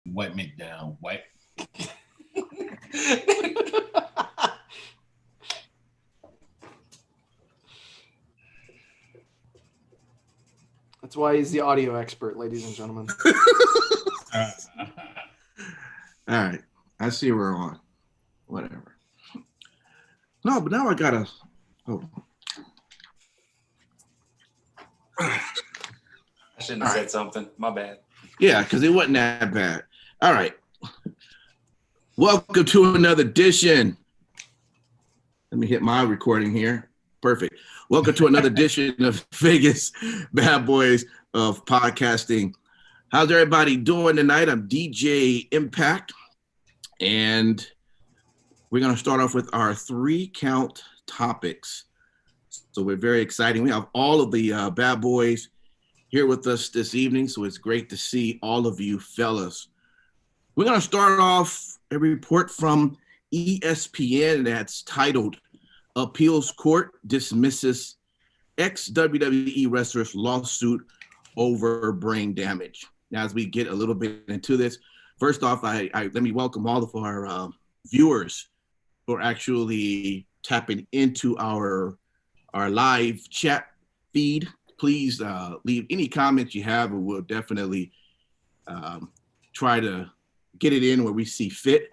Wipe me down. Wipe. That's why he's the audio expert, ladies and gentlemen. All right. I see we're on. Whatever. No, but now I gotta. Oh. I shouldn't have said something. My bad. Yeah, because it wasn't that bad. All right. Welcome to another edition. Let me hit my recording here. Perfect. Welcome to another edition of Vegas Bad Boys of Podcasting. How's everybody doing tonight? I'm DJ Impact, and we're going to start off with our 3-count topics. So we're very exciting. We have all of the Bad Boys here with us this evening, so it's great to see all of you fellas. We're going to start off a report from ESPN that's titled Appeals Court Dismisses Ex-WWE Wrestler's Lawsuit Over Brain Damage. Now, as we get a little bit into this, first off, let me welcome all of our viewers who are actually tapping into our live chat feed. Please leave any comments you have, and we'll definitely try to get it in where we see fit.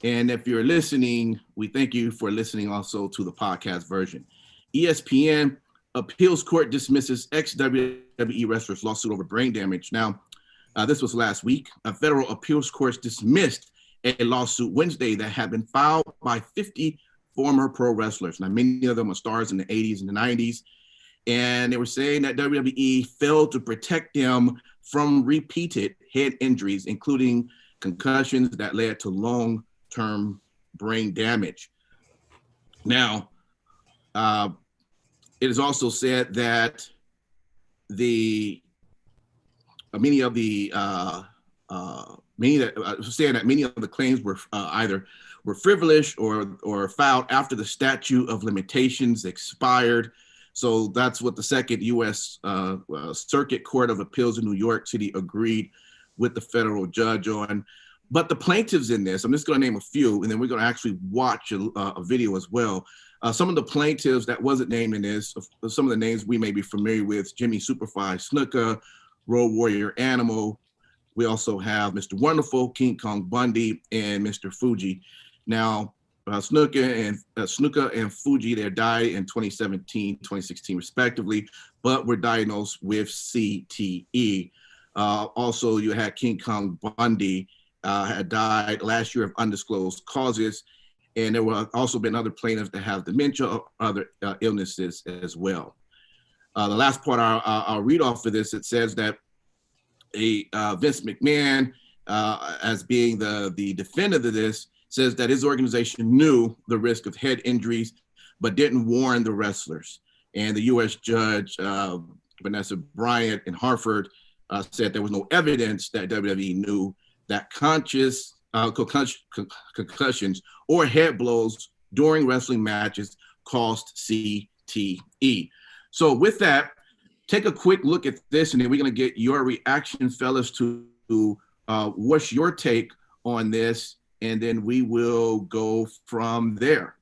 And if you're listening, we thank you for listening also to the podcast version. ESPN Appeals Court dismisses ex-WWE wrestler's lawsuit over brain damage. Now, this was last week. A federal appeals court dismissed a lawsuit Wednesday that had been filed by 50 former pro wrestlers. Now, many of them were stars in the 80s and the 90s. And they were saying that WWE failed to protect them from repeated head injuries, including concussions that led to long-term brain damage. Now, it is also said that many of the claims were either were frivolous or filed after the statute of limitations expired. So that's what the Second U.S. Circuit Court of Appeals in New York City agreed with the federal judge on. But the plaintiffs in this, I'm just going to name a few, and then we're going to actually watch a video as well. Some of the plaintiffs that wasn't named in this, some of the names we may be familiar with: Jimmy Superfly Snuka, Road Warrior Animal. We also have Mr. Wonderful, King Kong Bundy, and Mr. Fuji. Now, Snuka and Fuji, they died in 2017, 2016, respectively, but were diagnosed with CTE. Also, you had King Kong Bundy, had died last year of undisclosed causes, and there were also been other plaintiffs that have dementia or other illnesses as well. The last part I'll read off of this, it says that Vince McMahon, as being the defendant of this, says that his organization knew the risk of head injuries, but didn't warn the wrestlers. And the U.S. judge, Vanessa Bryant in Hartford, said there was no evidence that WWE knew that concussions or head blows during wrestling matches caused CTE. So with that, take a quick look at this, and then we're going to get your reaction, fellas, to what's your take on this, and then we will go from there.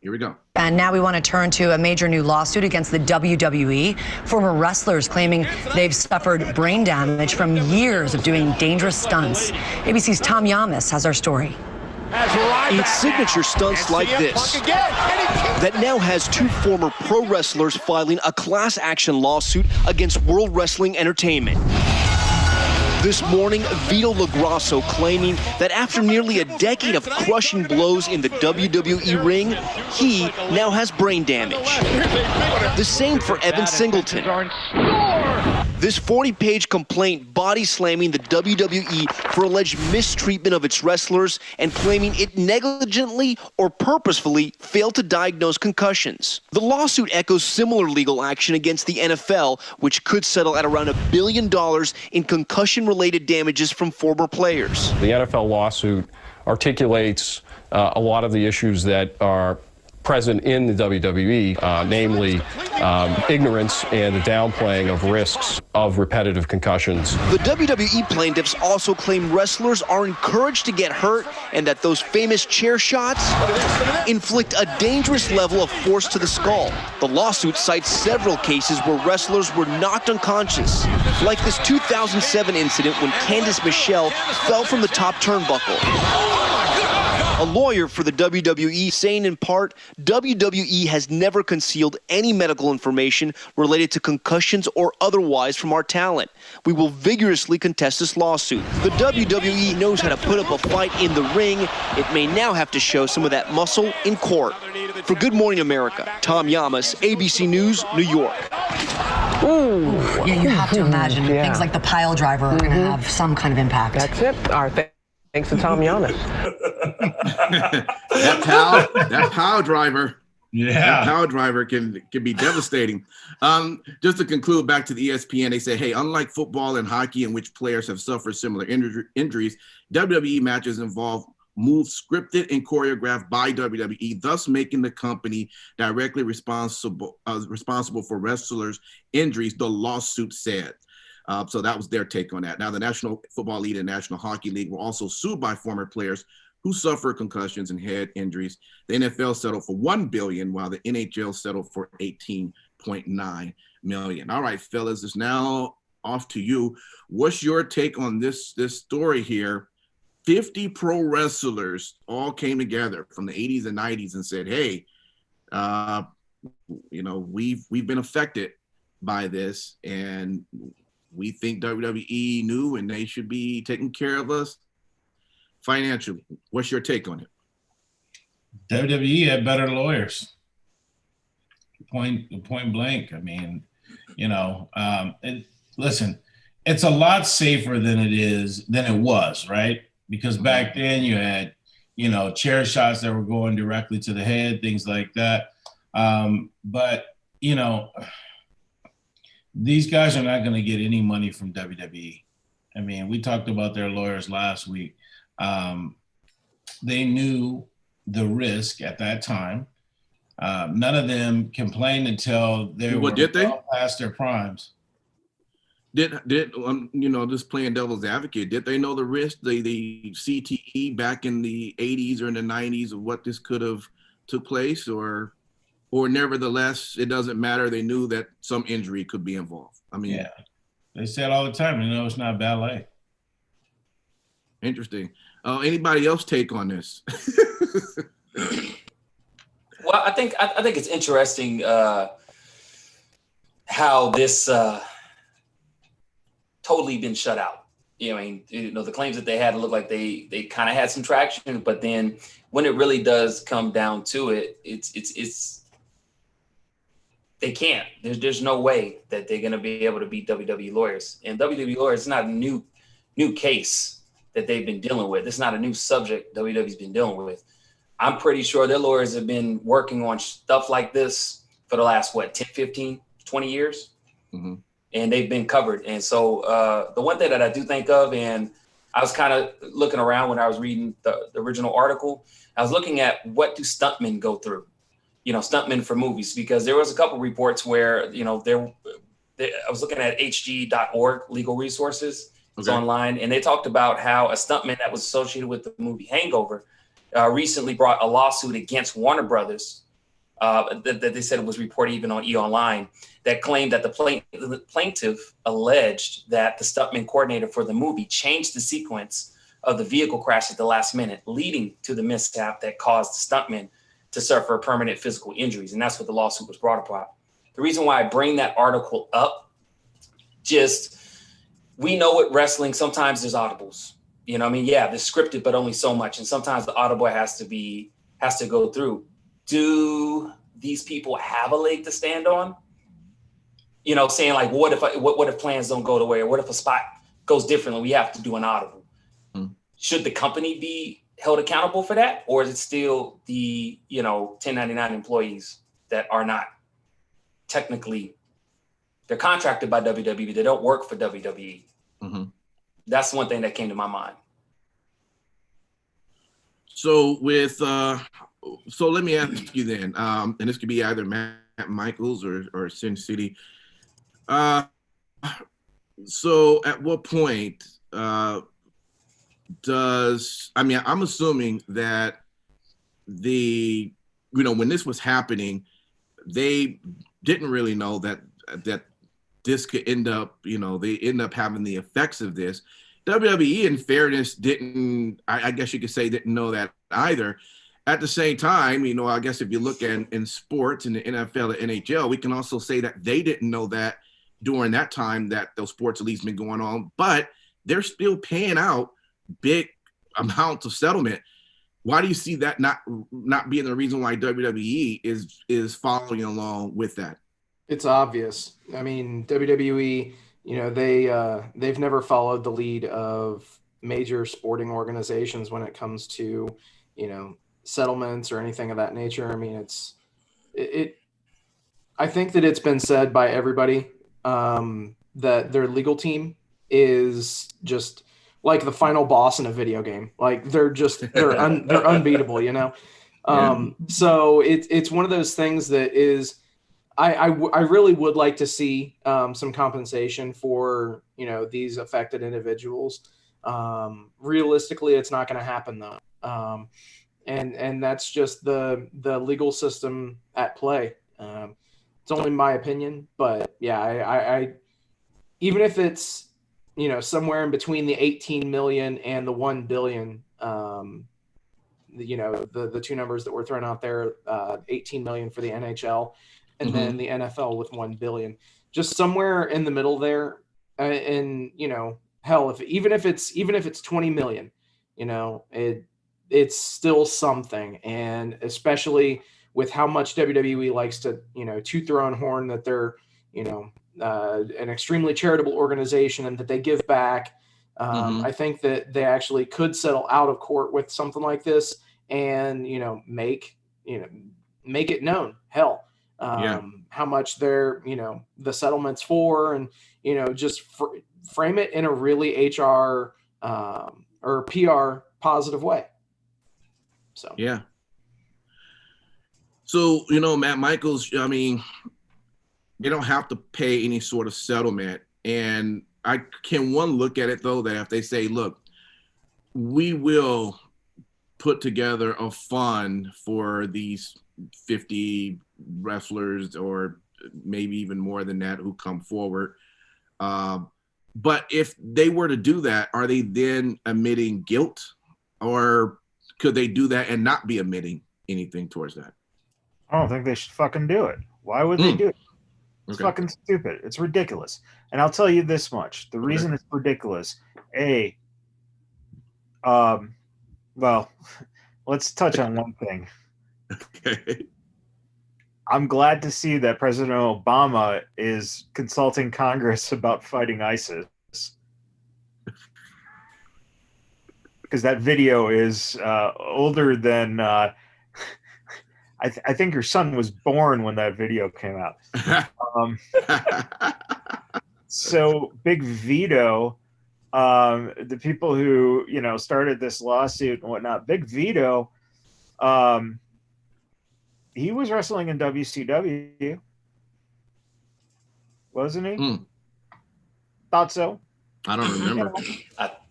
Here we go. And now we want to turn to a major new lawsuit against the WWE. Former wrestlers claiming they've suffered brain damage from years of doing dangerous stunts. ABC's Tom Yamas has our story. It's signature stunts like this that now has 2 former pro wrestlers filing a class action lawsuit against World Wrestling Entertainment. This morning, Vito LaGrasso claiming that after nearly a decade of crushing blows in the WWE ring, he now has brain damage. The same for Evan Singleton. This 40-page complaint body slamming the WWE for alleged mistreatment of its wrestlers and claiming it negligently or purposefully failed to diagnose concussions. The lawsuit echoes similar legal action against the NFL, which could settle at around $1 billion in concussion-related damages from former players. The NFL lawsuit articulates a lot of the issues that are present in the WWE, namely ignorance and the downplaying of risks of repetitive concussions. The WWE plaintiffs also claim wrestlers are encouraged to get hurt and that those famous chair shots inflict a dangerous level of force to the skull. The lawsuit cites several cases where wrestlers were knocked unconscious, like this 2007 incident when Candice Michelle fell from the top turnbuckle. A lawyer for the WWE saying in part, WWE has never concealed any medical information related to concussions or otherwise from our talent. We will vigorously contest this lawsuit. The WWE knows how to put up a fight in the ring. It may now have to show some of that muscle in court. For Good Morning America, Tom Yamas, ABC News, New York. Ooh. Yeah, you have to imagine things like the pile driver are going to have some kind of impact. That's it. All right. Thanks to Tom Yamas. that power driver. Yeah. That power driver can be devastating. Just to conclude, back to the ESPN, they say, hey, unlike football and hockey in which players have suffered similar injuries, WWE matches involve moves scripted and choreographed by WWE, thus making the company directly responsible for wrestlers' injuries, the lawsuit said. So that was their take on that. Now, the National Football League and National Hockey League were also sued by former players who suffered concussions and head injuries. The NFL settled for $1 billion, while the NHL settled for $18.9 million. All right, fellas, it's now off to you. What's your take on this story here? 50 pro wrestlers all came together from the 80s and 90s and said, hey, we've been affected by this, and we think WWE knew and they should be taking care of us financially. What's your take on it? WWE had better lawyers. Point blank. I mean, listen, it's a lot safer than it was, right? Because back then you had, chair shots that were going directly to the head, things like that. But these guys are not going to get any money from WWE. I mean, we talked about their lawyers last week. They knew the risk at that time. None of them complained until they were past their primes. Did just playing devil's advocate, did they know the risk, the CTE back in the 80s or in the 90s of what this could have took place, or nevertheless, it doesn't matter. They knew that some injury could be involved. I mean, yeah, they said all the time, it's not ballet. Interesting. Anybody else take on this? Well, I think it's interesting how this totally been shut out. The claims that they had look like they kind of had some traction, but then when it really does come down to it, it's they can't. There's no way that they're going to be able to beat WWE lawyers. And WWE lawyers is not a new case that they've been dealing with. It's not a new subject WWE's been dealing with. I'm pretty sure their lawyers have been working on stuff like this for the last, 10, 15, 20 years? Mm-hmm. And they've been covered. And so the one thing that I do think of, and I was kind of looking around when I was reading the original article, I was looking at what do stuntmen go through? Stuntmen for movies, because there was a couple reports where, I was looking at hg.org, legal resources. It's online, and they talked about how a stuntman that was associated with the movie Hangover recently brought a lawsuit against Warner Brothers that they said it was reported even on E! Online, that claimed that the plaintiff alleged that the stuntman coordinator for the movie changed the sequence of the vehicle crash at the last minute, leading to the mishap that caused the stuntman to suffer permanent physical injuries. And that's what the lawsuit was brought about. The reason why I bring that article up, we know with wrestling, sometimes there's audibles. Yeah, they're scripted, but only so much. And sometimes the audible has to go through. Do these people have a leg to stand on? Saying like, what if plans don't go the way, or what if a spot goes differently? We have to do an audible. Should the company be held accountable for that? Or is it still the, 1099 employees that are not technically, they're contracted by WWE. They don't work for WWE. Mm-hmm. That's one thing that came to my mind. So with so let me ask you then, and this could be either Matt Michaels or Sin City. So at what point I'm assuming that when this was happening, they didn't really know that this could end up, they end up having the effects of this. WWE, in fairness, I guess you could say, didn't know that either. At the same time, I guess if you look in sports, in the NFL, the NHL, we can also say that they didn't know that during that time that those sports leagues been going on, but they're still paying out big amounts of settlement. Why do you see that not being the reason why WWE is following along with that? It's obvious. I mean, WWE, they've never followed the lead of major sporting organizations when it comes to, settlements or anything of that nature. I mean, I think that it's been said by everybody that their legal team is just like the final boss in a video game. Like they're unbeatable, So it's one of those things that is, I really would like to see some compensation for, these affected individuals. Realistically, it's not going to happen though. And that's just the legal system at play. It's only my opinion, but yeah, I even if it's, somewhere in between the 18 million and the 1 billion, the two numbers that were thrown out there, 18 million for the NHL and then the NFL with 1 billion, just somewhere in the middle there. And, hell, even if it's 20 million, it's still something. And especially with how much WWE likes to, toot their own horn that they're, an extremely charitable organization and that they give back. I think that they actually could settle out of court with something like this and, make it known, hell, how much they're, the settlements for, and, just frame it in a really HR or PR positive way. So, yeah. So, Matt Michaels, I mean, they don't have to pay any sort of settlement. And can one look at it, though, that if they say, look, we will put together a fund for these 50 wrestlers or maybe even more than that who come forward. But if they were to do that, are they then admitting guilt, or could they do that and not be admitting anything towards that? I don't think they should fucking do it. Why would they do it? It's fucking stupid. It's ridiculous. And I'll tell you this much. The reason it's ridiculous, well, let's touch on one thing. Okay. I'm glad to see that President Obama is consulting Congress about fighting ISIS. Because that video is older than... I think your son was born when that video came out. So Big Vito, the people who, started this lawsuit and whatnot, Big Vito, he was wrestling in WCW, wasn't he? Thought so. I don't remember.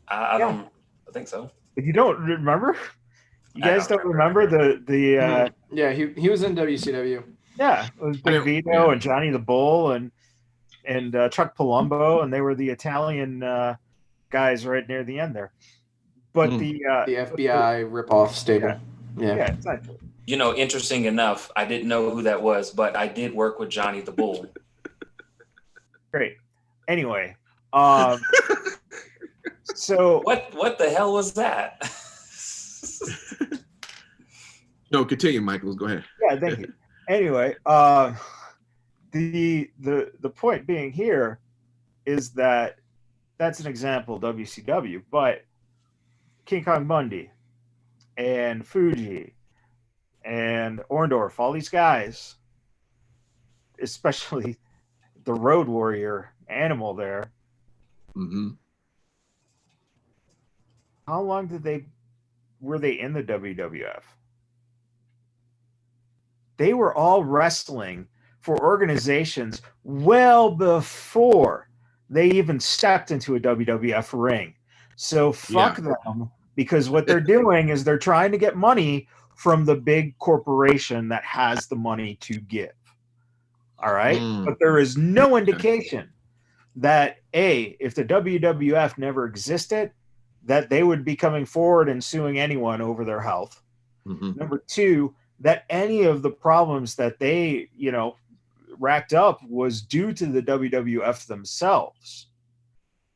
I don't think so. You don't remember? You guys don't remember the yeah, he was in WCW. Yeah, it was Big Vito and Johnny the Bull and Chuck Palumbo, and they were the Italian guys right near the end there. But the FBI ripoff stable. Yeah, exactly. Interesting enough, I didn't know who that was, but I did work with Johnny the Bull. Great. Anyway, so what the hell was that? No, continue, Michael. Go ahead. Yeah, thank you. Anyway, the point being here is that that's an example of WCW, but King Kong Bundy and Fuji and Orndorff, all these guys, especially the Road Warrior Animal there. How long were they in the WWF? they were all wrestling for organizations well before they even stepped into a WWF ring. So fuck them, because what they're doing is they're trying to get money from the big corporation that has the money to give. All right. But there is no indication that if the WWF never existed, that they would be coming forward and suing anyone over their health. Number two, that any of the problems that they, racked up was due to the WWF themselves.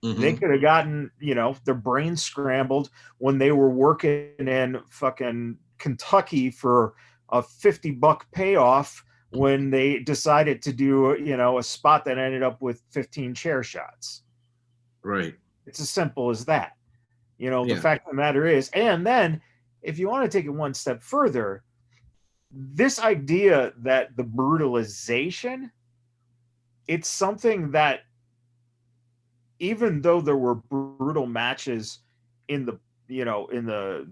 They could have gotten, their brains scrambled when they were working in fucking Kentucky for a $50 payoff when they decided to do, a spot that ended up with 15 chair shots. Right. It's as simple as that. The fact of the matter is, and then if you want to take it one step further, this idea that the brutalization, it's something that even though there were brutal matches in the NWA,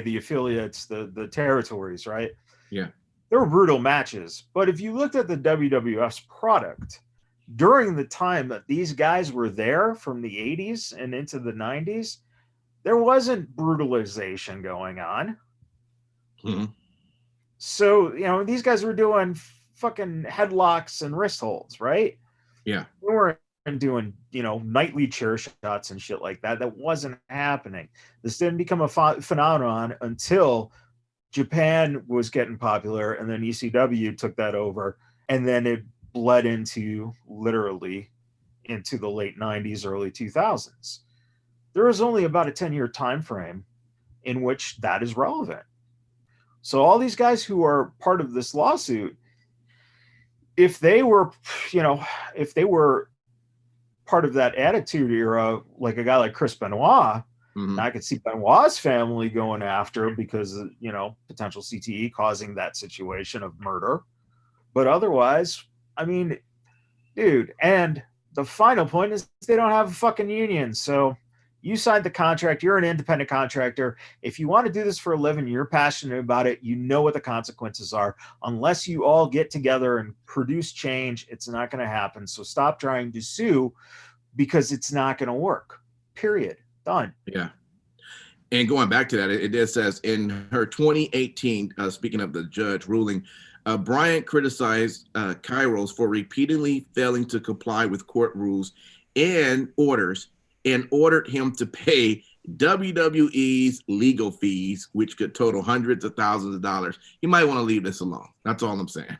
the affiliates, the territories, right? Yeah. There were brutal matches. But if you looked at the WWF's product during the time that these guys were there, from the 80s and into the 90s, there wasn't brutalization going on. So, these guys were doing fucking headlocks and wrist holds, right? Yeah. They weren't doing, nightly chair shots and shit like that. That wasn't happening. This didn't become a phenomenon until Japan was getting popular, and then ECW took that over, and then it bled into literally into the late 90s, early 2000s. There is only about a 10-year time frame in which that is relevant. So all these guys who are part of this lawsuit, if they were part of that attitude era, like a guy like Chris Benoit, I could see Benoit's family going after, because, potential CTE causing that situation of murder. But otherwise, I mean, dude, and the final point is they don't have a fucking union. So you signed the contract. You're an independent contractor. If you want to do this for a living, you're passionate about it, you know what the consequences are. Unless you all get together and produce change, it's not going to happen. So stop trying to sue, because it's not going to work. Period. Done. Yeah. And going back to that, it says in her 2018, speaking of the judge ruling, Bryant criticized Kairos for repeatedly failing to comply with court rules and orders, and ordered him to pay WWE's legal fees, which could total hundreds of thousands of dollars. You might want to leave this alone. That's all I'm saying.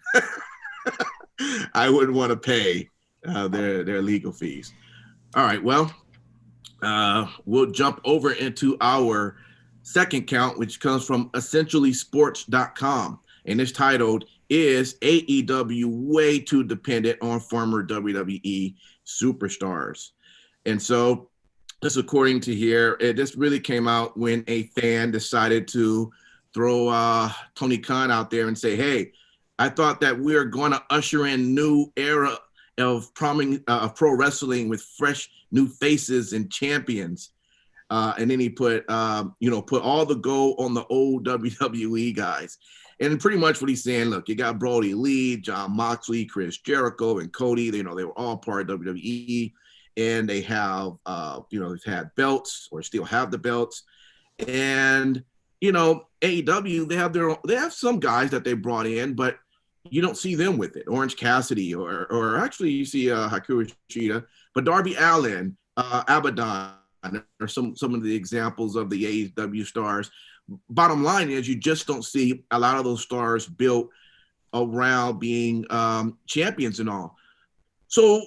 I wouldn't want to pay their legal fees. All right, well, we'll jump over into our second count, which comes from essentiallysports.com. And it's titled, "Is AEW way too dependent on former WWE superstars?" And so this, according to here, this really came out when a fan decided to throw Tony Khan out there and say, hey, I thought that we are going to usher in new era of pro wrestling with fresh new faces and champions. And then he put all the gold on the old WWE guys. And pretty much what he's saying, look, you got Brody Lee, John Moxley, Chris Jericho, and Cody. They were all part of WWE. And they have, they've had belts, or still have the belts. And, AEW, they have some guys that they brought in, but you don't see them with it. Orange Cassidy, or actually you see Hikaru Shida, but Darby Allin, Abaddon, are some of the examples of the AEW stars. Bottom line is, you just don't see a lot of those stars built around being champions and all. So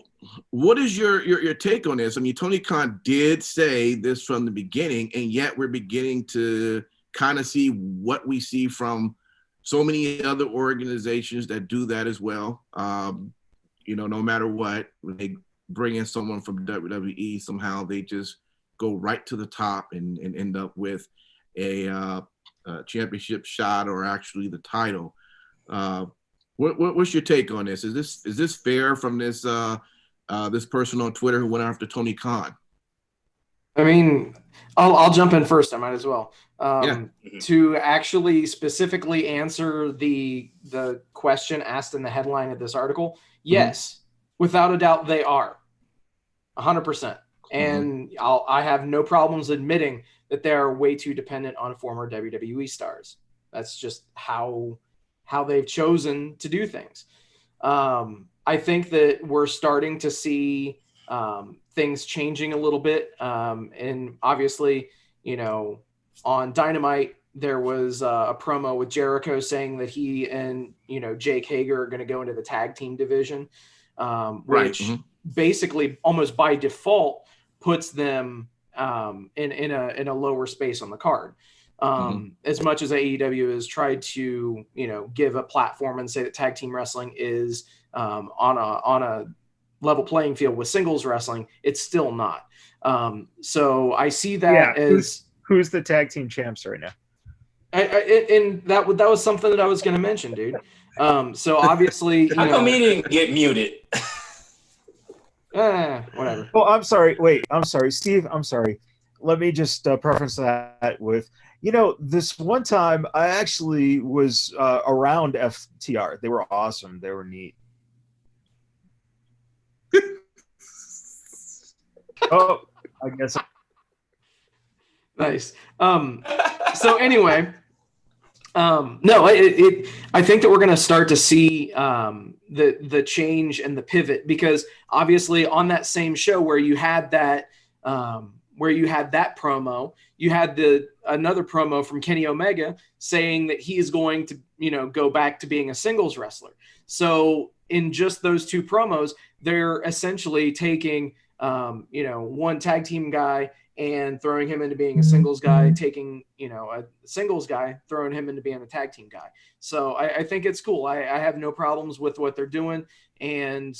what is your take on this? I mean, Tony Khan did say this from the beginning, and yet we're beginning to kind of see what we see from so many other organizations that do that as well. No matter what, when they bring in someone from WWE, somehow they just go right to the top and end up with a championship shot, or actually the title. What's your take on this? Is this fair from this this person on Twitter who went after Tony Khan? I mean, I'll jump in first. I might as well. Yeah. To actually specifically answer the question asked in the headline of this article, yes, without a doubt, they are 100%. And I have no problems admitting that they are way too dependent on former WWE stars. That's just how they've chosen to do things. I think that we're starting to see things changing a little bit. And obviously, on Dynamite, there was a promo with Jericho saying that he and, Jake Hager are going to go into the tag team division, which basically almost by default puts them in a lower space on the card. As much as AEW has tried to, give a platform and say that tag team wrestling is on a level playing field with singles wrestling, it's still not. So I see that as who's the tag team champs right now. And that was something that I was going to mention, dude. So obviously, how come he didn't get muted? Whatever. Well, I'm sorry. Wait, I'm sorry, Steve. I'm sorry. Let me just preference that with, this one time I actually was around FTR. They were awesome. They were neat. Oh, I guess. Nice. So anyway, no, I think that we're going to start to see the change and the pivot, because obviously on that same show where you had that promo, you had another promo from Kenny Omega saying that he is going to, go back to being a singles wrestler. So in just those two promos, they're essentially taking, one tag team guy and throwing him into being a singles guy, taking, a singles guy, throwing him into being a tag team guy. So I think it's cool. I have no problems with what they're doing. And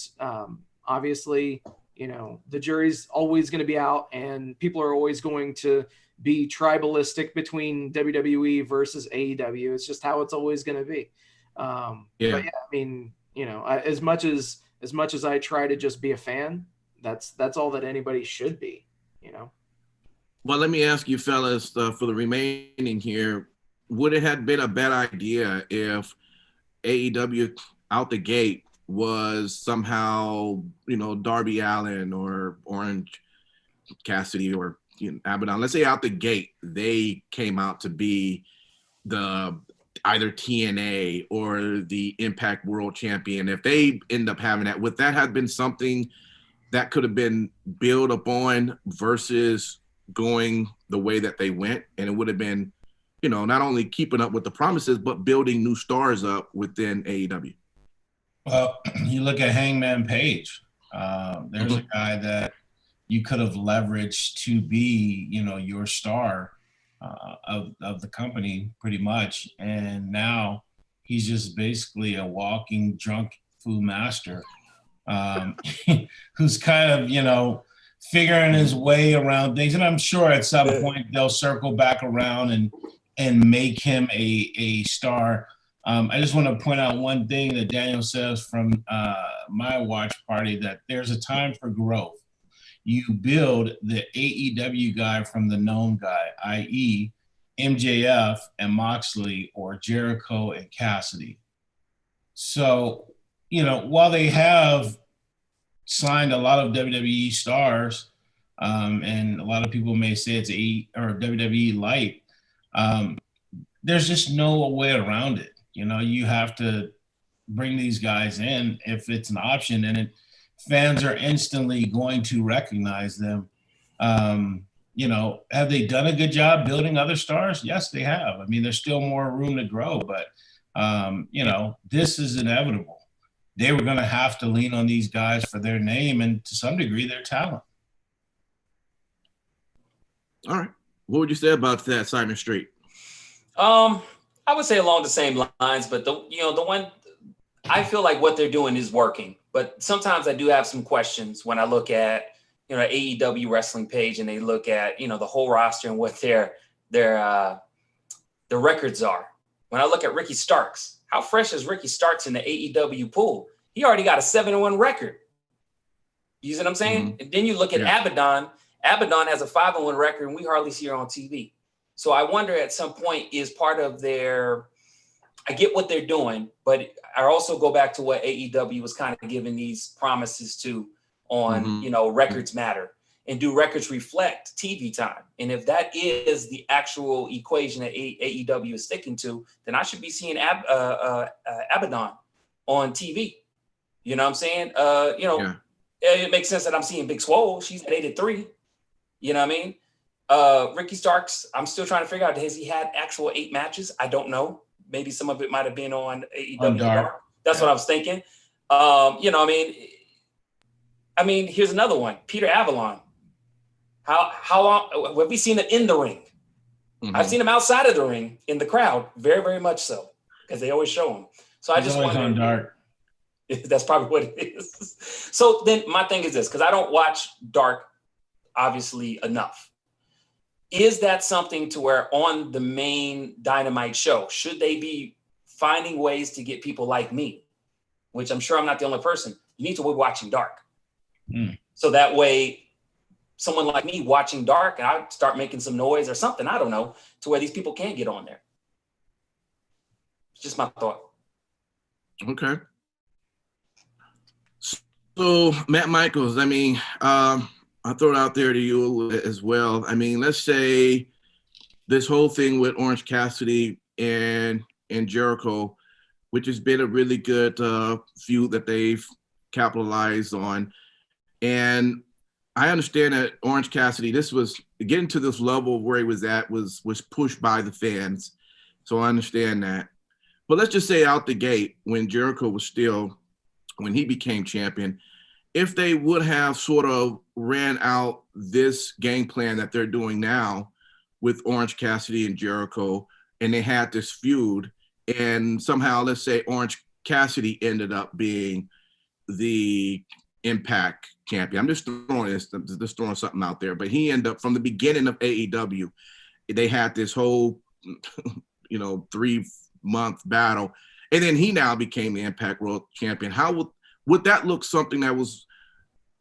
obviously, the jury's always going to be out, and people are always going to be tribalistic between WWE versus AEW. It's just how it's always going to be. But yeah, I mean, as much as I try to just be a fan, that's all that anybody should be, Well, let me ask you fellas, for the remaining here, would it have been a bad idea if AEW out the gate was somehow, Darby Allin or Orange Cassidy or Abaddon? Let's say out the gate they came out to be the either TNA or the Impact World Champion. If they end up having that, would that have been something that could have been built upon versus going the way that they went? And it would have been, not only keeping up with the promises, but building new stars up within AEW. Well, you look at Hangman Page. There's a guy that you could have leveraged to be, your star of the company pretty much. And now he's just basically a walking drunk food master who's kind of, figuring his way around things. And I'm sure at some point they'll circle back around and make him a star. I just want to point out one thing that Daniel says from my watch party, that there's a time for growth. You build the AEW guy from the known guy, i.e. MJF and Moxley, or Jericho and Cassidy. So, while they have signed a lot of WWE stars, and a lot of people may say it's WWE light, there's just no way around it. You have to bring these guys in if it's an option, and fans are instantly going to recognize them. Have they done a good job building other stars? Yes, they have. I mean, there's still more room to grow, but this is inevitable. They were going to have to lean on these guys for their name and to some degree their talent. All right. What would you say about that, Simon Street? I would say along the same lines, but the one, I feel like what they're doing is working, but sometimes I do have some questions when I look at, AEW wrestling page and they look at, the whole roster and what their records are. When I look at Ricky Starks, how fresh is Ricky Starks in the AEW pool? He already got a 7-1 record. You see what I'm saying? And then you look at Abaddon, Abaddon has a 5-1 record, and we hardly see her on TV. So I wonder at some point is part of their. I get what they're doing, but I also go back to what AEW was kind of giving these promises to on, records matter, and do records reflect TV time? And if that is the actual equation that AEW is sticking to, then I should be seeing Abaddon on TV. You know what I'm saying? It makes sense that I'm seeing Big Swole. She's at 8-3. You know what I mean? Ricky Starks, I'm still trying to figure out, has he had actual 8 matches? I don't know. Maybe some of it might have been on AEW Dark. That's what I was thinking. I mean, here's another one. Peter Avalon. How long have we seen him in the ring? Mm-hmm. I've seen him outside of the ring in the crowd, very, very much so, because they always show him. So I just wonder. On Dark. That's probably what it is. So then my thing is this, because I don't watch Dark, obviously, enough. Is that something to where on the main Dynamite show, should they be finding ways to get people like me, which I'm sure I'm not the only person, you need to be watching Dark. So that way, someone like me watching Dark, and I start making some noise or something, I don't know, to where these people can't get on there. It's just my thought. Okay. So, Matt Michaels, I mean, I'll throw it out there to you as well. I mean, let's say this whole thing with Orange Cassidy and Jericho, which has been a really good feud that they've capitalized on. And I understand that Orange Cassidy, this was getting to this level where he was at was pushed by the fans. So I understand that. But let's just say out the gate, when Jericho was still, when he became champion, if they would have sort of ran out this game plan that they're doing now with Orange Cassidy and Jericho, and they had this feud, and somehow, let's say Orange Cassidy ended up being the Impact champion. I'm just throwing something out there, but he ended up from the beginning of AEW, they had this whole, 3-month battle, and then he now became the Impact World Champion. How would that look something that was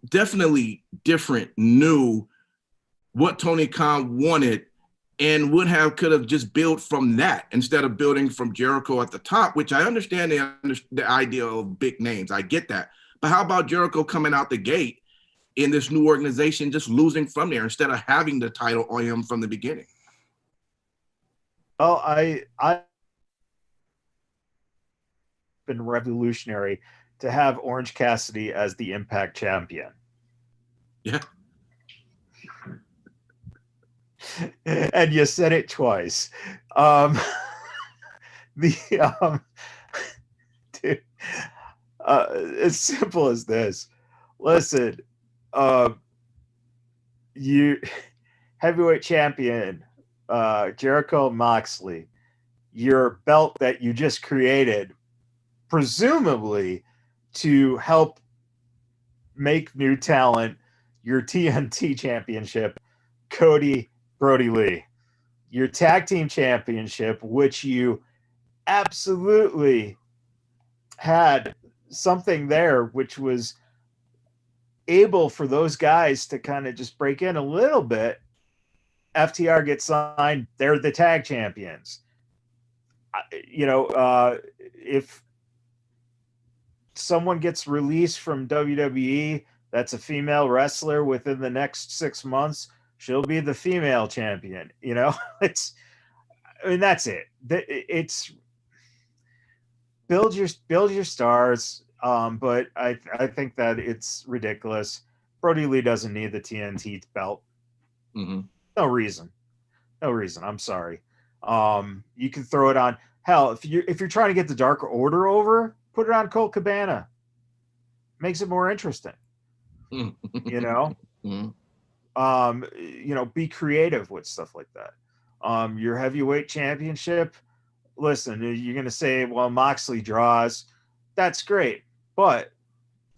definitely different, new, what Tony Khan wanted, and could have just built from that instead of building from Jericho at the top, which I understand the idea of big names. I get that. But how about Jericho coming out the gate in this new organization, just losing from there instead of having the title on him from the beginning? Oh, I been revolutionary to have Orange Cassidy as the Impact champion. Yeah. And you said it twice. Dude, as simple as this. Listen, you heavyweight champion, Jericho Moxley, your belt that you just created, presumably to help make new talent, your TNT championship, Cody Brody Lee, your tag team championship, which you absolutely had something there, which was able for those guys to kind of just break in a little bit. FTR gets signed, they're the tag champions. If someone gets released from WWE that's a female wrestler within the next 6 months, she'll be the female champion. That's it. It's build your stars. But I think that it's ridiculous. Brody Lee doesn't need the TNT belt. Mm-hmm. No reason. I'm sorry. You can throw it on. Hell, if you're trying to get the Dark Order over, put it on Colt Cabana. Makes it more interesting. Mm-hmm. Be creative with stuff like that. Your heavyweight championship. Listen, you're gonna say, well, Moxley draws. That's great, but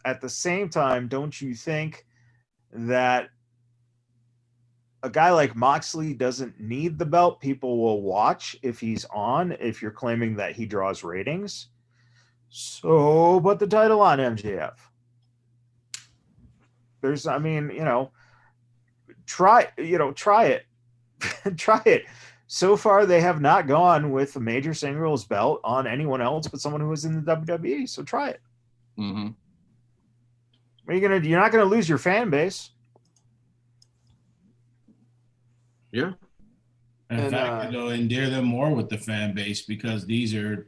at the same time, don't you think that a guy like Moxley doesn't need the belt? People will watch if he's on, if you're claiming that he draws ratings. So put the title on MJF. try it. Try it. So far, they have not gone with a major singles belt on anyone else but someone who was in the WWE. So try it. Mm-hmm. You're not gonna lose your fan base. Yeah. In fact, it'll endear them more with the fan base because these are,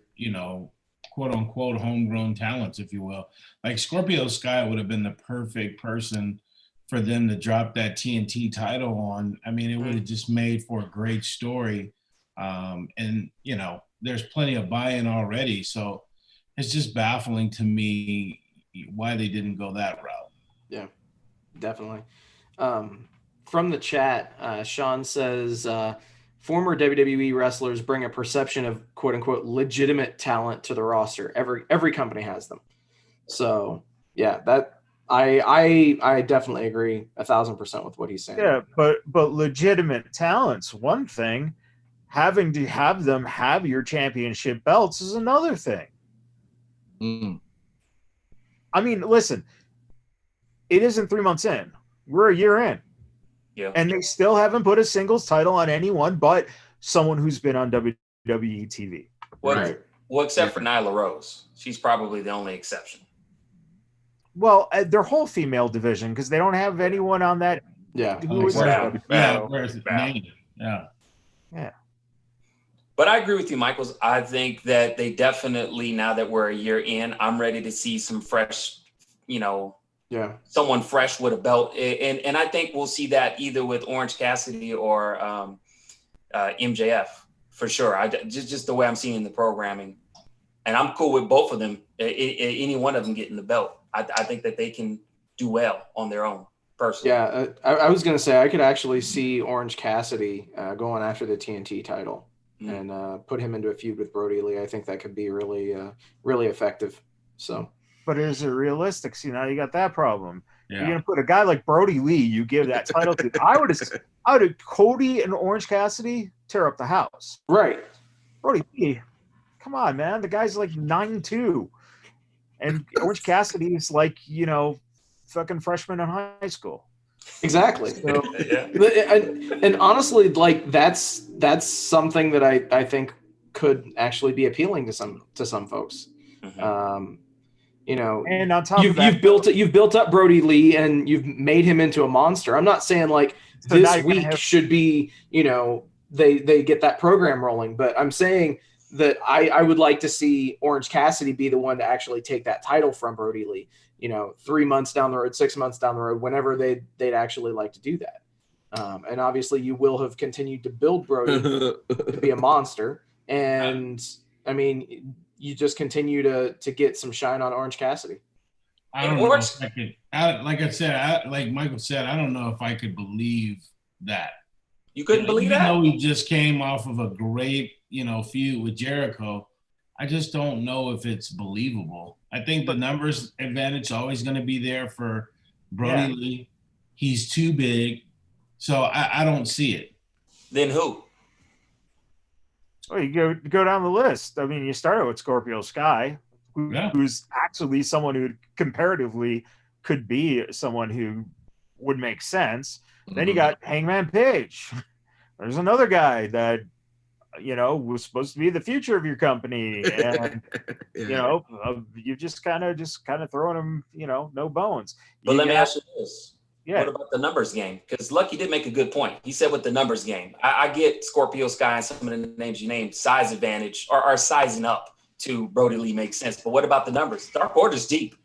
quote unquote homegrown talents, if you will. Like Scorpio Sky would have been the perfect person for them to drop that TNT title on. I mean, it would have just made for a great story. And there's plenty of buy-in already. So it's just baffling to me why they didn't go that route. Yeah, definitely. From the chat, Sean says, former WWE wrestlers bring a perception of quote unquote legitimate talent to the roster. Every company has them. So yeah, that I definitely agree 1,000% with what he's saying. Yeah, but legitimate talent's one thing. Having to have them have your championship belts is another thing. Mm. I mean, listen, it isn't 3 months in. We're a year in. Yeah. And they still haven't put a singles title on anyone but someone who's been on WWE TV. Well, except for Nyla Rose. She's probably the only exception. Well, their whole female division, because they don't have anyone on that. Yeah. Who is Where's the name? Yeah. Yeah. But I agree with you, Michaels. I think that they definitely, now that we're a year in, I'm ready to see some fresh, someone fresh with a belt. And I think we'll see that either with Orange Cassidy or MJF for sure. Just the way I'm seeing the programming. And I'm cool with both of them, any one of them getting the belt. I think that they can do well on their own, personally. Yeah, I was going to say I could actually see Orange Cassidy going after the TNT title and put him into a feud with Brody Lee. I think that could be really, really effective. So, but is it realistic? See, now you got that problem. Yeah. You're gonna put a guy like Brody Lee, you give that title to. I would have Cody and Orange Cassidy tear up the house. Right. Brody Lee, come on, man. The guy's like 9'2", and Orange Cassidy is like fucking freshman in high school. Exactly. So, and honestly, like that's something that I think could actually be appealing to some folks. Mm-hmm. And on top of that, you've built up Brody Lee and you've made him into a monster. I'm not saying like so this week should be, they get that program rolling, but I'm saying that I would like to see Orange Cassidy be the one to actually take that title from Brody Lee, 3 months down the road, 6 months down the road, whenever they'd actually like to do that. And obviously you will have continued to build Brody to be a monster. And I mean, you just continue to get some shine on Orange Cassidy. I don't know if I could, like I said, like Michael said, I don't know if I could believe that. You couldn't believe that? Even though he just came off of a great, feud with Jericho, I just don't know if it's believable. I think the numbers advantage is always going to be there for Brody Lee. He's too big, so I don't see it. Then who? Well, you go down the list. I mean, you started with Scorpio Sky, who's actually someone who comparatively could be someone who would make sense. Mm-hmm. Then you got Hangman Page. There's another guy that, was supposed to be the future of your company. And, you just kind of throwing him, no bones. But let me ask you this. Yeah. What about the numbers game? Because Lucky did make a good point. He said with the numbers game, I get Scorpio Sky and some of the names you named, size advantage or sizing up to Brody Lee makes sense. But what about the numbers? Dark Order's deep.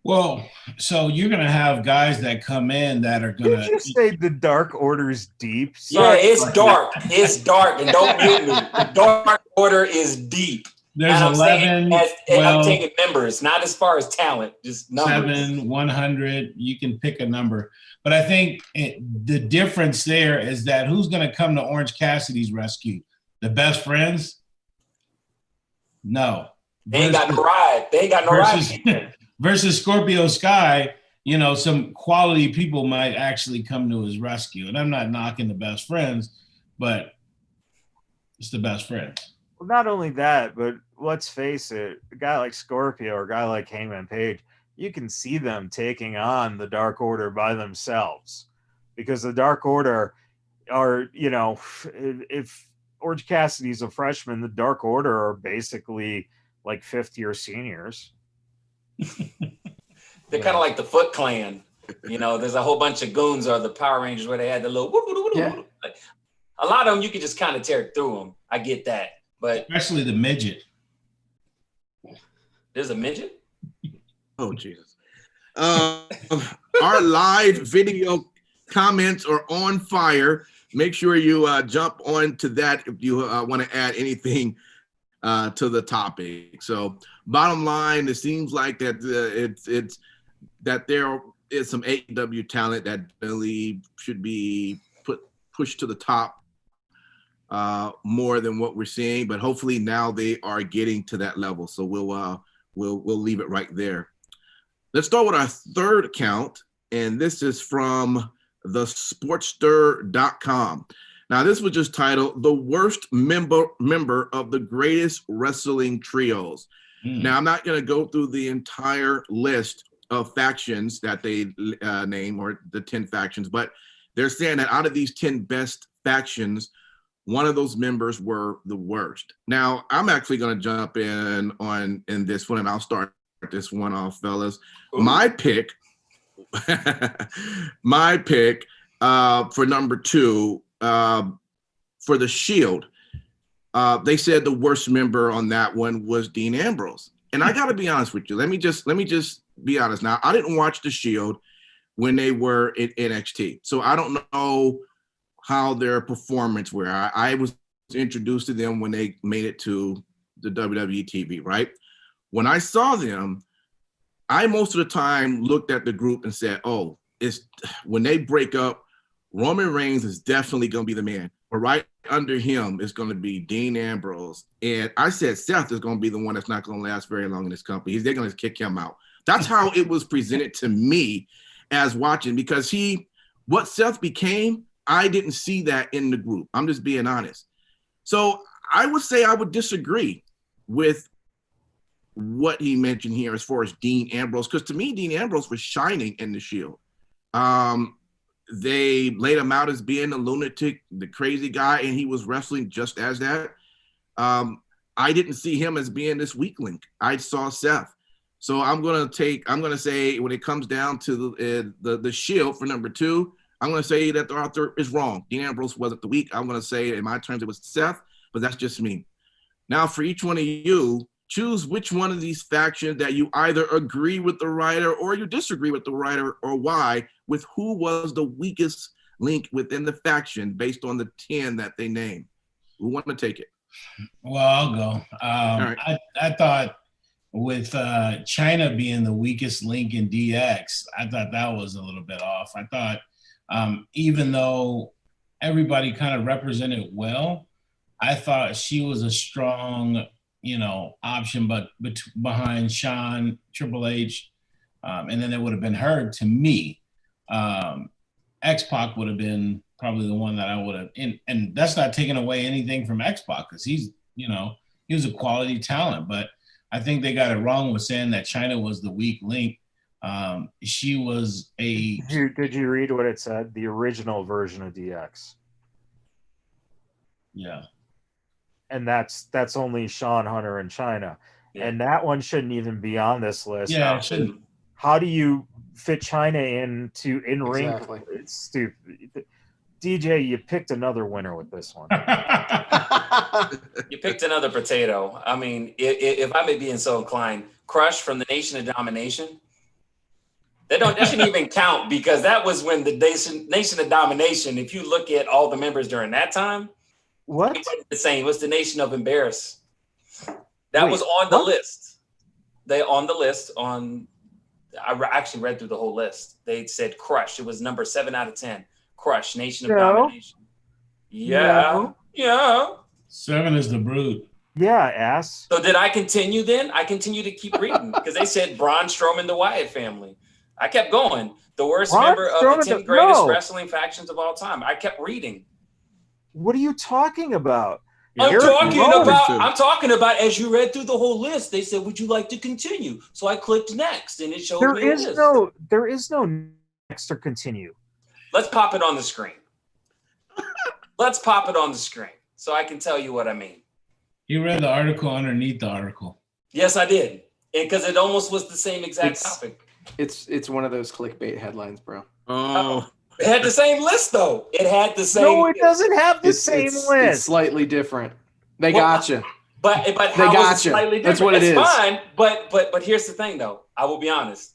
Well, so you're going to have guys that come in that are going to... Did you say the Dark Order's deep? Sorry. Yeah, it's dark. It's dark. And don't get me. The Dark Order is deep. There's 11. I'm taking members, not as far as talent, just numbers. 7, 100. You can pick a number, but I think the difference there is that who's going to come to Orange Cassidy's rescue? The Best Friends? No. They ain't got no ride. They ain't got no ride. Versus Scorpio Sky, some quality people might actually come to his rescue, and I'm not knocking the Best Friends, but it's the Best Friends. Well, not only that, but let's face it, a guy like Scorpio or a guy like Hangman Page, you can see them taking on the Dark Order by themselves. because the Dark Order are, you know, if Orange Cassidy's a freshman, the Dark Order are basically like fifth-year seniors. They're kind of like the Foot Clan. You know, there's a whole bunch of goons or the Power Rangers where they had the little like, a lot of them you could just kind of tear through them. I get that, but especially the midget. There's a midget. Oh Jesus! Our live video comments are on fire. Make sure you jump on to that if you want to add anything to the topic. So, bottom line, it seems like that it's that there is some AEW talent that really should be pushed to the top more than what we're seeing. But hopefully now they are getting to that level. So we'll leave it right there. Let's start with our third account, and this is from thesportster.com. Now, this was just titled "The Worst Member of the Greatest Wrestling Trios." Now, I'm not going to go through the entire list of factions that they name, or the 10 factions, but they're saying that out of these 10 best factions, one of those members were the worst. Now, I'm actually going to jump in this one, and I'll start this one off, fellas. Ooh. My pick for number 2 for the Shield. They said the worst member on that one was Dean Ambrose, and I got to be honest with you. Let me just be honest. Now, I didn't watch the Shield when they were in NXT, so I don't know how their performance were. I was introduced to them when they made it to the WWE TV, right? When I saw them, I most of the time looked at the group and said, oh, when they break up, Roman Reigns is definitely going to be the man. But right under him is going to be Dean Ambrose. And I said Seth is going to be the one that's not going to last very long in this company. They're going to kick him out. That's how it was presented to me as watching, because what Seth became, I didn't see that in the group. I'm just being honest. So I would say I would disagree with what he mentioned here as far as Dean Ambrose, because to me, Dean Ambrose was shining in the Shield. They laid him out as being a lunatic, the crazy guy, and he was wrestling just as that. I didn't see him as being this weak link. I saw Seth. So I'm going to say when it comes down to the Shield for number 2, I'm going to say that the author is wrong. Dean Ambrose wasn't the weak. I'm going to say in my terms it was Seth, but that's just me. Now for each one of you, choose which one of these factions that you either agree with the writer or you disagree with the writer, or why, with who was the weakest link within the faction based on the 10 that they named. Who want to take it? Well, I'll go. Right. I thought with China being the weakest link in DX, I thought that was a little bit off. I thought even though everybody kind of represented well, I thought she was a strong option, but behind Shawn, Triple H, and then it would have been her. To me, X-Pac would have been probably the one that I would have, and that's not taking away anything from X-Pac, because he was a quality talent, but I think they got it wrong with saying that China was the weak link. She was a. Did you read what it said? The original version of DX. Yeah. And that's only Sean Hunter and China. Yeah. And that one shouldn't even be on this list. Yeah, it shouldn't. How do you fit China into in-ring? Exactly. It's stupid. DJ, you picked another winner with this one. You picked another potato. I mean, if I may be so inclined, Crush from the Nation of Domination. That shouldn't even count, because that was when the Nation of Domination, if you look at all the members during that time, what? It wasn't the same. It was the Nation of Embarrass. That was on the list. I actually read through the whole list. They said Crush. It was number 7 out of 10. Crush, Nation of Domination. Yeah. 7 is the Brood. Yeah, ass. So did I continue then? I continue to keep reading, because they said Braun Strowman, the Wyatt family. I kept going. The worst member of the 10 greatest wrestling factions of all time. I kept reading. What are you talking about? I'm talking about as you read through the whole list, they said, would you like to continue? So I clicked next, and it showed me a list. There is no next or continue. Let's pop it on the screen. Let's pop it on the screen so I can tell you what I mean. You read the article underneath the article. Yes, I did. Because it almost was the same exact topic. It's one of those clickbait headlines, bro. Oh, It had the same list, though. It had the same. No, it doesn't have the same It's list. slightly different. They gotcha. But how was it slightly different? That's what it is. Fine. But here's the thing, though. I will be honest.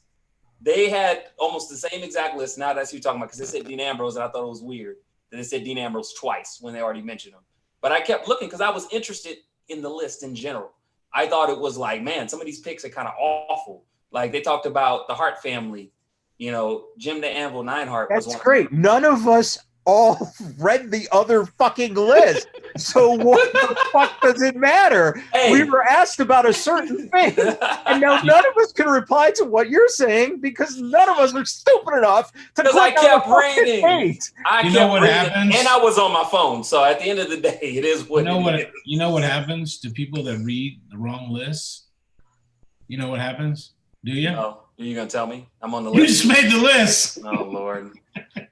They had almost the same exact list. Now that's who you're talking about, because they said Dean Ambrose, and I thought it was weird that they said Dean Ambrose twice when they already mentioned him. But I kept looking because I was interested in the list in general. I thought it was like, man, some of these picks are kind of awful. Like they talked about the Hart family, you know, Jim the Anvil Neidhart. That's great. None of us all read the other fucking list. So what the fuck does it matter? Hey. We were asked about a certain thing, and now none of us can reply to what you're saying because none of us are stupid enough to Because I click on kept the fucking reading. page. I You know kept what reading, happens? and I was on my phone. So at the end of the day, it is what You know what happens to people that read the wrong lists? You know what happens? Do you? Oh, are you gonna tell me? I'm on the You list. just made the list. Oh Lord,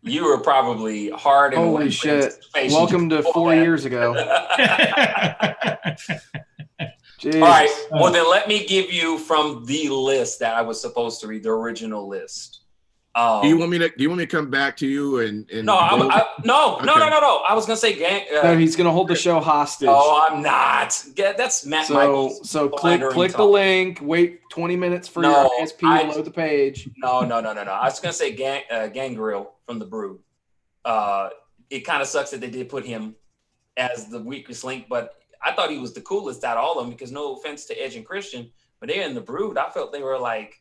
you were probably hard and Holy waiting shit! anticipation Welcome to before 4 that. years ago. Jeez. All right. Well, then let me give you from the list that I was supposed to read, the original list. do you want me to come back to you and No, no. I was gonna say gang. No, he's gonna hold the show hostage. Oh, I'm not. Yeah, that's Matt Michaels. So click philandering the talk. link. Wait 20 minutes for No, your ISP to load the page. No. I was gonna say Gangrel from the Brood. It kind of sucks that they did put him as the weakest link, but I thought he was the coolest out of all of them because no offense to Edge and Christian, but they're in the Brood. I felt they were like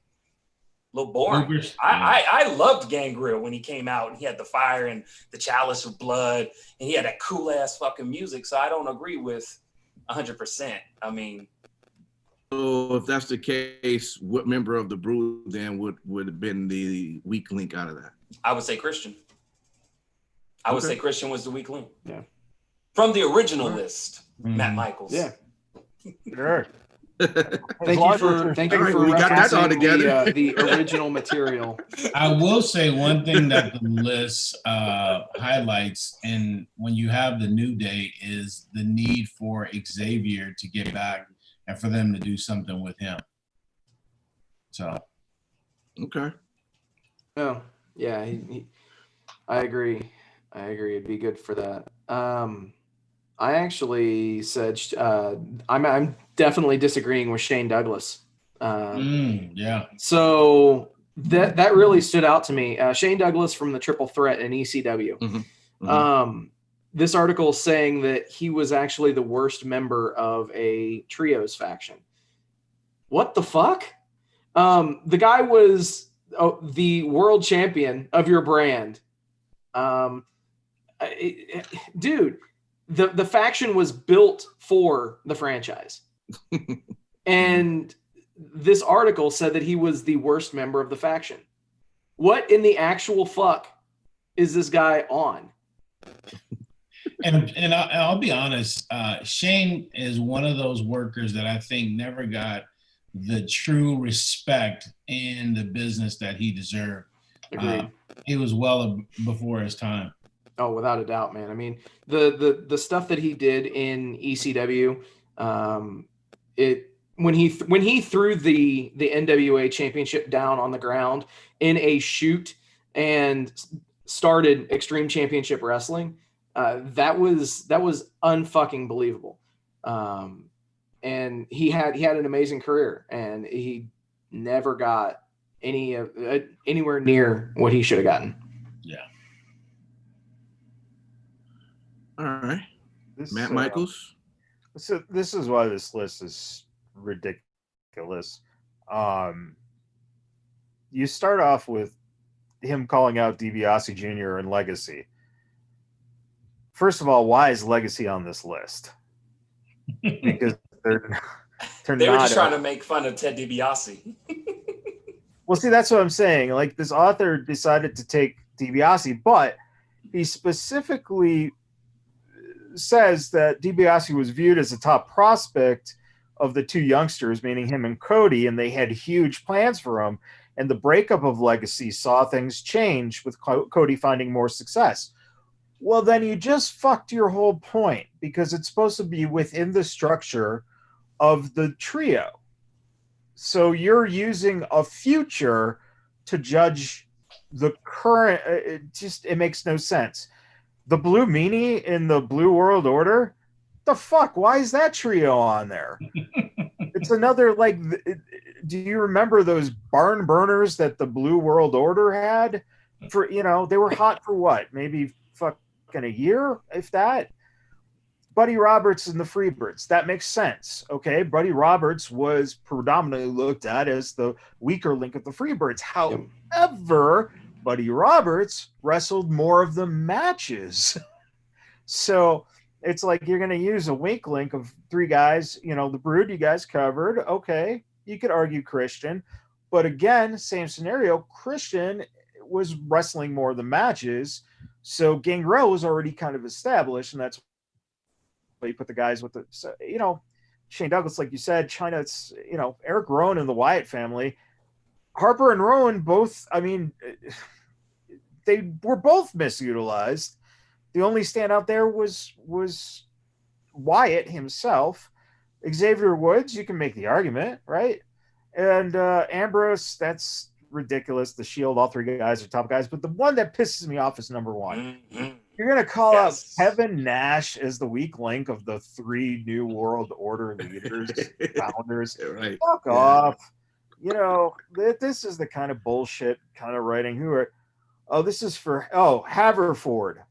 a little boring. I loved Gangrel when he came out and he had the fire and the chalice of blood and he had that cool ass fucking music. So I don't agree with 100%. I mean, So if that's the case, what member of the Brood then would have been the weak link out of that? I would say Christian. I would Okay. say Christian was the weak link. Yeah. From the original list, Matt Michaels. Yeah. Sure. Thank you for we got that all referencing together. the original material. I will say one thing that the list highlights, and when you have the New Day, is the need for Xavier to get back and for them to do something with him. So, Okay. Oh, yeah. I agree. It'd be good for that. I actually said I'm definitely disagreeing with Shane Douglas. yeah. So that really stood out to me. Shane Douglas from the Triple Threat in ECW. Mm-hmm. This article is saying that he was actually the worst member of a trios faction. What the fuck? The guy was the world champion of your brand. Dude, the faction was built for the franchise. And this article said that he was the worst member of the faction. What in the actual fuck is this guy on? And I'll be honest, Shane is one of those workers that I think never got the true respect in the business that he deserved. Agreed. He was well before his time. Oh, without a doubt, man. I mean, the stuff that he did in ECW, when he threw the NWA championship down on the ground in a shoot and started Extreme Championship Wrestling, that was unfucking believable. And he had an amazing career, and he never got anywhere near what he should have gotten. Yeah. All right. Matt Michaels. So this is why this list is ridiculous. You start off with him calling out DiBiase Jr. and Legacy. First of all, why is Legacy on this list? Because they're They were not just trying to make fun of Ted DiBiase. Well, see, that's what I'm saying. Like, this author decided to take DiBiase, but he specifically says that DiBiase was viewed as a top prospect of the two youngsters, meaning him and Cody, and they had huge plans for him. And the breakup of Legacy saw things change with Cody finding more success. Well, then you just fucked your whole point, because it's supposed to be within the structure of the trio. So you're using a future to judge the current. It makes no sense. The Blue Meanie in the Blue World Order, the fuck? Why is that trio on there? It's another, like, do you remember those barn burners that the Blue World Order had? For, you know, they were hot for what? Maybe fucking a year, if that. Buddy Roberts and the Freebirds, that makes sense. Okay, Buddy Roberts was predominantly looked at as the weaker link of the Freebirds. However, Buddy Roberts wrestled more of the matches. So it's like you're going to use a weak link of 3 guys. You know, the Brood you guys covered. Okay, you could argue Christian. But again, same scenario. Christian was wrestling more of the matches. So Gangrel was already kind of established, and that's why you put the guys with the, so, you know, Shane Douglas, like you said, China, it's, you know, Eric Rowan and the Wyatt family. Harper and Rowan both, I mean, they were both misutilized. The only standout there was Wyatt himself. Xavier Woods, you can make the argument, right? And Ambrose, that's ridiculous. The Shield, all 3 guys are top guys. But the one that pisses me off is number 1. Mm-hmm. You're going to call out Kevin Nash as the weak link of the 3 New World Order leaders, founders. Right. Fuck off. You know, this is the kind of bullshit kind of writing. This is for Haverford.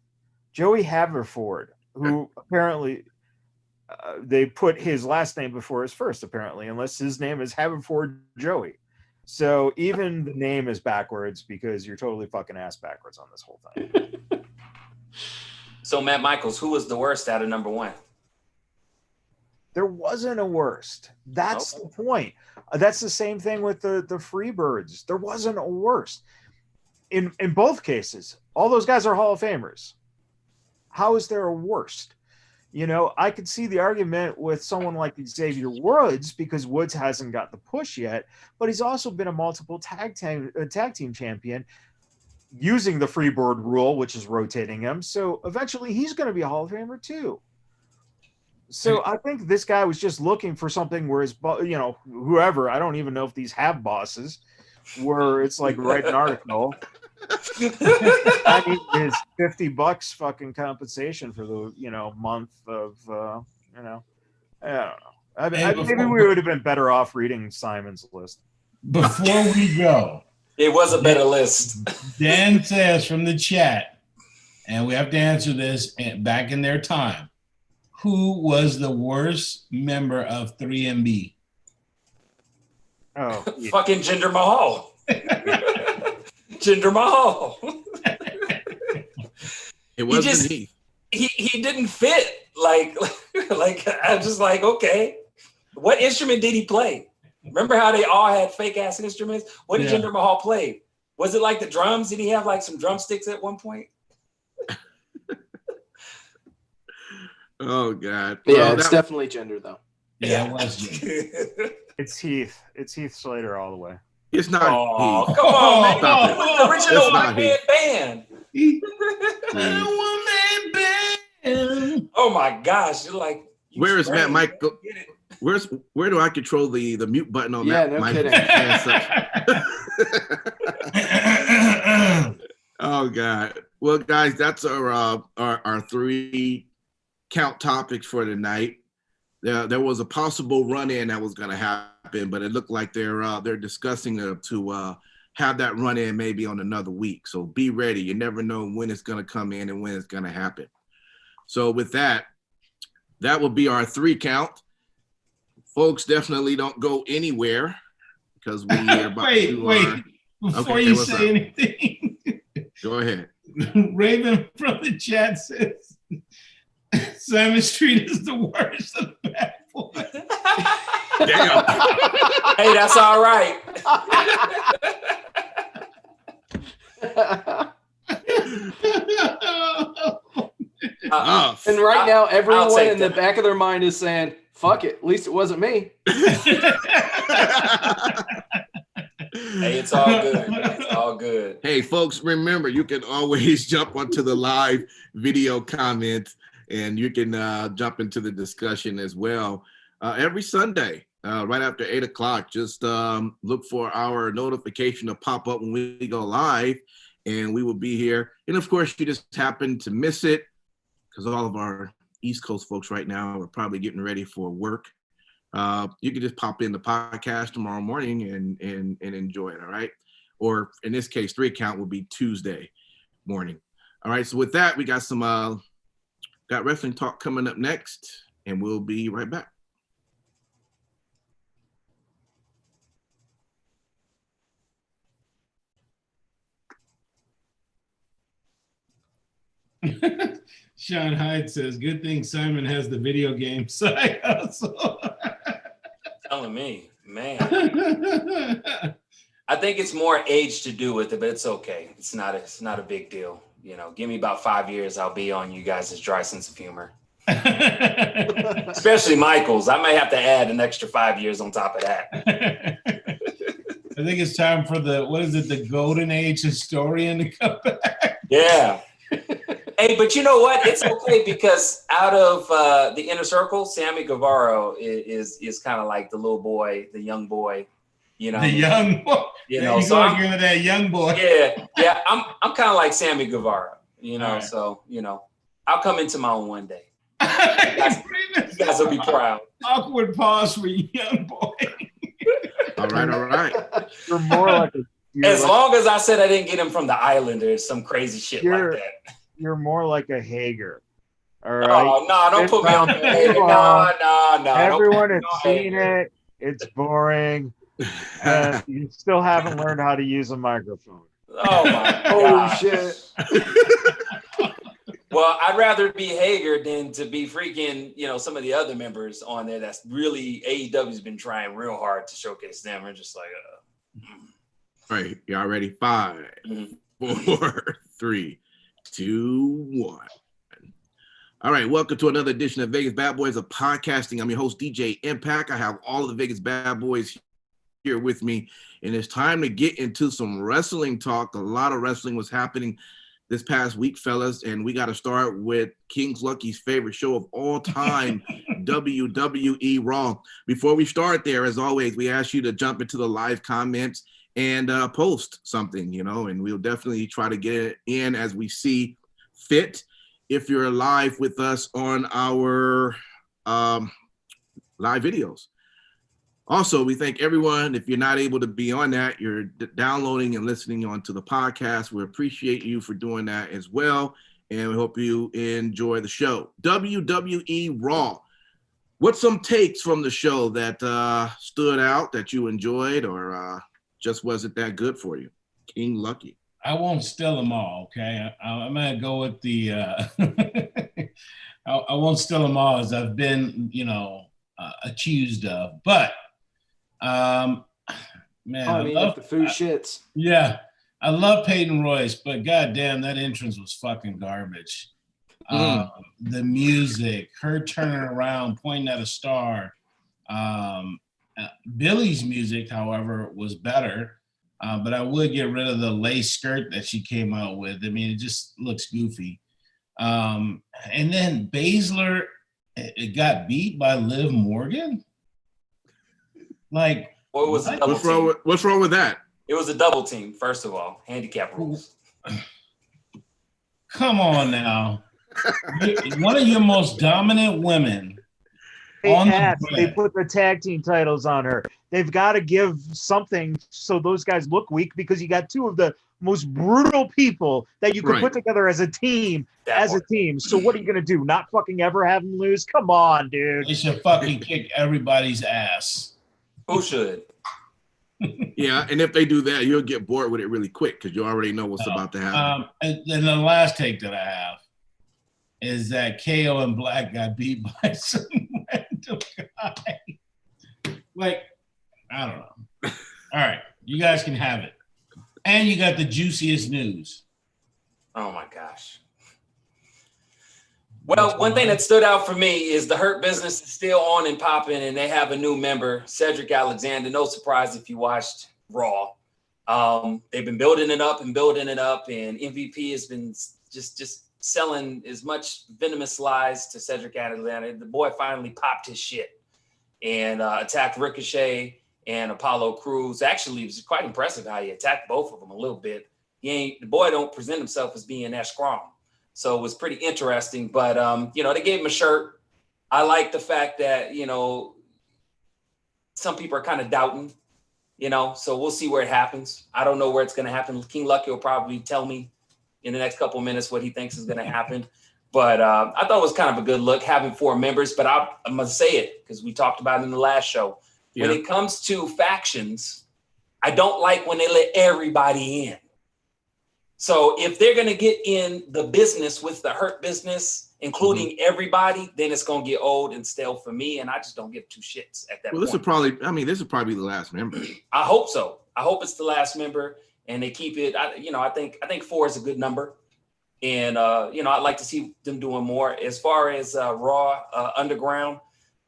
Joey Haverford, who apparently they put his last name before his first, apparently, unless his name is Haverford Joey. So even the name is backwards, because you're totally fucking ass backwards on this whole thing. So Matt Michaels, who was the worst out of number 1? There wasn't a worst. That's the point. That's the same thing with the Freebirds. There wasn't a worst. In both cases, all those guys are Hall of Famers. How is there a worst? You know, I could see the argument with someone like Xavier Woods, because Woods hasn't got the push yet, but he's also been a multiple tag team champion using the Freebird rule, which is rotating him. So eventually he's going to be a Hall of Famer too. So I think this guy was just looking for something where his, you know, whoever, I don't even know if these have bosses, where it's like write an article. I need his $50 fucking compensation for the, you know, month of, you know, I don't know. I mean, maybe we would have been better off reading Simon's list. Before we go, it was a better list. Dan says from the chat, and we have to answer this back in their time, who was the worst member of 3MB? Oh, yeah. Fucking Jinder Mahal. Jinder Mahal. It wasn't he. He didn't fit. Like I'm just like, okay, what instrument did he play? Remember how they all had fake ass instruments? What did Jinder Mahal play? Was it like the drums? Did he have like some drumsticks at one point? Oh God. Yeah, well, it's definitely Jinder though. Yeah, it was Jinder. It's Heath. It's Heath Slater all the way. It's not Oh, he. come on, man. Stop It it. was the original It's not one-man band. Please. Oh my gosh. You're like, Where is Matt strange. Michael? Get it. Where do I control the mute button on Yeah, that? no Michael? kidding. Oh God. Well, guys, that's our 3 count topics for tonight. There was a possible run-in that was going to happen, but it looked like they're discussing to have that run-in maybe on another week. So be ready. You never know when it's going to come in and when it's going to happen. So with that will be our 3 count. Folks, definitely don't go anywhere because we are about to do wait. Before Okay, you what's say up? anything, Go ahead. Raven from the chat says Simon Street is the worst of the bad boys. Damn. Hey, that's all right. And right now, I'll everyone take in the that. back of their mind is saying, fuck it, at least it wasn't me. Hey, it's all good. It's all good. Hey, folks, remember, you can always jump onto the live video comments and you can jump into the discussion as well. Every Sunday, right after 8 o'clock, just look for our notification to pop up when we go live, and we will be here. And of course, you just happen to miss it because all of our East Coast folks right now are probably getting ready for work. You can just pop in the podcast tomorrow morning and enjoy it, all right? Or in this case, 3 count will be Tuesday morning. All right, so with that, we got some got wrestling talk coming up next, and we'll be right back. Sean Hyde says, good thing Simon has the video game side hustle. Telling me, man. I think it's more age to do with it, but it's okay. It's not a big deal. You know, give me about 5 years, I'll be on you guys' dry sense of humor. Especially Michael's. I might have to add an extra 5 years on top of that. I think it's time for the golden age historian to come back. Yeah. Hey, but you know what? It's okay because out of the inner circle, Sammy Guevara is kind of like the little boy, the young boy. You know, the young boy. You know, so I'm with that young boy. Yeah. I'm kind of like Sammy Guevara. You know, right. So you know, I'll come into my own one day. You guys will be proud. Awkward pause for young boy. All right. You're more like as long as I said I didn't get him from the Islanders, some crazy shit like that. You're more like a Hager. All right. Oh, no, don't put me on the Hager. No. Everyone has seen it. It's boring. And you still haven't learned how to use a microphone. Oh, my God. Shit. Well, I'd rather be Hager than to be freaking, you know, some of the other members on there that's really AEW's been trying real hard to showcase them. We're just like, All right. Y'all ready? 5, 4, 3, 2, 1. All right, welcome to another edition of Vegas Bad Boys of Podcasting. I'm your host, DJ Impact. I have all of the Vegas Bad Boys here with me, and it's time to get into some wrestling talk. A lot of wrestling was happening this past week, fellas, and we got to start with King's Lucky's favorite show of all time, WWE Raw. Before we start there, as always, we ask you to jump into the live comments and post something, you know, and we'll definitely try to get it in as we see fit. If you're live with us on our live videos. Also, we thank everyone. If you're not able to be on that, you're downloading and listening onto the podcast. We appreciate you for doing that as well. And we hope you enjoy the show. WWE Raw. What's some takes from the show that stood out that you enjoyed or just wasn't that good for you? King Lucky. I won't steal them all, okay? I'm going to go with the I won't steal them all as I've been, you know, accused of. But, man, I mean, if the food shits. Yeah, I love Peyton Royce, but goddamn, that entrance was fucking garbage. The music, her turning around, pointing at a star. Billy's music, however, was better. But I would get rid of the lace skirt that she came out with. I mean, it just looks goofy. And then Baszler, it got beat by Liv Morgan. Like, what's wrong with that? It was a double team, first of all. Handicap rules. Come on now. One of your most dominant women. They put the tag team titles on her. They've got to give something so those guys look weak because you got two of the most brutal people that you could put together as a team. So what are you going to do? Not fucking ever have them lose? Come on, dude. They should fucking kick everybody's ass. Who should? Yeah, and if they do that, you'll get bored with it really quick because you already know what's about to happen. And then the last take that I have is that KO and Black got beat by some random guy. Like, I don't know. All right, you guys can have it. And you got the juiciest news. Oh, my gosh. Well, one thing that stood out for me is the Hurt Business is still on and popping, and they have a new member, Cedric Alexander. No surprise if you watched Raw. They've been building it up, and MVP has been just selling as much venomous lies to Cedric Alexander. The boy finally popped his shit and attacked Ricochet and Apollo Crews. Actually, it was quite impressive how he attacked both of them a little bit. The boy don't present himself as being that strong. So it was pretty interesting. But, they gave him a shirt. I like the fact that, some people are kind of doubting, so we'll see where it happens. I don't know where it's going to happen. King Lucky will probably tell me in the next couple of minutes what he thinks is going to happen. But I thought it was kind of a good look having 4 members, but I'm going to say it because we talked about it in the last show. Yeah. When it comes to factions, I don't like when they let everybody in. So if they're going to get in the business with the Hurt Business, including everybody, then it's going to get old and stale for me. And I just don't give 2 shits at that point. This will probably be the last member. I hope so. I hope it's the last member and they keep it. I think 4 is a good number. And, I'd like to see them doing more. As far as Raw Underground,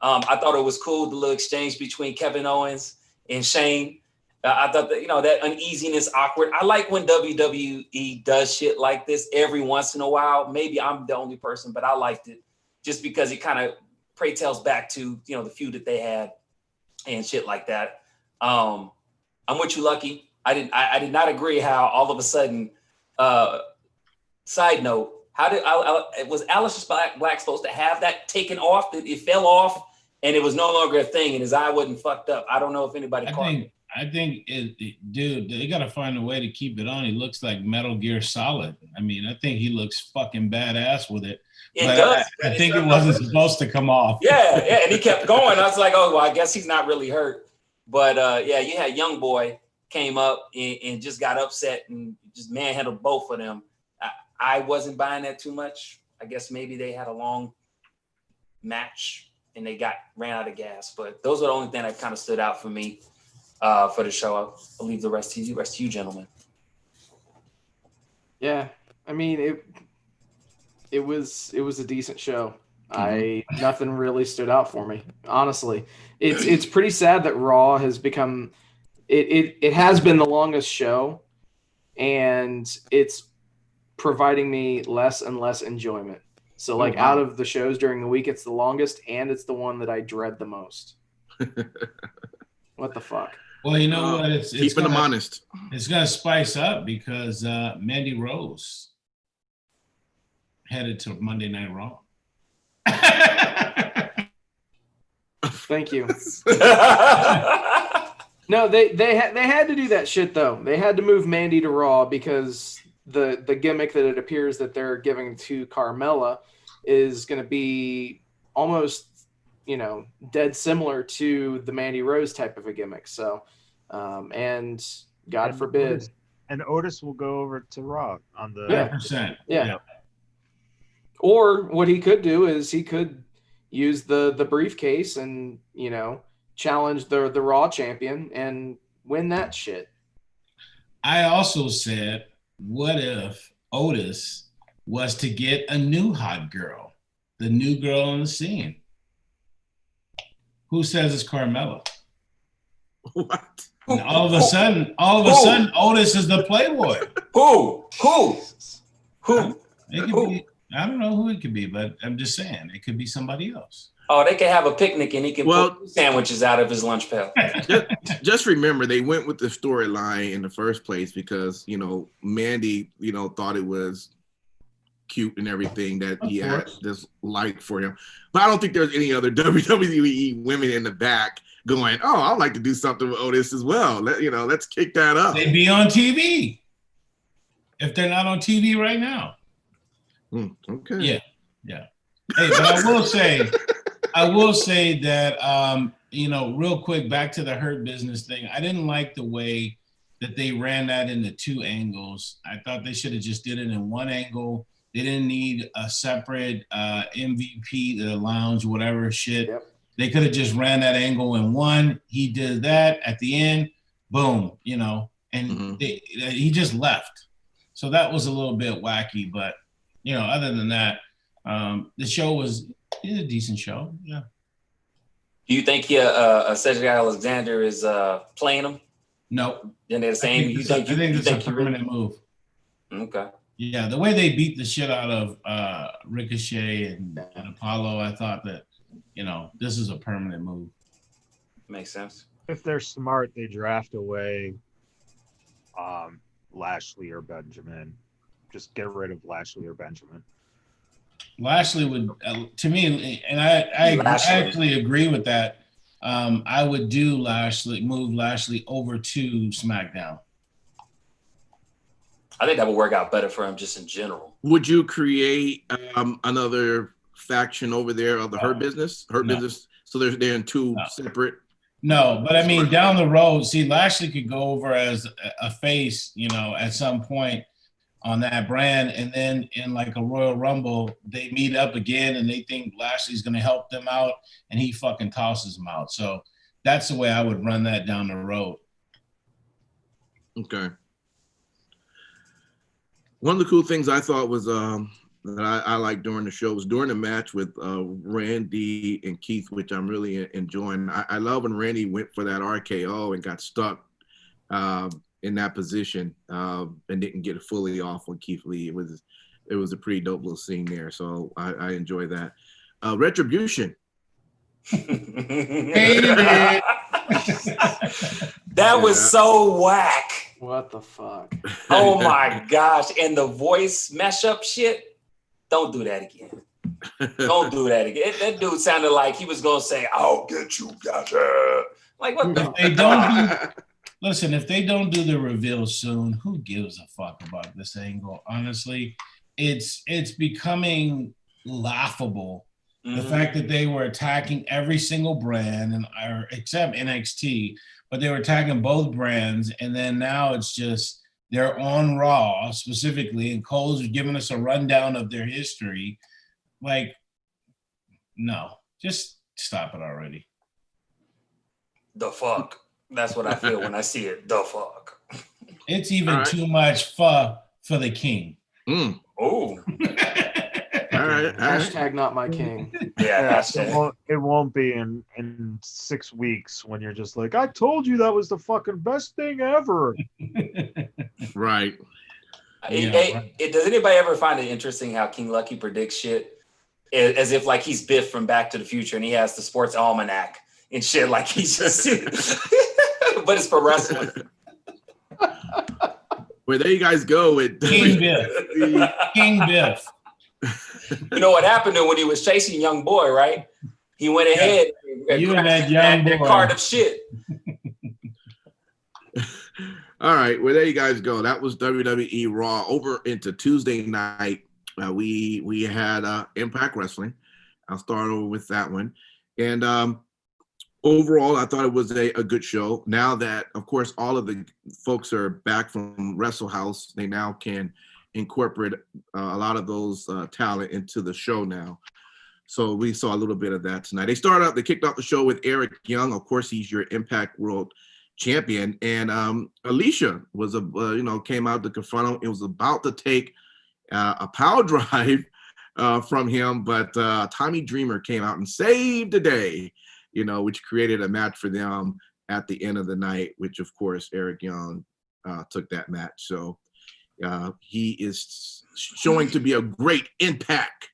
I thought it was cool, the little exchange between Kevin Owens and Shane. I thought that, that uneasiness, awkward. I like when WWE does shit like this every once in a while. Maybe I'm the only person, but I liked it just because it kind of tells back to, the feud that they had and shit like that. I'm with you, Lucky. I did not agree how all of a sudden, side note, was Aleister Black supposed to have that taken off? It fell off and it was no longer a thing and his eye wasn't fucked up. I don't know if anybody caught it. I think, dude, they got to find a way to keep it on. He looks like Metal Gear Solid. I mean, I think he looks fucking badass with it. It does. I think it wasn't supposed to come off. Yeah, and he kept going. I was like, oh, well, I guess he's not really hurt. But, you had Young Boy came up and just got upset and just manhandled both of them. I wasn't buying that too much. I guess maybe they had a long match and they ran out of gas. But those are the only thing that kind of stood out for me. For the show, I'll leave the rest to you, gentlemen. Yeah, I mean it was a decent show. Nothing really stood out for me, honestly. It's pretty sad that Raw has become it has been the longest show, and it's providing me less and less enjoyment. So out of the shows during the week, it's the longest, and it's the one that I dread the most. What the fuck? Well, you know what? It's keeping them honest. It's going to spice up because Mandy Rose headed to Monday Night Raw. Thank you. No, they had to do that shit though. They had to move Mandy to Raw because the gimmick that it appears that they're giving to Carmella is going to be almost dead similar to the Mandy Rose type of a gimmick. So, and God forbid. Otis will go over to Raw on the 100%. Yeah. Or what he could do is he could use the briefcase and, challenge the Raw champion and win that shit. I also said, what if Otis was to get a new hot girl, the new girl on the scene? Who says it's Carmella? What? And all of a sudden, Otis is the Playboy. Who? It could be. I don't know who it could be, but I'm just saying it could be somebody else. Oh, they could have a picnic and he can pull sandwiches out of his lunch pail. Just remember, they went with the storyline in the first place because Mandy, thought it was cute and everything that he had this like for him. But I don't think there's any other WWE women in the back going, oh, I'd like to do something with Otis as well. Let's kick that up. They'd be on TV if they're not on TV right now. Okay. Yeah. Hey, but I will say that real quick, back to the Hurt Business thing. I didn't like the way that they ran that into 2 angles. I thought they should have just did it in one angle. They didn't need a separate MVP, the lounge, whatever shit. Yep. They could have just ran that angle in one. He did that at the end, boom, and he just left. So that was a little bit wacky, but other than that, the show was a decent show. Yeah. Do you think Cedric Alexander is playing him? No. Then they're saying I think it's a permanent move. Okay. Yeah, the way they beat the shit out of Ricochet and Apollo, I thought that, this is a permanent move. Makes sense. If they're smart, they draft away Lashley or Benjamin. Just get rid of Lashley or Benjamin. Lashley would, to me, and I actually agree with that. I would move Lashley over to SmackDown. I think that would work out better for him just in general. Would you create another faction over there of the Hurt Business? Business. So they're in two separate. No, but I mean, down the road, see, Lashley could go over as a face, at some point on that brand. And then in like a Royal Rumble, they meet up again and they think Lashley's going to help them out and he fucking tosses them out. So that's the way I would run that down the road. Okay. One of the cool things I thought was that I liked during the show was during the match with Randy and Keith, which I'm really enjoying. I love when Randy went for that RKO and got stuck in that position and didn't get it fully off on Keith Lee. It was a pretty dope little scene there, so I enjoy that. Retribution. That was so whack. What the fuck? Oh my gosh. And the voice mesh up shit. Don't do that again. Don't do that again. That dude sounded like he was gonna say, "I'll get you, gotcha." Like what the? If they don't do the reveal soon, who gives a fuck about this angle? Honestly, it's becoming laughable. Mm-hmm. The fact that they were attacking every single brand except NXT, but they were attacking both brands, and then now it's just. They're on Raw specifically, and Cole's giving us a rundown of their history. Like, no, just stop it already. The fuck. That's what I feel when I see it. The fuck. It's even too much for the king. Mm. Oh. All right. Hashtag not my king. Yeah, it won't be in 6 weeks when you're just like, I told you that was the fucking best thing ever. Right. Does anybody ever find it interesting how King Lucky predicts shit as if like he's Biff from Back to the Future and he has the sports almanac and shit like he's just but it's for wrestling. Well, there you guys go with King Biff. King Biff. You know what happened to him when he was chasing Young Boy, right? He went ahead and that young boy card of shit. All right, well there you guys go. That was WWE Raw. Over into Tuesday night, we had Impact Wrestling. I'll start over with that one. And overall, I thought it was a good show. Now that, of course, all of the folks are back from Wrestle House, they now can incorporate a lot of those talent into the show now. So we saw a little bit of that tonight. They kicked off the show with Eric Young. Of course, he's your Impact World Champion. And Alicia was came out to confront him. It was about to take a power drive from him, but Tommy Dreamer came out and saved the day, which created a match for them at the end of the night, which of course Eric Young took that match. So he is showing to be a great Impact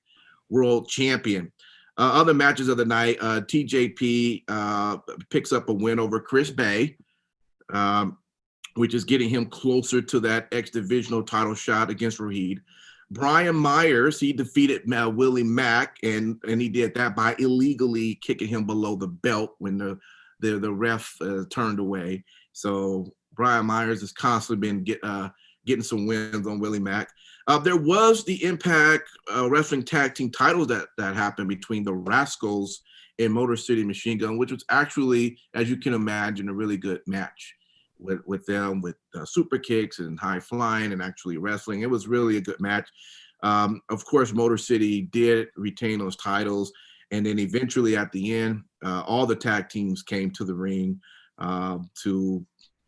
World Champion. Other matches of the night, TJP picks up a win over Chris Bay, which is getting him closer to that X-Divisional title shot against Rohit. Brian Myers, he defeated Willie Mack, and he did that by illegally kicking him below the belt when the ref turned away. So Brian Myers has constantly been getting some wins on Willie Mack. There was the Impact Wrestling Tag Team titles that happened between the Rascals and Motor City Machine Gun, which was actually, as you can imagine, a really good match with them, with super kicks and high flying and actually wrestling. It was really a good match. Of course, Motor City did retain those titles. And then eventually at the end, all the tag teams came to the ring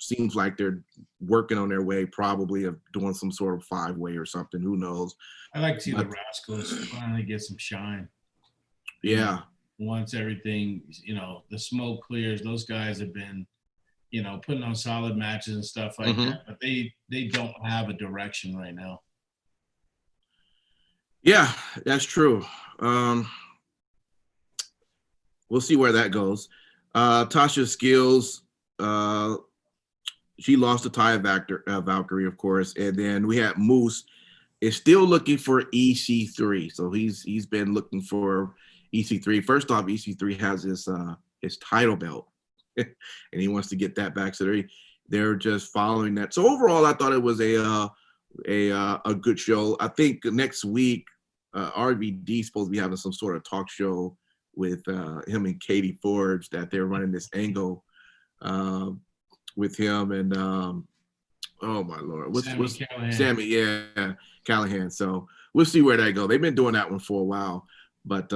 seems like they're working on their way, probably of doing some sort of 5-way or something. Who knows? I like to see the Rascals finally get some shine. Yeah. Once everything, the smoke clears, those guys have been you know, putting on solid matches and stuff like that. But they don't have a direction right now. Yeah, that's true. We'll see where that goes. Tasha Skills, she lost to Taya Valkyrie, of course, and then we had Moose is still looking for EC3. So he's been looking for EC3. First off, EC3 has his title belt, and he wants to get that back. So they're just following that. So overall, I thought it was a good show. I think next week, RVD is supposed to be having some sort of talk show with him and Katie Forbes, that they're running this angle with him and oh my Lord, what's Sammy? Yeah, Callahan. So we'll see where that goes. They've been doing that one for a while, but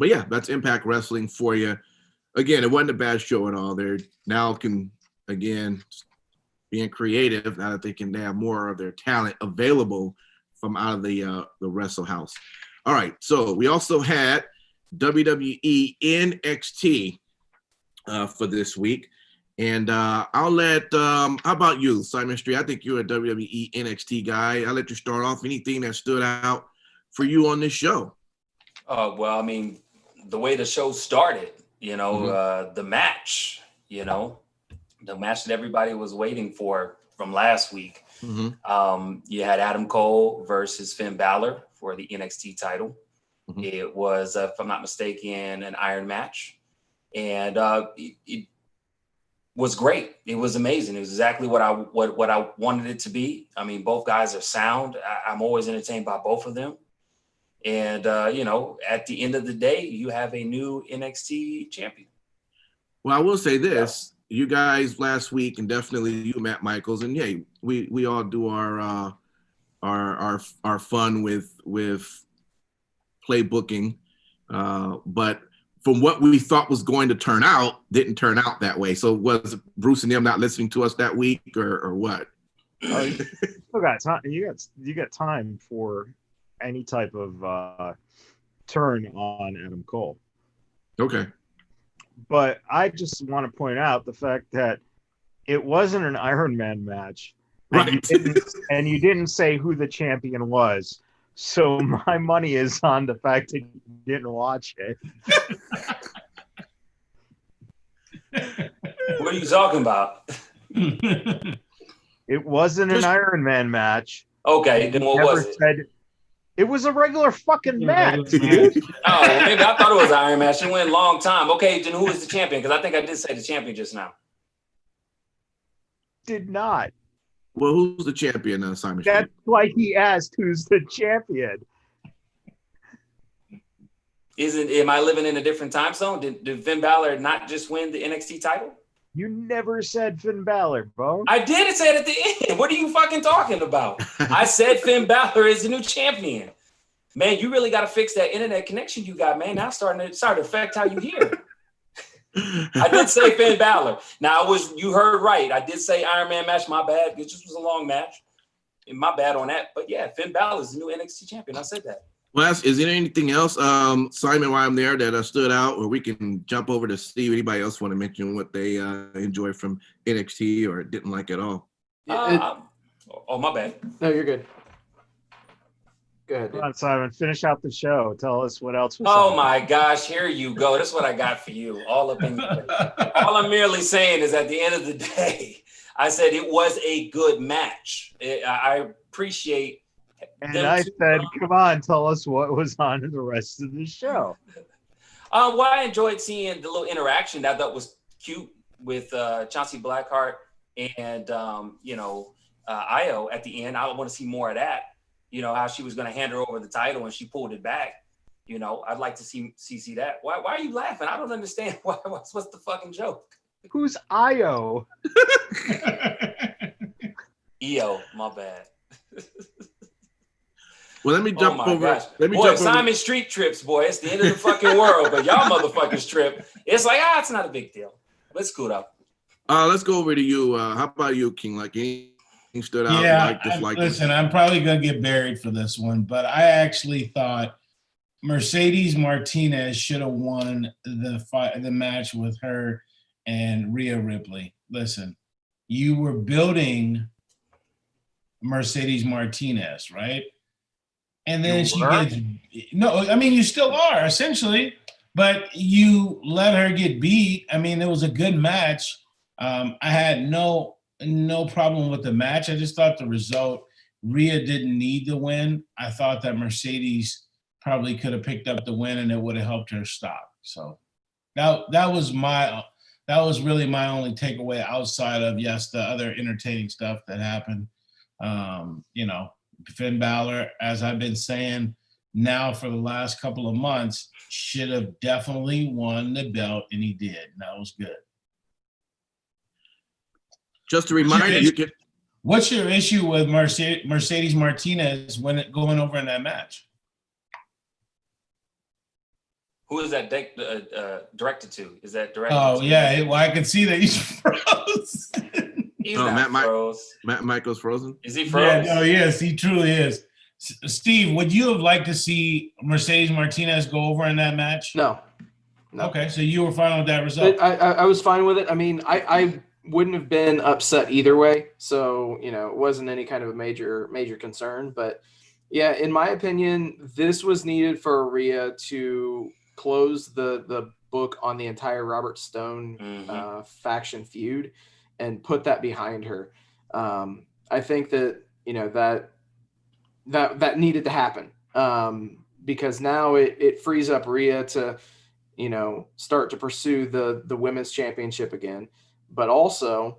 yeah, that's Impact Wrestling for you. Again, it wasn't a bad show at all. They're now being creative now that they have more of their talent available from out of the Wrestle House. All right, so we also had WWE NXT for this week. And I'll let, how about you, Simon Street? I think you're a WWE NXT guy. I'll let you start off. Anything that stood out for you on this show? Well, I mean, the way the show started, you know, the match, you know, the match that everybody was waiting for from last week. You had Adam Cole versus Finn Balor for the NXT title. It was, if I'm not mistaken, an iron match. And it was great. It was amazing. It was exactly what I wanted it to be. I mean, both guys are sound. I'm always entertained by both of them. And, you know, at the end of the day, you have a new NXT champion. Well, I will say this. You guys last week, and definitely you, Matt Michaels, and yeah, we all do our fun with play booking. But from what we thought was going to turn out, didn't turn out that way. So was Bruce and them not listening to us that week, or what? You still got time. You got time for any type of turn on Adam Cole. Okay. But I just want to point out the fact that it wasn't an Iron Man match, right? And you didn't say who the champion was. So my money is on the fact that you didn't watch it. What are you talking about? It wasn't an Iron Man match. Okay, then what was it? It was a regular fucking match, dude. Oh, maybe I thought it was an Iron match. It went a long time. Okay, then who is the champion? Because I think I did say the champion just now. Did not. Well, who's the champion, Simon? That's why he asked who's the champion. Am I living in a different time zone? Did Finn Balor not just win the NXT title? You never said Finn Balor, bro. I did say it at the end. What are you fucking talking about? I said Finn Balor is the new champion. Man, you really got to fix that internet connection you got, man. Now it's starting to affect how you hear. I did say Finn Balor. Now you heard right. I did say Iron Man match. My bad. It just was a long match. And my bad on that. But yeah, Finn Balor is the new NXT champion. I said that. Well, is there anything else, Simon, while I'm there, that stood out, or we can jump over to see if anybody else want to mention what they enjoyed from NXT or didn't like at all? Oh, my bad. No, you're good. Go ahead. Come on, Simon. Finish out the show. Tell us what else was on. My gosh, here you go. This is what I got for you. All I'm merely saying is at the end of the day, I said it was a good match. I appreciate. And I said, come on, tell us what was on in the rest of the show. Well, I enjoyed seeing the little interaction that I thought was cute with Chauncey Blackheart and, Io at the end. I want to see more of that. You know, how she was going to hand her over the title and she pulled it back. You know, I'd like to see that. Why are you laughing? I don't understand. What's the fucking joke? Who's Io? Io, my bad. Well, let me jump over. Boy, Simon Street trips, boy. It's the end of the fucking world, but y'all motherfuckers trip. It's like, it's not a big deal. Let's cool up. Let's go over to you. How about you, King? Like anything stood out? Yeah, listen, I'm probably gonna get buried for this one, but I actually thought Mercedes Martinez should have won the match with her and Rhea Ripley. Listen, you were building Mercedes Martinez, right? And then she gets you still are essentially, but you let her get beat. I mean, it was a good match. I had no problem with the match. I just thought the result, Rhea didn't need the win. I thought that Mercedes probably could have picked up the win and it would have helped her stop. So that was really my only takeaway outside of, yes, the other entertaining stuff that happened. Finn Balor, as I've been saying now for the last couple of months, should have definitely won the belt, and he did. And that was good. Just a reminder, what's your issue with Mercedes Martinez going over in that match? Who is that directed to? Is that directed to? Yeah, well, I can see that he's frozen. He's not froze. Matt Michael's frozen? Is he frozen? Yeah, no, yes, he truly is. Steve, would you have liked to see Mercedes Martinez go over in that match? No. Okay, so you were fine with that result. I was fine with it. I mean, I wouldn't have been upset either way. So, it wasn't any kind of a major concern. But, yeah, in my opinion, this was needed for Rhea to close the book on the entire Robert Stone faction feud and put that behind her. I think that, that needed to happen because now it frees up Rhea to, start to pursue the women's championship again. But also,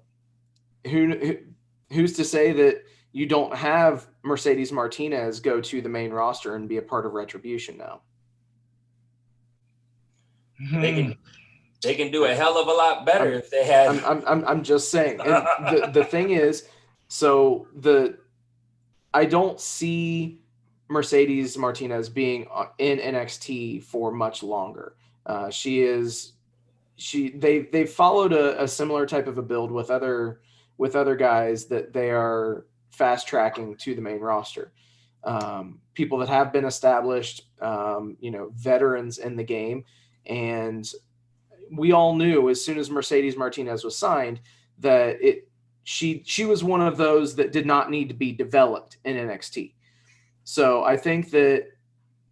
who's to say that you don't have Mercedes Martinez go to the main roster and be a part of Retribution now? They can do a hell of a lot better if they had. I'm just saying. And the thing is, I don't see Mercedes Martinez being in NXT for much longer. They've followed a similar type of a build with other guys that they are fast tracking to the main roster. People that have been established, veterans in the game. And we all knew as soon as Mercedes Martinez was signed that she was one of those that did not need to be developed in NXT. So I think that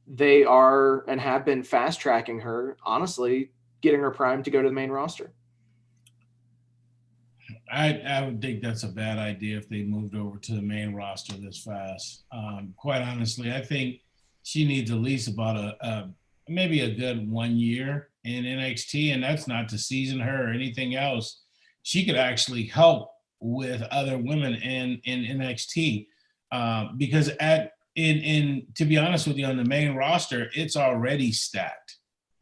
they are and have been fast tracking her, honestly, getting her primed to go to the main roster. I would think that's a bad idea if they moved over to the main roster this fast. Quite honestly, I think she needs at least about maybe a good 1 year in NXT, and that's not to season her or anything else. She could actually help with other women in NXT because to be honest with you, on the main roster, it's already stacked.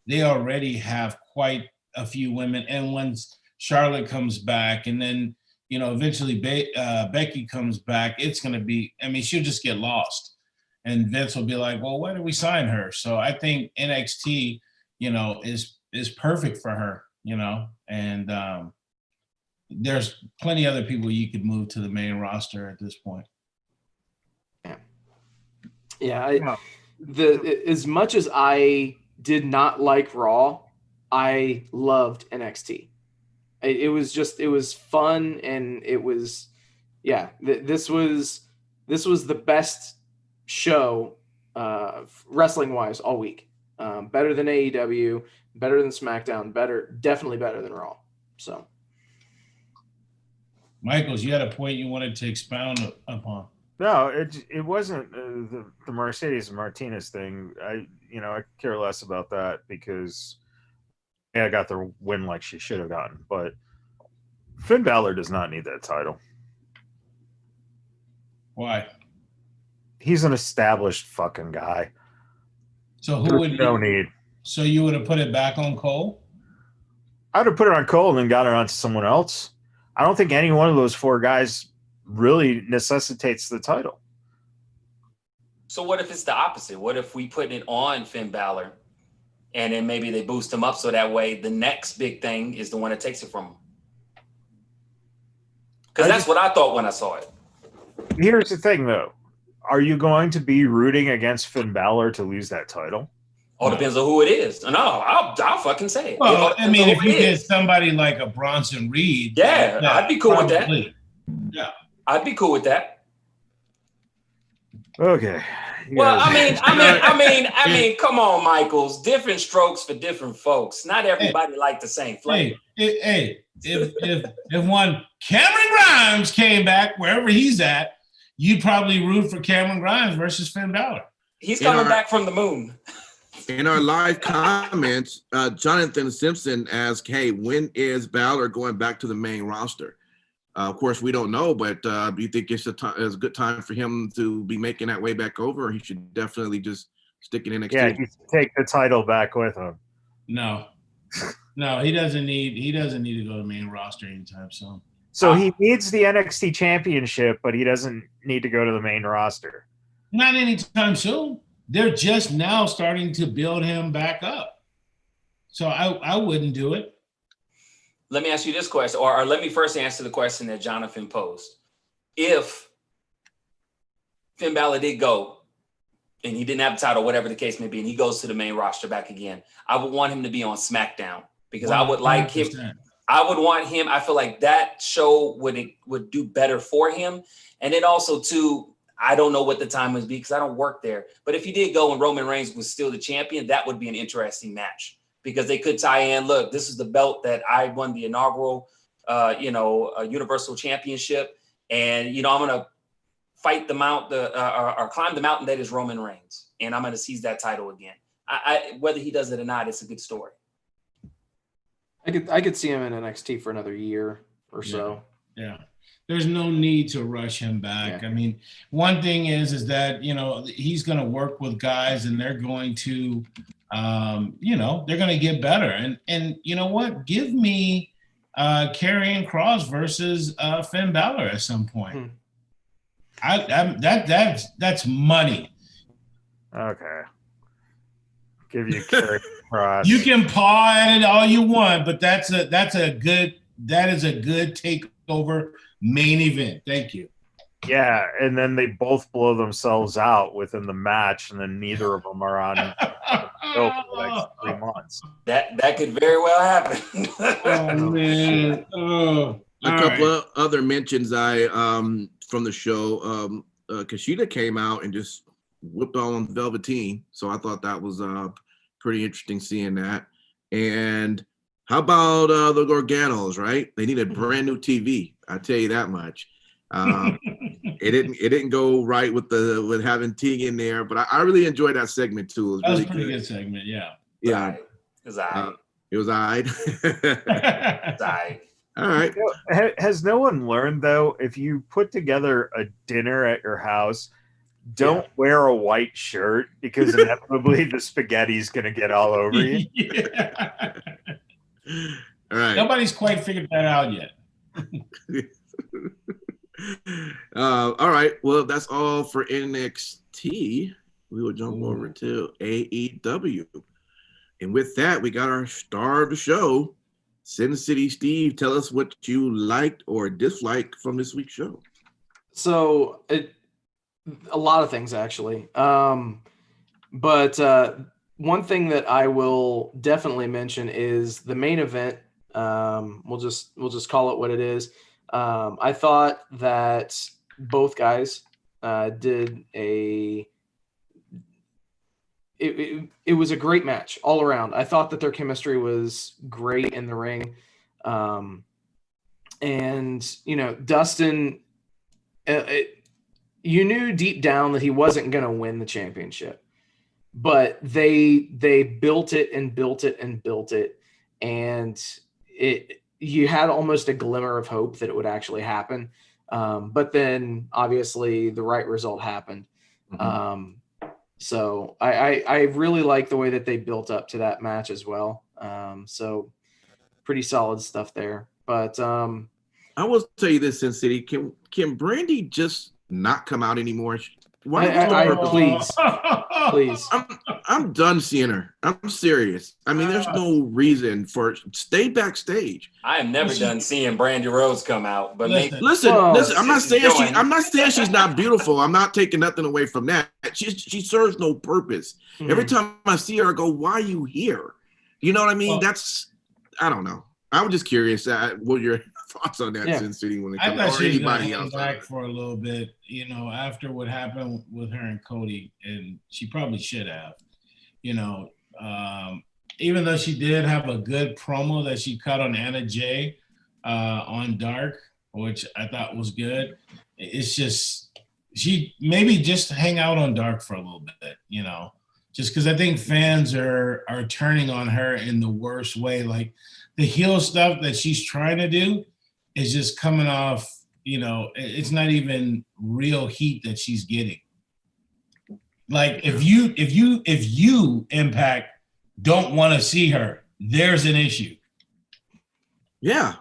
They already have quite a few women, and once Charlotte comes back, and then eventually Becky comes back, it's going to be. I mean, she'll just get lost. And Vince will be like, well, why did we sign her? So I think NXT, is perfect for her, and there's plenty other people you could move to the main roster at this point. Yeah. As much as I did not like Raw, I loved NXT. It was fun, and it was, this was the best show wrestling wise all week. Better than AEW, better than SmackDown, definitely better than Raw. So Michaels, you had a point you wanted to expound upon. No, it wasn't the Mercedes Martinez thing. I care less about that because I got the win like she should have gotten. But Finn Balor does not need that title. Why? He's an established fucking guy. So who would no need? So you would have put it back on Cole? I'd have put it on Cole and then got it onto someone else. I don't think any one of those four guys really necessitates the title. So what if it's the opposite? What if we put it on Finn Balor and then maybe they boost him up so that way the next big thing is the one that takes it from him? Because that's what I thought when I saw it. Here's the thing, though. Are you going to be rooting against Finn Balor to lose that title? All depends on who it is. No, I'll fucking say it. Well, It I mean, if you get is. somebody like a Bronson Reed, yeah, I'd be cool with that. Yeah, I'd be cool with that. Okay. Well, I mean, come on, Michaels. Different strokes for different folks. Not everybody like the same flavor. If one Cameron Grimes came back wherever he's at, you'd probably root for Cameron Grimes versus Finn Balor. He's coming back from the moon. In our live comments, Jonathan Simpson asked, hey, when is Balor going back to the main roster? Of course, we don't know, but do you think it's a good time for him to be making that way back over, or he should definitely just stick in NXT? Yeah, he should take the title back with him. No, he doesn't need to go to the main roster anytime soon. So he needs the NXT championship, but he doesn't need to go to the main roster. Not anytime soon. They're just now starting to build him back up. So I wouldn't do it. Let me ask you this question, or let me first answer the question that Jonathan posed. If Finn Balor did go and he didn't have the title, whatever the case may be, and he goes to the main roster back again, I would want him to be on SmackDown because 100%. I would like him. I would want him. I feel like that show would do better for him. And then also too, I don't know what the time would be because I don't work there. But if he did go and Roman Reigns was still the champion, that would be an interesting match because they could tie in, look, this is the belt that I won the inaugural, Universal Championship. And, I'm going to fight the mount, or climb the mountain that is Roman Reigns. And I'm going to seize that title again. Whether he does it or not, it's a good story. I could see him in NXT for another year or so. Yeah. There's no need to rush him back. Yeah. I mean, one thing is that, he's going to work with guys and they're going to, they're going to get better. And you know what? Give me Karrion Kross versus Finn Balor at some point. That's money. Okay. Give you Karrion Kross. You can paw at it all you want, but that is a good takeover main event. Thank you. Yeah, and then they both blow themselves out within the match, and then neither of them are on the show for the next 3 months. That could very well happen. Oh man! A couple of other mentions from the show. Kushida came out and just whipped on Velveteen, so I thought that was pretty interesting seeing that. And how about the Garganos? Right, they need a brand new TV. I tell you that much. It didn't go right with having Teague in there, but I really enjoyed that segment too. That was a pretty good segment. Yeah. Yeah. It was all right. It was all right. It's all right. All right. Has no one learned though, if you put together a dinner at your house, don't wear a white shirt because inevitably the spaghetti's going to get all over you? Yeah. All right. Nobody's quite figured that out yet. All right. Well, that's all for NXT. We will jump over to AEW. And with that, we got our star of the show, Sin City Steve. Tell us what you liked or disliked from this week's show. So a lot of things actually. But one thing that I will definitely mention is the main event. We'll just call it what it is. I thought that both guys did it was a great match all around. I thought that their chemistry was great in the ring. And Dustin, you knew deep down that he wasn't going to win the championship, but they built it and built it and built it. And you had almost a glimmer of hope that it would actually happen. But then obviously the right result happened. Mm-hmm. So I really like the way that they built up to that match as well. So pretty solid stuff there. But I will tell you this, Sin City, can Brandy just not come out anymore? Please. I'm done seeing her. I'm serious. I mean, there's no reason for stay backstage. I am never done seeing Brandy Rose come out, but listen. I'm not saying she's not beautiful. I'm not taking nothing away from that. She serves no purpose. Mm-hmm. Every time I see her, I go, "Why are you here?" You know what I mean? I don't know. I was just curious. What your thoughts on that, Sin City, when it comes to anybody else? Back for a little bit, after what happened with her and Cody, and she probably should have. Even though she did have a good promo that she cut on Anna Jay on Dark, which I thought was good. It's just she maybe just hang out on Dark for a little bit, just because I think fans are turning on her in the worst way. Like the heel stuff that she's trying to do is just coming off, it's not even real heat that she's getting. Like if you Impact don't want to see her, there's an issue. Yeah.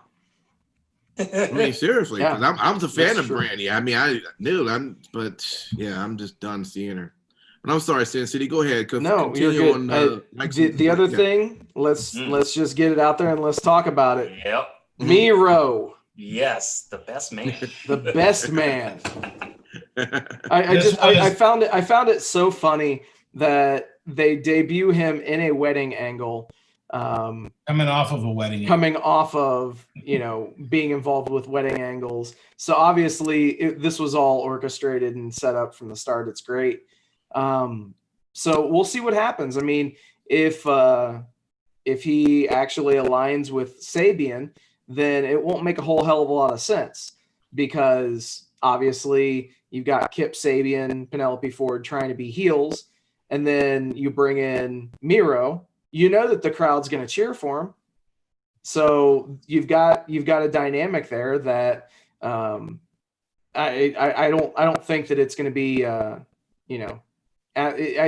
I mean, seriously, because I was a fan of Brandy. I mean, I'm just done seeing her. And I'm sorry, Sin City. Go ahead. No, you're good. The other thing, let's just get it out there and let's talk about it. Yep. Miro. Yes, the best man. The best man. I found it so funny that they debut him in a wedding angle. Coming off of a wedding. Coming off of, being involved with wedding angles. So obviously this was all orchestrated and set up from the start. It's great. So we'll see what happens. I mean, if he actually aligns with Sabian, then it won't make a whole hell of a lot of sense, because obviously you've got Kip Sabian, Penelope Ford trying to be heels, and then you bring in Miro. You know that the crowd's going to cheer for him. So you've got a dynamic there that I don't think that it's going to be I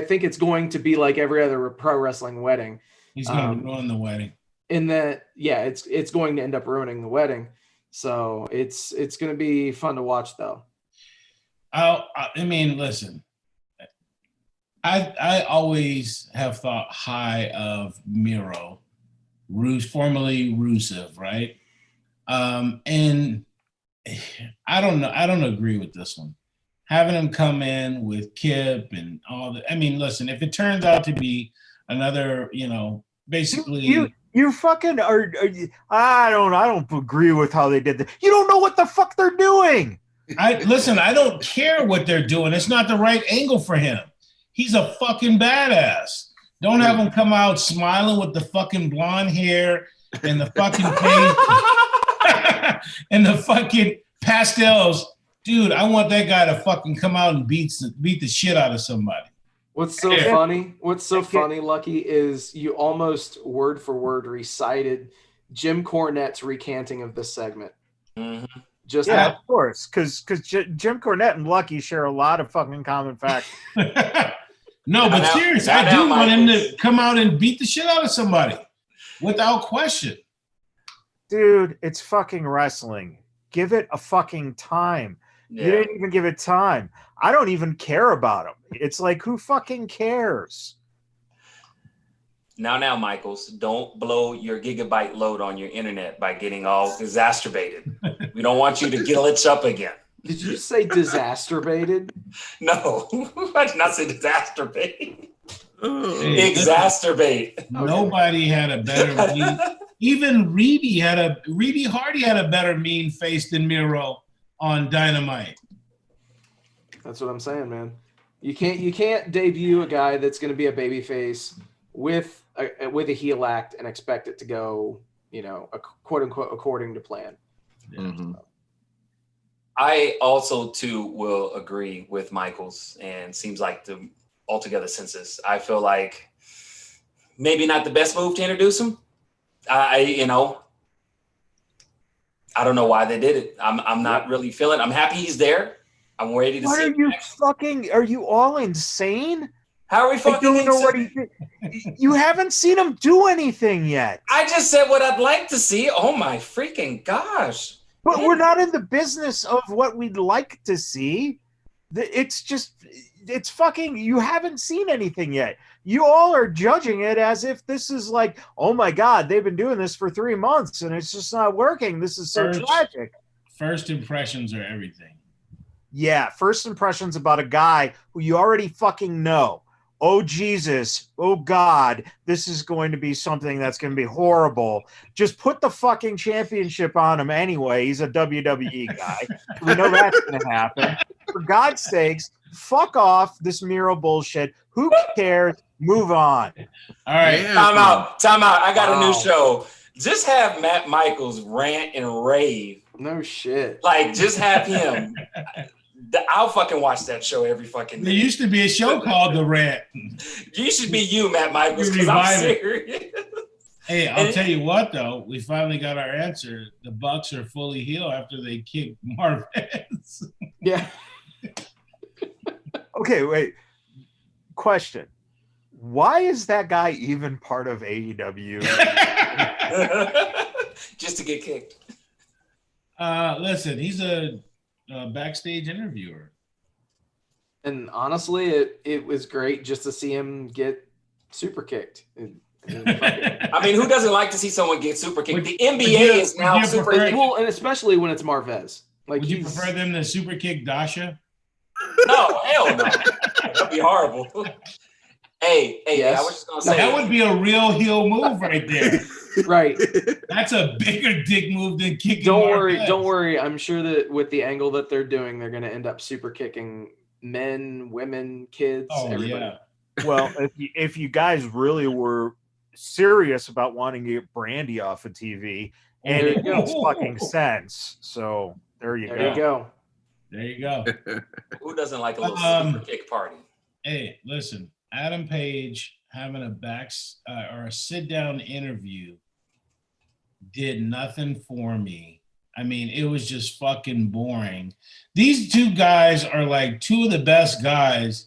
think it's going to be like every other pro wrestling wedding. He's going to ruin the wedding. In that, it's going to end up ruining the wedding. So it's going to be fun to watch, though. I mean, listen. I always have thought high of Miro, formerly Rusev, right? And I don't know. I don't agree with this one. Having him come in with Kip and all that. I mean, listen, if it turns out to be another, basically. You fucking are. I don't agree with how they did that. You don't know what the fuck they're doing. I don't care what they're doing. It's not the right angle for him. He's a fucking badass. Don't have him come out smiling with the fucking blonde hair and the fucking paint and the fucking pastels. Dude, I want that guy to fucking come out and beat the shit out of somebody. What's so funny, Lucky, is you almost word for word recited Jim Cornette's recanting of this segment. Mm-hmm. Of course, because Jim Cornette and Lucky share a lot of fucking common facts. No, but seriously, I do want him to come out and beat the shit out of somebody, without question. Dude, it's fucking wrestling. Give it a fucking time. Yeah. You didn't even give it time. I don't even care about him. It's like, who fucking cares? Now, Michaels, don't blow your gigabyte load on your internet by getting all exacerbated. We don't want you to glitch up again. Did you say disasterbated? No, I did not say disasterbated. Exacerbate. Nobody had a better mean. Even Reedy Hardy had a better mean face than Miro on Dynamite. That's what I'm saying, man. You can't debut a guy that's going to be a babyface with a heel act and expect it to go, quote unquote, according to plan. Mm-hmm. I also too will agree with Michaels, and seems like the altogether census. I feel like maybe not the best move to introduce him. I don't know why they did it. I'm not really feeling. I'm happy he's there. I'm ready to see. Are you all insane? How are we fucking insane? You haven't seen him do anything yet. I just said what I'd like to see. Oh my freaking gosh. But we're not in the business of what we'd like to see. It's just, it's fucking, you haven't seen anything yet. You all are judging it as if this is like, oh my God, they've been doing this for 3 months and it's just not working. This is so tragic. First impressions are everything. Yeah, first impressions about a guy who you already fucking know. Oh, Jesus. Oh, God. This is going to be something that's going to be horrible. Just put the fucking championship on him anyway. He's a WWE guy. We know that's going to happen. For God's sakes, fuck off this Miro bullshit. Who cares? Move on. All right. Time out. I got a new show. Just have Matt Michaels rant and rave. No shit. Like, just have him. I'll fucking watch that show every fucking day. There used to be a show called The Rant. You should be you, Matt Michaels, because I'm serious. Hey, I'll tell you what, though. We finally got our answer. The Bucks are fully healed after they kicked Marvez. Yeah. Okay, wait. Question. Why is that guy even part of AEW? Just to get kicked. Listen, he's a backstage interviewer. And honestly, it was great just to see him get super kicked. I mean, who doesn't like to see someone get super kicked? The NBA is now super kicked. Well, and especially when it's Marvez. Like, would you prefer them to super kick Dasha? No, hell no. That'd be horrible. Hey, yes. I was just gonna say that would be a real heel move right there. Right. That's a bigger dick move than kicking. Don't worry. I'm sure that with the angle that they're doing, they're going to end up super kicking men, women, kids, everybody. Yeah. Well, if you guys really were serious about wanting to get Brandy off of TV, and it makes fucking sense. So there you go. There you go. Who doesn't like a little super kick party? Hey, listen, Adam Page having a sit-down interview did nothing for me. I mean, it was just fucking boring. These two guys are like two of the best guys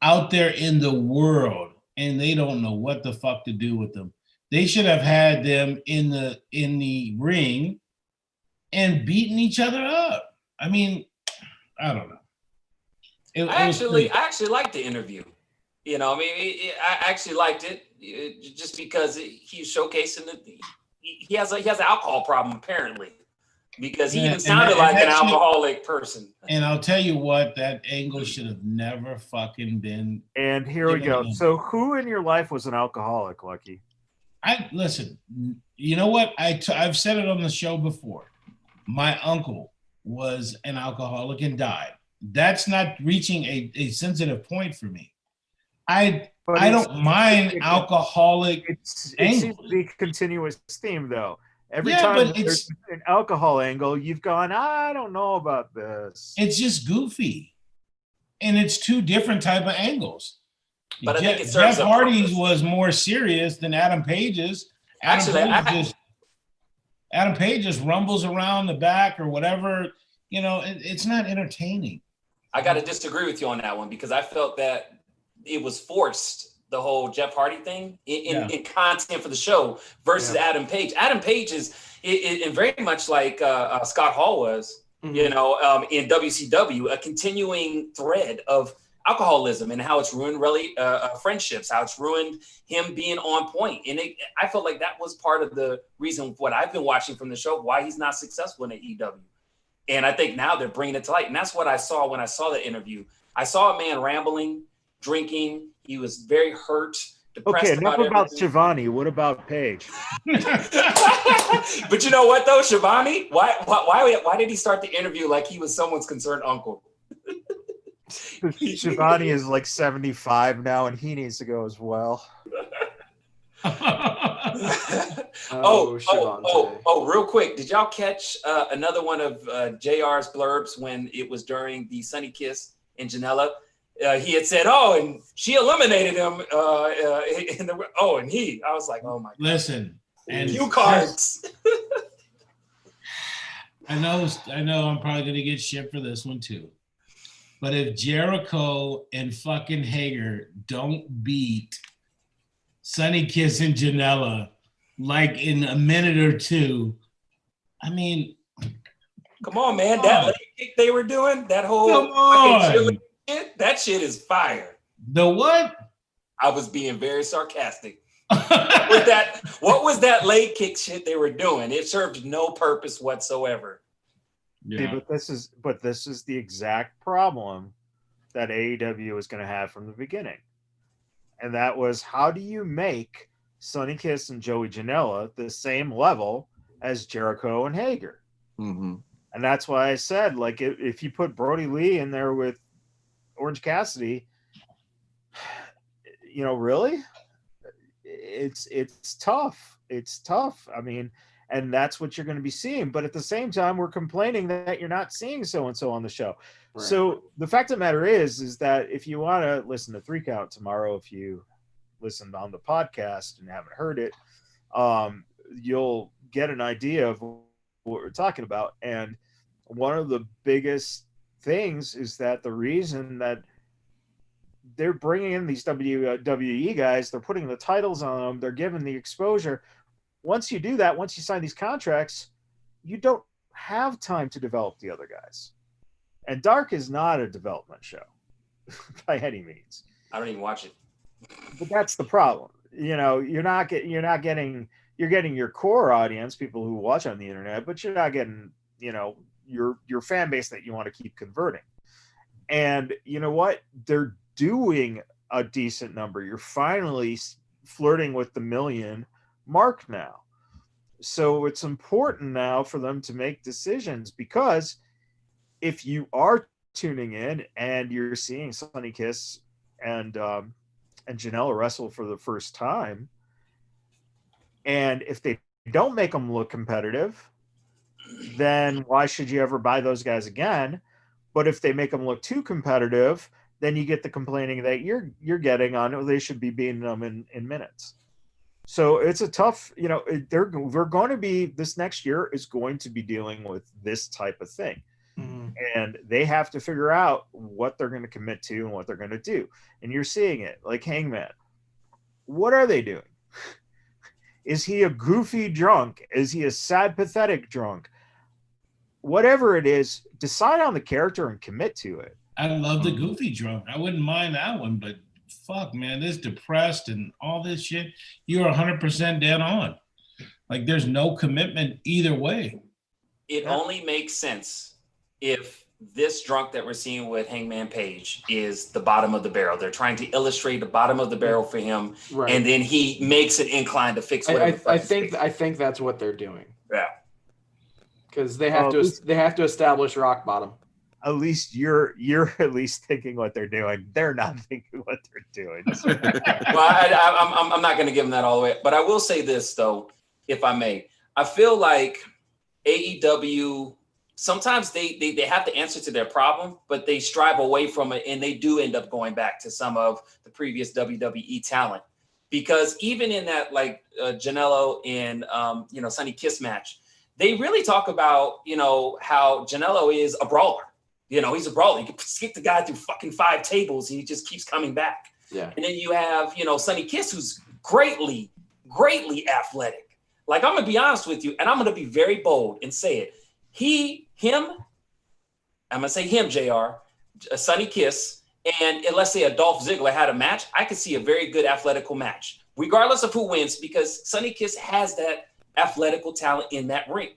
out there in the world, and they don't know what the fuck to do with them. They should have had them in the ring and beating each other up. I mean, I don't know. I actually liked the interview. You know, I mean, I actually liked it just because he's showcasing that he has an alcohol problem apparently, because he even sounded like an alcoholic person. And I'll tell you what, that angle should have never fucking been. And here we go. So, who in your life was an alcoholic, Lucky? Listen. You know what? I've said it on the show before. My uncle was an alcoholic and died. That's not reaching a sensitive point for me. I don't mind alcoholic. It seems to be a continuous theme, though. Every time there's an alcohol angle, you've gone, I don't know about this. It's just goofy, and it's two different type of angles. But I think it serves Jeff Hardy's was more serious than Adam Page's. Adam Page just rumbles around the back or whatever. You know, it's not entertaining. I got to disagree with you on that one, because I felt that it was forced, the whole Jeff Hardy thing in content for the show versus Adam Page. Adam Page is very much like Scott Hall was, you know, in WCW, a continuing thread of alcoholism and how it's ruined really friendships, how it's ruined him being on point. And I felt like that was part of the reason what I've been watching from the show, why he's not successful in AEW. And I think now they're bringing it to light. And that's what I saw when I saw the interview. I saw a man rambling, drinking. He was very hurt, depressed. Okay, enough about Shivani. What about Paige? But you know what, though, Shivani? Why did he start the interview like he was someone's concerned uncle? Shivani is like 75 now, and he needs to go as well. Real quick, did y'all catch another one of JR's blurbs when it was during the Sunny Kiss in Janela? He had said, and she eliminated him. I was like, oh my God. Listen, and cue cards. I know I'm probably going to get shit for this one too. But if Jericho and fucking Hager don't beat Sunny Kiss and Janela like in a minute or two, I mean, Come on, man. That leg kick they were doing, that whole Come on. shit, that shit is fire. The what? I was being very sarcastic. What was that leg kick shit they were doing? It served no purpose whatsoever. Yeah. See, but this is the exact problem that AEW is going to have from the beginning. And that was, how do you make Sonny Kiss and Joey Janela the same level as Jericho and Hager? Mm-hmm. And that's why I said, like, if you put Brody Lee in there with Orange Cassidy, you know, really, it's tough. It's tough. I mean, and that's what you're going to be seeing. But at the same time, we're complaining that you're not seeing so-and-so on the show. Right. So the fact of the matter is that if you want to listen to 3 Count tomorrow, if you listened on the podcast and haven't heard it, you'll get an idea of what we're talking about. And one of the biggest things is that the reason that they're bringing in these WWE guys, they're putting the titles on them, they're giving the exposure. Once you do that, once you sign these contracts, you don't have time to develop the other guys. And Dark is not a development show by any means. I don't even watch it. But that's the problem. You know, you're getting your core audience, people who watch on the internet, but you're not getting, you know, your fan base that you want to keep converting. And you know what? They're doing a decent number. You're finally flirting with the 1 million mark now. So it's important now for them to make decisions, because if you are tuning in and you're seeing Sonny Kiss and Janela wrestle for the first time, and if they don't make them look competitive, then why should you ever buy those guys again? But if they make them look too competitive, then you get the complaining that you're getting on, oh, they should be beating them in minutes. So it's a tough, you know, we're going to be, this next year is going to be dealing with this type of thing. Mm-hmm. And they have to figure out what they're going to commit to and what they're going to do. And you're seeing it, like Hangman. What are they doing? Is he a goofy drunk? Is he a sad, pathetic drunk? Whatever it is, decide on the character and commit to it. I love the goofy drunk. I wouldn't mind that one, but fuck, man, this depressed and all this shit, you're 100% dead on. Like, there's no commitment either way. It only makes sense if this drunk that we're seeing with Hangman Page is the bottom of the barrel. They're trying to illustrate the bottom of the barrel for him, right, and then he makes an incline to fix whatever. I think that's what they're doing. Yeah, because they have to establish rock bottom. At least you're at least thinking what they're doing. They're not thinking what they're doing. Well, I'm not going to give them that all the way. But I will say this, though, if I may. I feel like AEW, sometimes they have the answer to their problem, but they strive away from it, and they do end up going back to some of the previous WWE talent. Because even in that, like, Janela and, Sonny Kiss match, they really talk about, how Janela is a brawler. He's a brawler. He can kick the guy through fucking 5 tables, and he just keeps coming back. Yeah. And then you have, Sonny Kiss, who's greatly, greatly athletic. Like, I'm going to be honest with you, and I'm going to be very bold and say it. I'm going to say him, JR, Sonny Kiss, and let's say a Dolph Ziggler had a match, I could see a very good athletical match, regardless of who wins, because Sonny Kiss has that athletical talent in that ring.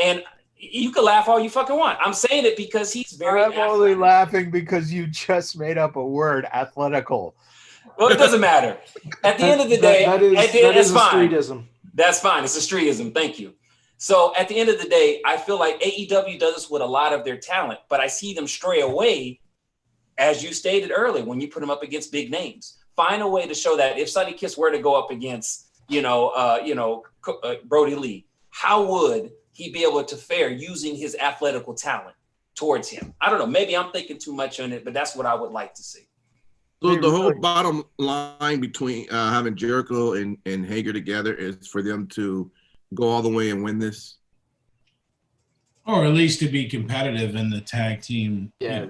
And you can laugh all you fucking want. I'm saying it because he's very I'm only laughing because you just made up a word, athletical. Well, it doesn't matter. At the end of the day, that's fine. Streetism. That's fine. It's a streetism. Thank you. So at the end of the day, I feel like AEW does this with a lot of their talent, but I see them stray away, as you stated earlier, when you put them up against big names. Find a way to show that if Sonny Kiss were to go up against, Brody Lee, how would he be able to fare using his athletical talent towards him? I don't know. Maybe I'm thinking too much on it, but that's what I would like to see. So the whole bottom line between having Jericho and Hager together is for them to go all the way and win this? Or at least to be competitive in the tag team. Yeah,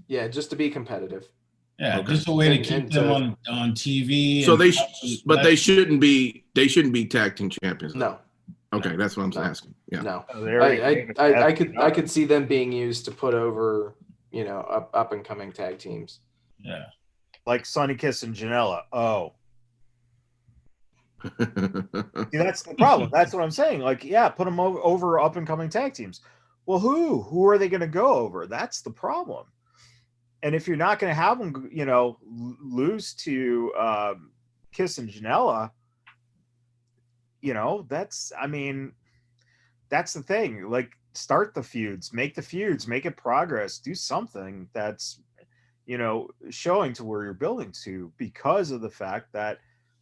yeah, just to be competitive. Yeah, okay. Just a way to keep them on TV. So they shouldn't be tag team champions. No. Okay, that's what I'm asking. Yeah. No, Oh, they already I could see them being used to put over, up and coming tag teams. Yeah. like Sonny Kiss and Janela. Oh, see, that's the problem. That's what I'm saying. Like, yeah, put them over up and coming tag teams. Well, who are they going to go over? That's the problem. And if you're not going to have them, lose to Kiss and Janela, that's the thing. Like, start the feuds, make it progress, do something that's, showing to where you're building to, because of the fact that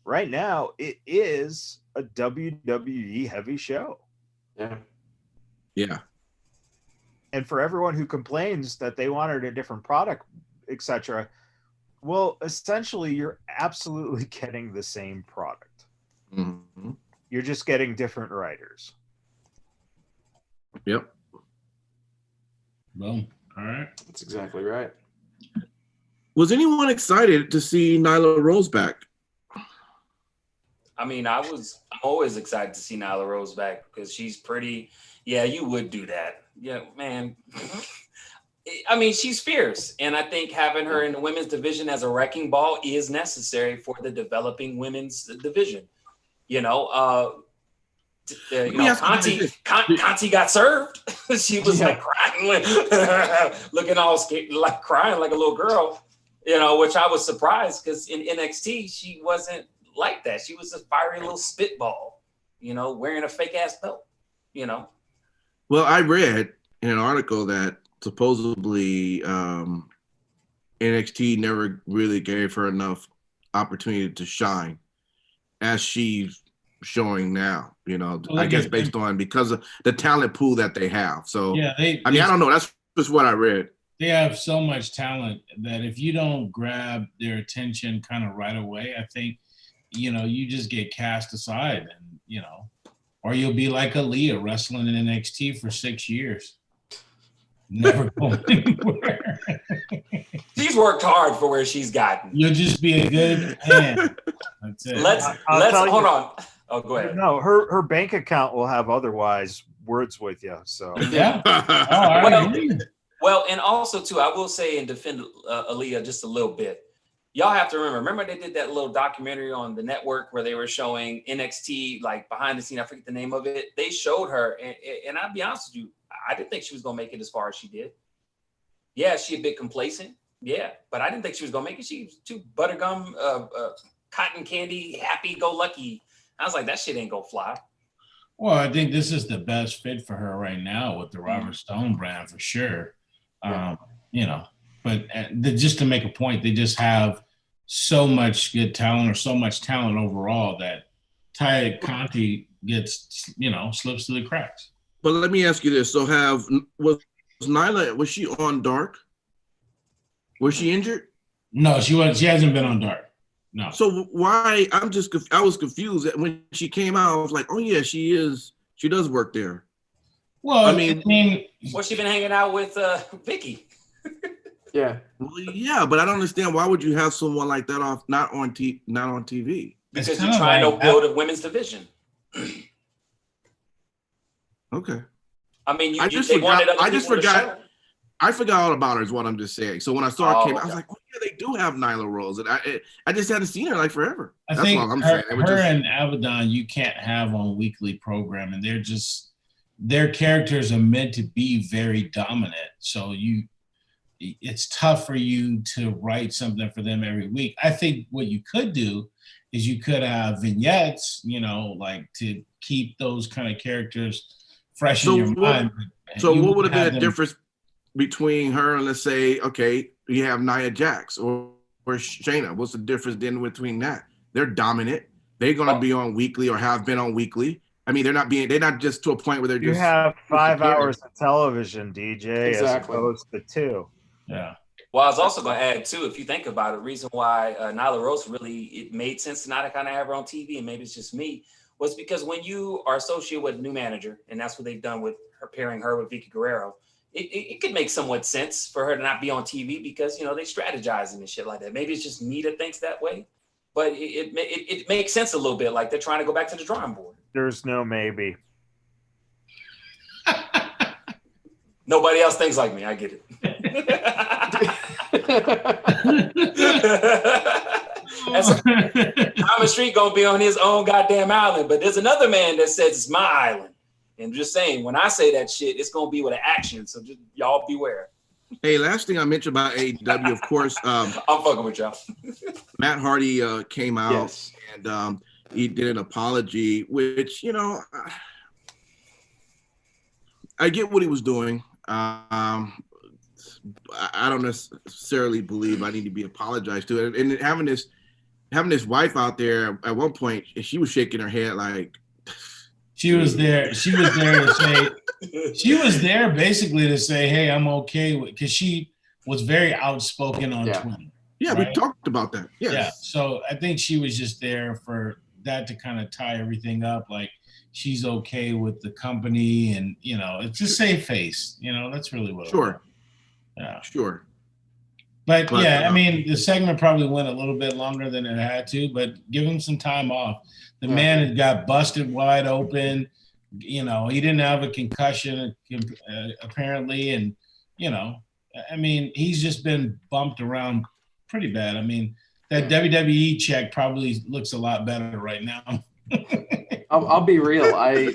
right now it is a WWE heavy show. Yeah. Yeah. And for everyone who complains that they wanted a different product, etc., well, essentially you're absolutely getting the same product. Mm-hmm. You're just getting different writers. Yep. Boom. All right. That's exactly right. Was anyone excited to see Nyla Rose back? I mean, I'm always excited to see Nyla Rose back because she's pretty. Yeah, you would do that. Yeah, man. I mean, she's fierce. And I think having her in the women's division as a wrecking ball is necessary for the developing women's division. Conti got served. She was like crying, looking all scared, like crying like a little girl, which I was surprised because in NXT, she wasn't like that. She was a fiery little spitball, wearing a fake ass belt, Well, I read in an article that supposedly NXT never really gave her enough opportunity to shine as she's showing now, I guess because of the talent pool that they have. So, yeah, I don't know. That's just what I read. They have so much talent that if you don't grab their attention kind of right away, I think, you just get cast aside and, or you'll be like Aaliyah wrestling in NXT for 6 years. Never going anywhere. She's worked hard for where she's gotten. You'll just be a good hand. That's it. Let's hold on. Oh, go ahead. No, her bank account will have otherwise words with you. So yeah. Well, and also too, I will say and defend Aaliyah just a little bit. Y'all have to remember they did that little documentary on the network where they were showing NXT like behind the scene. I forget the name of it. They showed her, and I'll be honest with you, I didn't think she was gonna make it as far as she did. Yeah, she a bit complacent. Yeah, but I didn't think she was gonna make it. She was too buttergum, cotton candy, happy-go-lucky. I was like, that shit ain't gonna fly. Well, I think this is the best fit for her right now with the Robert Stone brand for sure. But just to make a point, they just have so much good talent or so much talent overall that Ty Conti gets, slips through the cracks. But let me ask you this. So was Nyla, was she on Dark? Was she injured? No, she hasn't been on Dark. No. So why? I was confused when she came out. I was like, oh yeah, she does work there. Well, I mean, what's she been hanging out with Vicky? Yeah. Well, yeah, but I don't understand why would you have someone like that not on TV? Because you're trying to build a women's division. Okay. I mean, I forgot all about her is what I'm just saying. So when I saw her came, I was like, oh yeah, they do have Nyla Rose. And I just hadn't seen her like forever. That's all I'm saying. Her and Abaddon, you can't have on weekly programming. Their characters are meant to be very dominant. So it's tough for you to write something for them every week. I think what you could do is you could have vignettes, like to keep those kind of characters fresh in your mind. So what would have been the difference between her and, let's say, okay, you have Nia Jax or Shayna? What's the difference then between that? They're dominant. They're going to be on weekly or have been on weekly. I mean, they're not just to a point where they're just. You have 5 hours of television, DJ, exactly. as opposed to 2. Yeah. Well, I was also going to add too, if you think about it, the reason why Nyla Rose it made sense to not kind of have her on TV, and maybe it's just me, was because when you are associated with a new manager, and that's what they've done with her, pairing her with Vicky Guerrero, it could make somewhat sense for her to not be on TV because, they strategizing and shit like that. Maybe it's just me that thinks that way, but it makes sense a little bit. Like they're trying to go back to the drawing board. There's no maybe. Nobody else thinks like me. I get it. Thomas Street gonna be on his own goddamn island, but there's another man that says it's my island. And just saying, when I say that shit, it's gonna be with an action. So just y'all beware. Hey, last thing I mentioned about AEW, of course, I'm fucking with y'all. Matt Hardy came out Yes. and he did an apology, which, you know, I get what he was doing. I don't necessarily believe I need to be apologized to it. And having this wife out there at one point, she was shaking her head like she was there. She was there to say. She was there basically to say, "Hey, I'm okay with," because she was very outspoken on Twitter. Yeah, right? we talked about that. Yes. Yeah. So I think she was just there for that to kind of tie everything up. Like she's okay with the company, and you know, it's just save face. You know, that's really what. Sure. Yeah. Sure. But yeah, I mean, the segment probably went a little bit longer than it had to, but give him some time off. The man had got busted wide open. You know, he didn't have a concussion apparently, and you know, I mean, he's just been bumped around pretty bad. I mean, that WWE check probably looks a lot better right now. I'll be real. I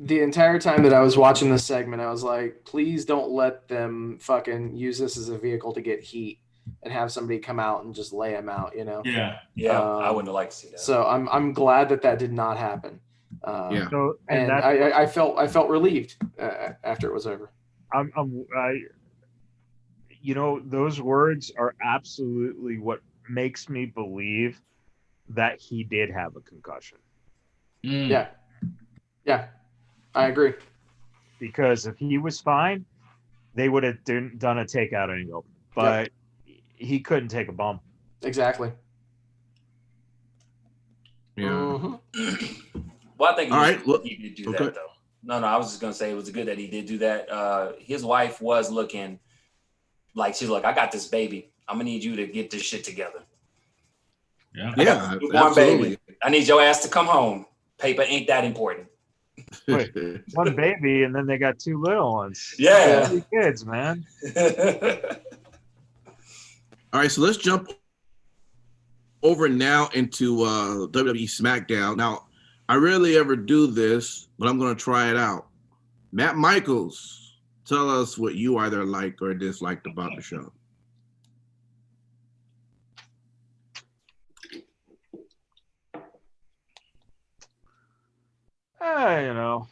the entire time that I was watching this segment, I was like, please don't let them fucking use this as a vehicle to get heat and have somebody come out and just lay him out, you know? Yeah. I wouldn't have liked to see that. So I'm glad that did not happen. So, and I felt relieved after it was over. You know, those words are absolutely what makes me believe that he did have a concussion. Yeah, I agree. Because if he was fine, they would have done a takeout angle, but he couldn't take a bump. Exactly. Yeah. Mm-hmm. Well, I think he did do that though. No, I was just gonna say it was good that he did do that. His wife was looking like she's like, I got this baby. I'm gonna need you to get this shit together. Yeah, newborn baby. I need your ass to come home. Paper ain't that important. Wait, one baby, and then they got two little ones. Yeah, 3 kids, man. All right, so let's jump over now into WWE SmackDown. Now, I rarely ever do this, but I'm going to try it out. Matt Michaels, tell us what you either liked or disliked about the show. You know,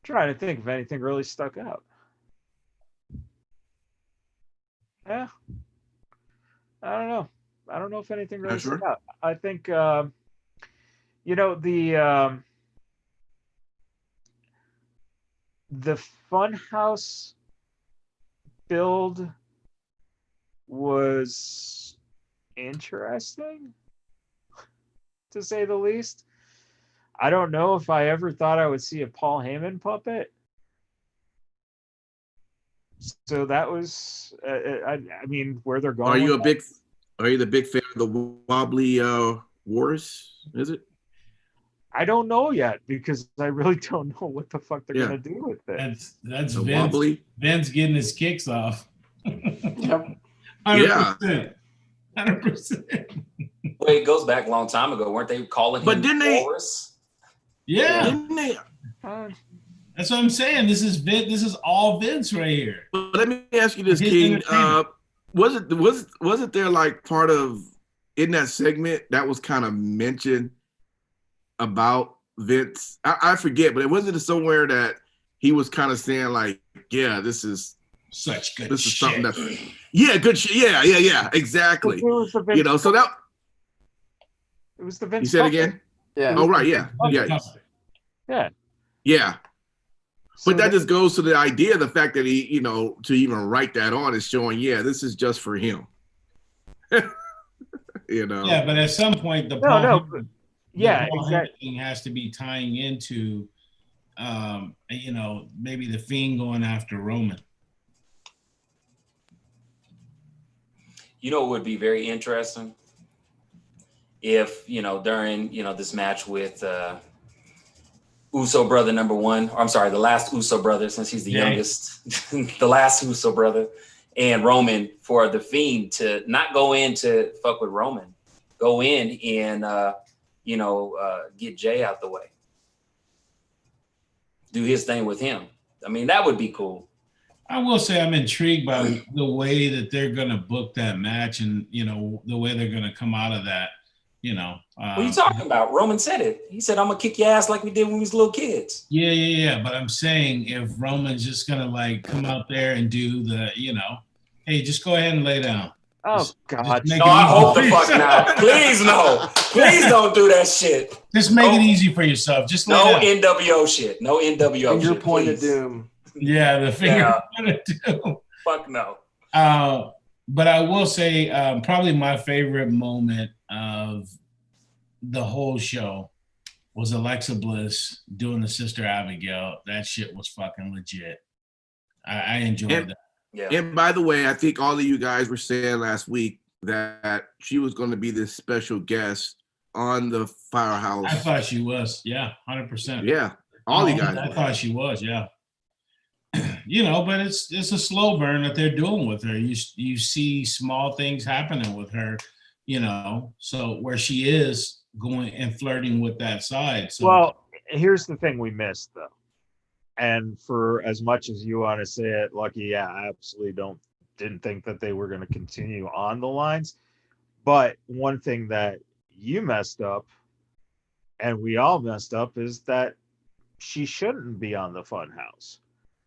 trying to think if anything really stuck out. Yeah, I don't know. I don't know if anything really stuck out. I think, you know, the Funhouse build was interesting, to say the least. I don't know if I ever thought I would see a Paul Heyman puppet. So that was, I mean, where they're going. Are you the big fan of the wobbly wars? Is it? I don't know yet because I really don't know what the fuck they're gonna do with it. That's the Vince. Wobbly. Vince getting his kicks off. Yep. 100%. 100%. Well, it goes back a long time ago, weren't they calling him? But didn't they? Boris? Yeah. Didn't they? That's what I'm saying. This is Vince. This is all Vince right here. But let me ask you this, King. Wasn't there like part of in that segment that was kind of mentioned about Vince? I forget, but it wasn't somewhere that he was kind of saying like, "Yeah, this is such good. This is shit. something that's good shit. Yeah, exactly. You know, so that it was the Vince. You said it again? Yeah. Oh right, yeah. But that just goes to the idea, the fact that he, you know, to even write that on is showing, this is just for him. You know. Yeah, but at some point the exactly has to be tying into you know, maybe the Fiend going after Roman. You know, it would be very interesting if, you know, during, you know, this match with Uso brother number one. Or I'm sorry, the last Uso brother, since he's the youngest, the last Uso brother, and Roman for the Fiend to not go in to fuck with Roman, go in and get Jay out the way, do his thing with him. I mean, that would be cool. I will say I'm intrigued by the way that they're going to book that match, and the way they're going to come out of that. What are you talking about? Roman said it. He said, "I'm gonna kick your ass like we did when we was little kids." Yeah. But I'm saying if Roman's just gonna like come out there and do the, hey, just go ahead and lay down. Oh God! No, I hope the fuck not. Please no. Please don't do that shit. Just make it easy for yourself. Just no NWO shit. No NWO finger shit. Point of please. doom. Yeah, the finger point of doom. Fuck no. But I will say, probably my favorite moment of the whole show was Alexa Bliss doing the Sister Abigail. That shit was fucking legit. I enjoyed that. Yeah. And by the way, I think all of you guys were saying last week that she was going to be this special guest on the Firehouse. I thought she was. Yeah, 100%. Yeah, all you guys. I thought she was. Yeah. But it's a slow burn that they're doing with her. You see small things happening with her, so where she is going and flirting with that side. So Well, here's the thing we missed though. And for as much as you want to say it, Lucky, I absolutely didn't think that they were going to continue on the lines. But one thing that you messed up, and we all messed up, is that she shouldn't be on the Funhouse,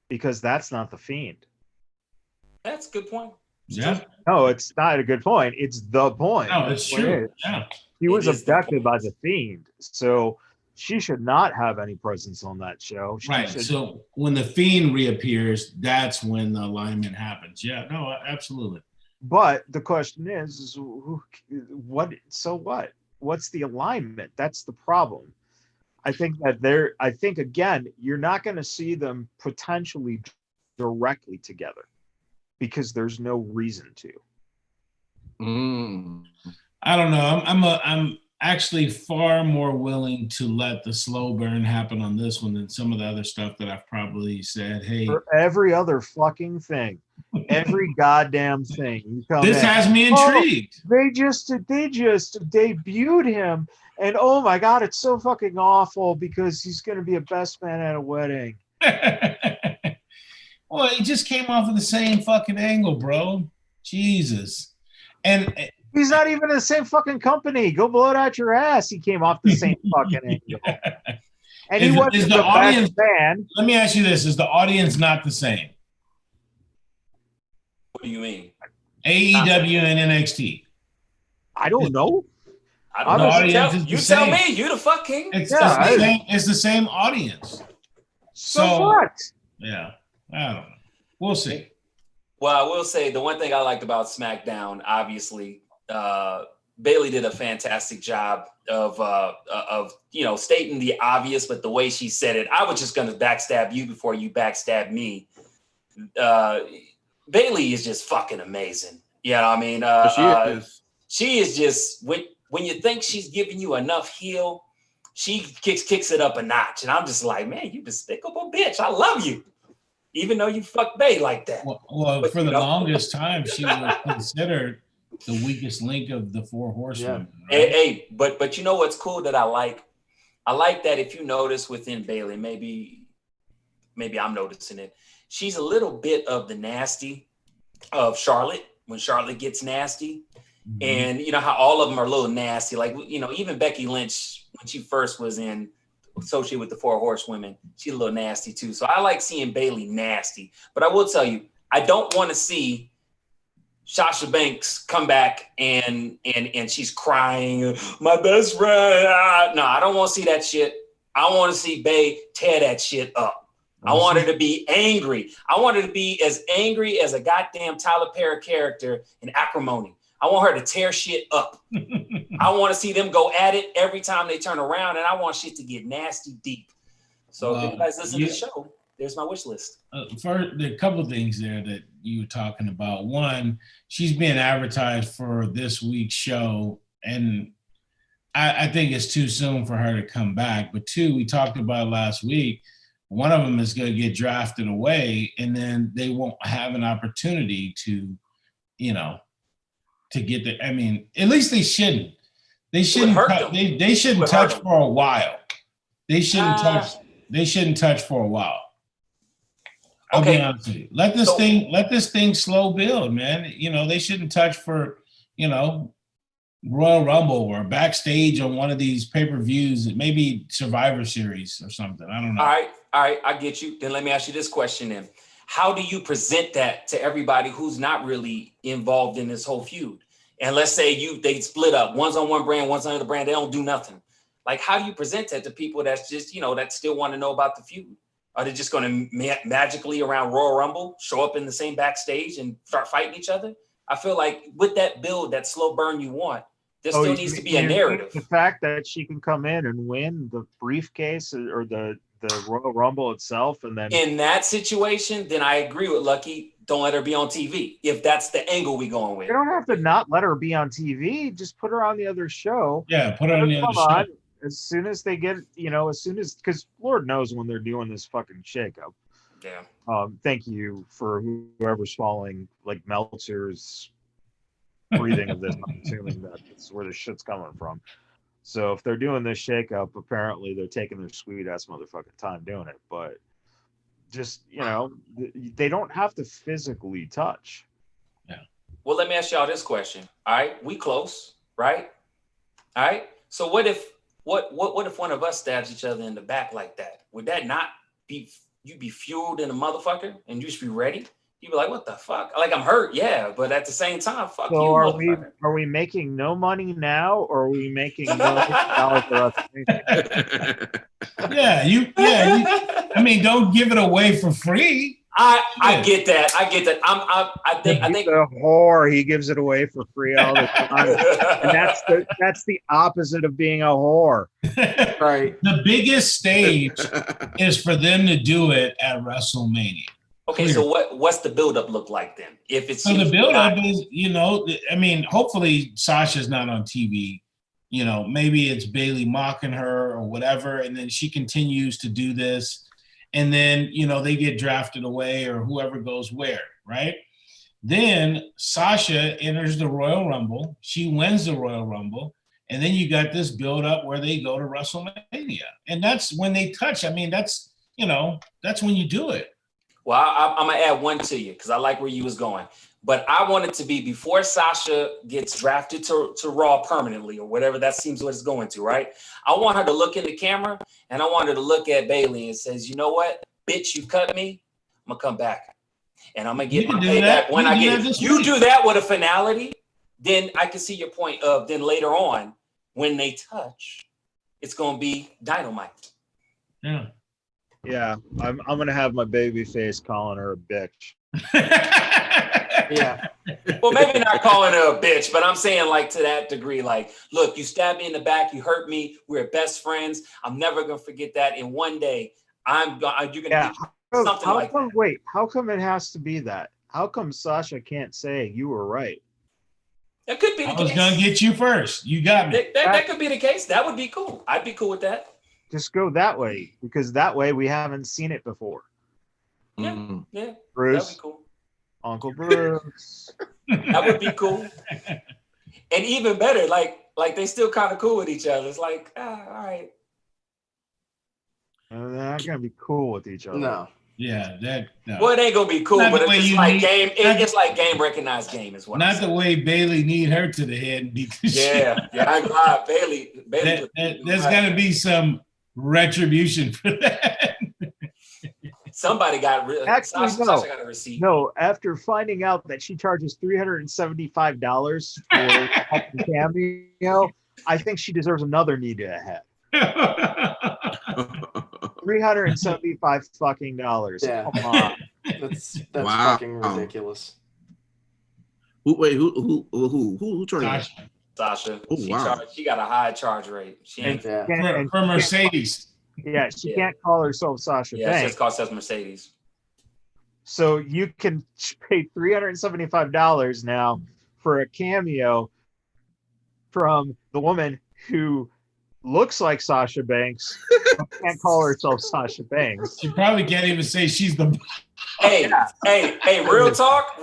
because that's not the Fiend. That's a good point. Yeah. No, it's not a good point. It's the point. No, it's true. Yeah. He was abducted by the Fiend, so she should not have any presence on that show. Right. So when the Fiend reappears, that's when the alignment happens. Yeah. No, absolutely. But the question is what? So what? What's the alignment? That's the problem. I think again, you're not going to see them potentially directly together because there's no reason to. I don't know. I'm actually far more willing to let the slow burn happen on this one than some of the other stuff that I've probably said. Hey, for every other fucking thing, every goddamn thing. You come this in, has me intrigued. They just debuted him, and oh my god, it's so fucking awful because he's going to be a best man at a wedding. Well, he just came off of the same fucking angle, bro. Jesus. And he's not even in the same fucking company. Go blow it out your ass. He came off the same fucking angle. And he wasn't the best man. Let me ask you this. Is the audience not the same? What do you mean? AEW and NXT. I don't know. I don't know. You tell me. You the fuck king. It's the same audience. So what? Yeah. I don't know. We'll see. Well, I will say the one thing I liked about SmackDown, obviously, Bayley did a fantastic job of stating the obvious, but the way she said it, I was just going to backstab you before you backstab me. Bayley is just fucking amazing. You know what I mean? She is just when you think she's giving you enough heel, she kicks it up a notch, and I'm just like, man, you despicable bitch. I love you. Even though you fuck Bay like that. Well, for the longest time, she was considered the weakest link of the four horsemen. Yeah. Right? But you know what's cool that I like? I like that if you notice within Bayley, maybe I'm noticing it. She's a little bit of the nasty of Charlotte when Charlotte gets nasty. Mm-hmm. And you know how all of them are a little nasty. Like, even Becky Lynch, when she first was associated with the four horsewomen, she's a little nasty too. So I like seeing Bayley nasty. But I will tell you, I don't want to see Sasha Banks come back and she's crying, my best friend. No, I don't want to see that shit. I want to see Bay tear that shit up. I want her to be angry. I want her to be as angry as a goddamn Tyler Perry character in Acrimony. I want her to tear shit up. I want to see them go at it every time they turn around, and I want shit to get nasty deep. So if you guys listen to the show, there's my wish list. There are a couple of things there that you were talking about. One, she's being advertised for this week's show, and I think it's too soon for her to come back. But two, we talked about last week, one of them is going to get drafted away, and then they won't have an opportunity to, to get the. I mean, at least they shouldn't. They shouldn't. They shouldn't touch for a while. They shouldn't touch. They shouldn't touch for a while. I'll be honest with you. Let this thing slow build, man. They shouldn't touch for, Royal Rumble or backstage on one of these pay-per-views, maybe Survivor Series or something. I don't know. All right, I get you. Then let me ask you this question then. How do you present that to everybody who's not really involved in this whole feud? And let's say they split up. One's on one brand, one's on the brand. They don't do nothing. Like, how do you present that to people that's just, that still want to know about the feud? Are they just going to magically around Royal Rumble show up in the same backstage and start fighting each other? I feel like with that build, that slow burn you want, there still needs to be a narrative. The fact that she can come in and win the briefcase or the Royal Rumble itself, and then in that situation, then I agree with Lucky. Don't let her be on TV if that's the angle we going with. You don't have to not let her be on TV. Just put her on the other show. Yeah, put her on the other show. As soon as they get, because Lord knows when they're doing this fucking shakeup. Yeah. Thank you for whoever's following like Meltzer's breathing of this. I'm assuming that's where the shit's coming from. So if they're doing this shakeup, apparently they're taking their sweet ass motherfucking time doing it. But just, they don't have to physically touch. Yeah. Well, let me ask y'all this question. All right, we close, right? All right. So what if one of us stabs each other in the back like that? Would that not be, you'd be fueled in a motherfucker and you just be ready? You'd be like, what the fuck? Like, I'm hurt, yeah, but at the same time, fuck you, motherfucker. Are we making no money now, or are we making $1 for us? I mean, don't give it away for free. I get that. I think the whore, he gives it away for free all the time. And that's the opposite of being a whore. Right. The biggest stage is for them to do it at WrestleMania. Okay, so what's the buildup look like then? If it's so the buildup is, hopefully Sasha's not on TV. Maybe it's Bayley mocking her or whatever, and then she continues to do this, and then they get drafted away or whoever goes where, right? Then Sasha enters the Royal Rumble. She wins the Royal Rumble, and then you got this buildup where they go to WrestleMania, and that's when they touch. I mean, that's when you do it. Well, I'm going to add one to you because I like where you was going. But I want it to be before Sasha gets drafted to Raw permanently or whatever that seems what it's going to, right? I want her to look in the camera and I want her to look at Bayley and says, you know what? Bitch, you cut me. I'm going to come back. And I'm going to get my payback when I get it. You do that with a finality, then I can see your point of then later on when they touch, it's going to be dynamite. Yeah. Yeah, I'm gonna have my baby face calling her a bitch. Yeah. Well, maybe not calling her a bitch, but I'm saying like to that degree, like, look, you stabbed me in the back, you hurt me, we're best friends. I'm never gonna forget that. And one day, you're gonna get something like that. Wait, how come it has to be that? How come Sasha can't say you were right? That could be the case. I was gonna get you first. You got me. That could be the case. That would be cool. I'd be cool with that. Just go that way, because that way we haven't seen it before. Yeah, yeah. Bruce, that'd be cool. Uncle Bruce. That would be cool. And even better, like they still kind of cool with each other. It's like, all right. They're not gonna be cool with each other. No. Yeah, no. Well, it ain't gonna be cool, but it's like game. It's like game recognized game is what. Not the way Bayley need her to the head. Yeah, I'm glad Bayley. There's got to be some retribution for that. Somebody got actually Sasha got a receipt. No, after finding out that she charges $375 for a cameo, I think she deserves another knee to the head. $375 fucking dollars. Yeah. Come on. That's fucking ridiculous. Who charged? Sasha. Oh, She got a high charge rate. For Mercedes. Yeah, she can't call herself Sasha Yeah, Banks. she just calls herself Mercedes. So you can pay $375 now for a cameo from the woman who looks like Sasha Banks but can't call herself Sasha Banks. She probably can't even say she's the. Hey, real talk.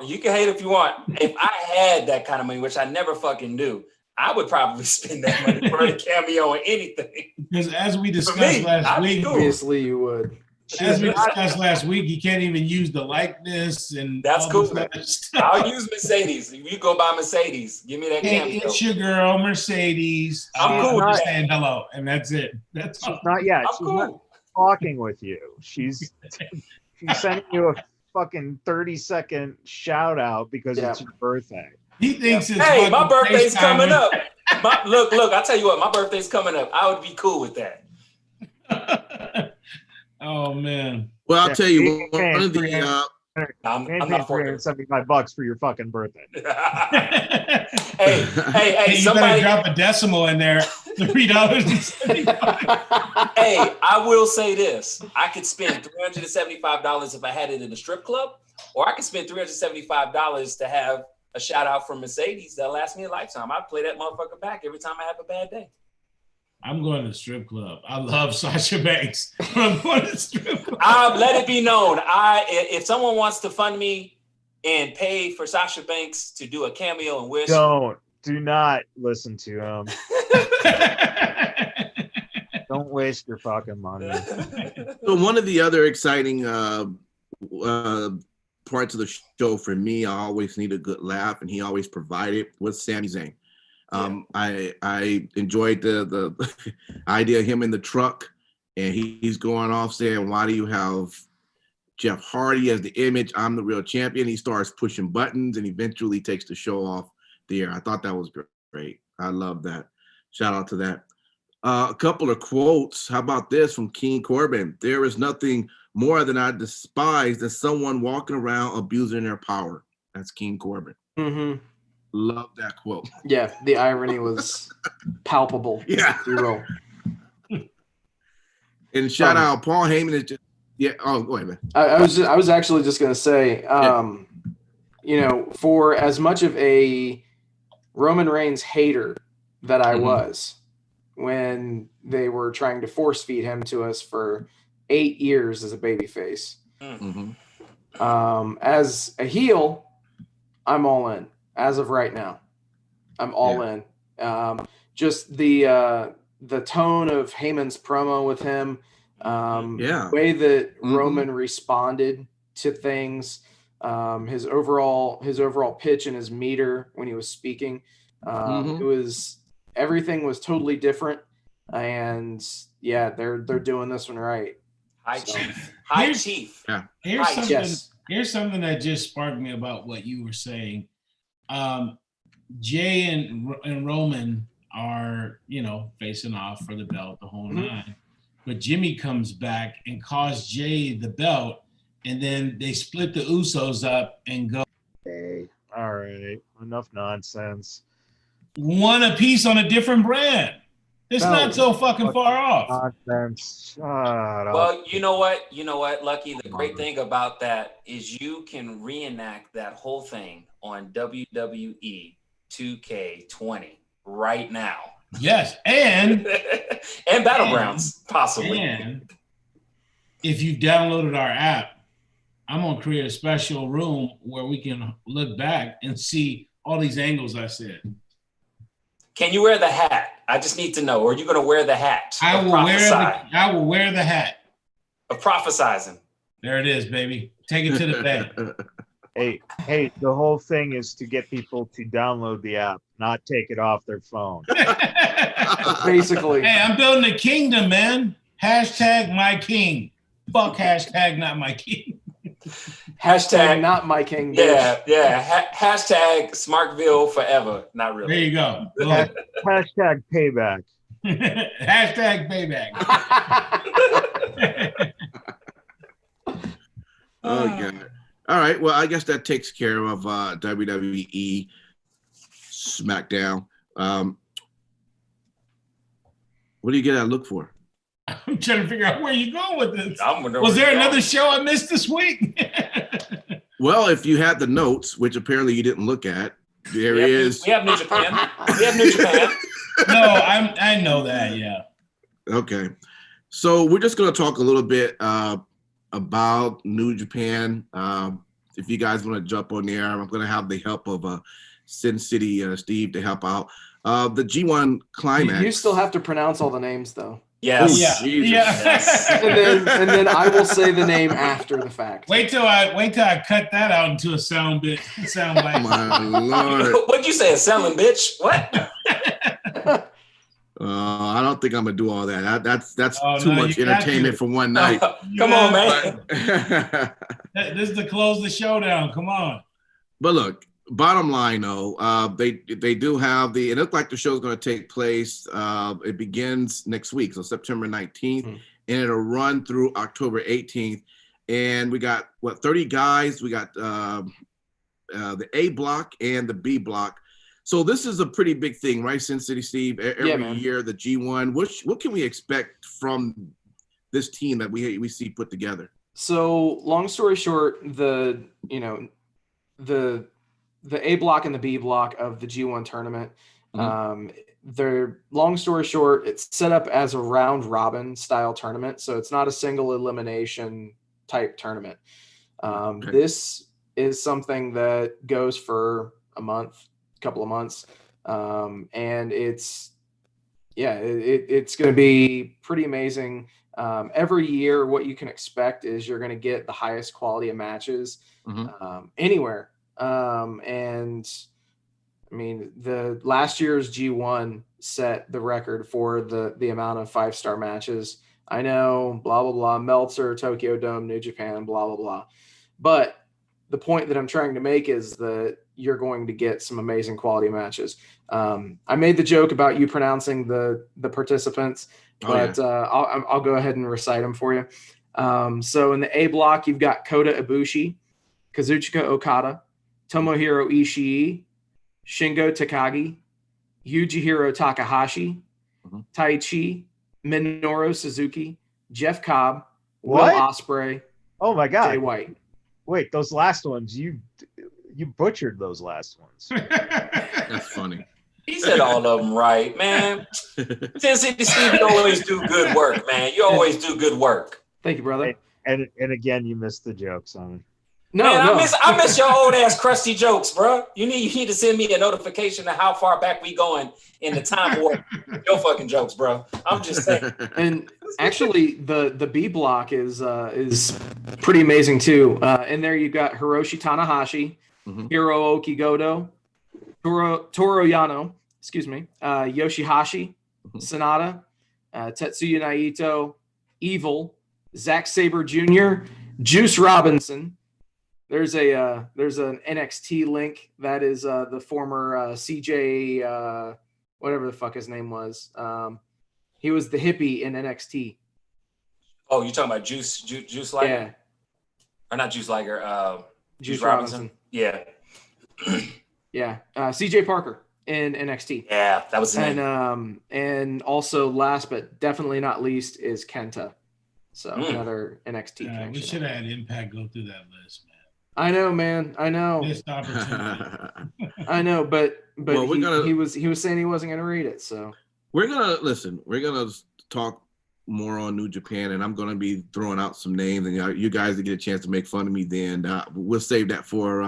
You can hate if you want. If I had that kind of money, which I never fucking do, I would probably spend that money for a cameo or anything. Because as we discussed last week, obviously you would. As we discussed last week, you can't even use the likeness, and that's all cool. this other stuff. I'll use Mercedes. If you go buy Mercedes, give me that cameo. It's your girl, Mercedes. I'm cool with saying hello, and that's it. That's all. Not yet. I'm She's cool. not talking with you. She's sending you a fucking 30-second shout out because it's your birthday. He thinks it's hey, my fucking birthday's FaceTime coming with- up. Look, I tell you what, my birthday's coming up. I would be cool with that. Oh man. Well, I'll tell you, one of the I'm not $375 for your fucking birthday. hey, you somebody better drop a decimal in there. $3.75. Hey, I will say this. I could spend $375 if I had it in a strip club, or I could spend $375 to have a shout out from Mercedes that'll last me a lifetime. I'd play that motherfucker back every time I have a bad day. I'm going to the strip club. I love Sasha Banks. I'm going to the strip club. Let it be known. If someone wants to fund me and pay for Sasha Banks to do a cameo and Wish, do not listen to him. Don't waste your fucking money. So one of the other exciting parts of the show for me, I always need a good laugh, and he always provided, was Sami Zayn. I enjoyed the idea of him in the truck, and he's going off saying, "Why do you have Jeff Hardy as the image? I'm the real champion." He starts pushing buttons and eventually takes the show off the air. I thought that was great. I love that. Shout out to that. A couple of quotes. How about this from King Corbin? "There is nothing more than I despise than someone walking around abusing their power." That's King Corbin. Mm-hmm. Love that quote. Yeah, the irony was palpable. Yeah. If you will. And shout out Paul Heyman is just Oh, go ahead, man. I was actually just gonna say, for as much of a Roman Reigns hater that I was when they were trying to force feed him to us for 8 years as a babyface. As a heel, I'm all in. As of right now, I'm all in. Just the tone of Heyman's promo with him, the way that Roman responded to things, his overall pitch and his meter when he was speaking, everything was totally different, and they're doing this one right. Chief. Here's something that just sparked me about what you were saying. Jay and Roman are, facing off for the belt, the whole nine. But Jimmy comes back and costs Jay the belt, and then they split the Usos up and go. Okay. All right. Enough nonsense. One apiece on a different brand. It's not so fucking far off. Nonsense. Well, you know what, Lucky? The great thing about that is you can reenact that whole thing on WWE 2K20 right now. Yes, and Battlegrounds, possibly. And if you've downloaded our app, I'm gonna create a special room where we can look back and see all these angles I said. Can you wear the hat? I just need to know. Or are you going to wear the hat? I will wear the hat. Of prophesizing. There it is, baby. Take it to the bed. Hey, the whole thing is to get people to download the app, not take it off their phone. Basically. Hey, I'm building a kingdom, man. Hashtag my king. Fuck hashtag not my king. Hashtag not my king. Yeah. Hashtag Smartville forever. Not really. There you go. Hashtag payback. Hashtag payback. Oh, God. All right. Well, I guess that takes care of WWE SmackDown. What do you get to look for? I'm trying to figure out where you're going with this. Was there another show I missed this week? Well, if you had the notes, which apparently you didn't look at, There he is. We have New Japan. We have New Japan. No, I know that. Yeah. Okay. So we're just going to talk a little bit about New Japan. If you guys want to jump on there, I'm going to have the help of Sin City Steve to help out. The G1 Climax. You still have to pronounce all the names, though. Yes. Yeah. Jesus. Yes. And then I will say the name after the fact. Wait till I cut that out into a sound bite. My Lord. What'd you say? A selling bitch? What? I don't think I'm gonna do all that. That's Oh, too no, much you got entertainment to. for one night. Come on, man. This is to close the showdown. Come on. But look, bottom line though, they do have it looks like the show is going to take place. It begins next week, so September 19th, and it'll run through October 18th. And we got 30 guys. We got the A block and the B block. So this is a pretty big thing, right, Sin City Steve? Every year, the G1. What can we expect from this team that we see put together? So, long story short, the A block and the B block of the G1 tournament. They're long story short, it's set up as a round robin style tournament, so it's not a single elimination type tournament. This is something that goes for a month. Couple of months, and it's going to be pretty amazing. Every year, what you can expect is you're going to get the highest quality of matches anywhere. And I mean, the last year's G1 set the record for the amount of 5-star matches. I know, blah blah blah, Meltzer, Tokyo Dome, New Japan, blah blah blah, but the point that I'm trying to make is that you're going to get some amazing quality matches. I made the joke about you pronouncing the participants, but I'll go ahead and recite them for you. So in the A block, you've got Kota Ibushi, Kazuchika Okada, Tomohiro Ishii, Shingo Takagi, Yujihiro Takahashi, Taichi, Minoru Suzuki, Jeff Cobb, Will Ospreay, Oh my God. Jay White. Wait, those last ones, you butchered those last ones. That's funny. He said all of them right, man. Sin City Steve, you always do good work, man. You always do good work. Thank you, brother. And again, you missed the joke, Simon. No, Man, no. I miss your old ass crusty jokes, bro. You need to send me a notification of how far back we going in the time warp. Your fucking jokes, bro. I'm just saying. And actually, the B block is pretty amazing too. In there, you've got Hiroshi Tanahashi, Hiro Okigoto, Toru Yano, Yoshihashi, Sonata, Tetsuya Naito, Evil, Zack Sabre Jr., Juice Robinson. There's an NXT link that is the former CJ, whatever the fuck his name was. He was the hippie in NXT. Oh, you're talking about Juice Liger? Yeah. Or not Juice Liger, Juice Robinson. Yeah. Yeah. CJ Parker in NXT. Yeah, that was his name. And also last but definitely not least is Kenta. So another NXT connection. We should have had Impact go through that list, man. I know, man. I know. Missed opportunity. I know, but Well, he was saying he wasn't gonna read it. So we're gonna talk more on New Japan, and I'm gonna be throwing out some names, and you guys will get a chance to make fun of me. Then we'll save that for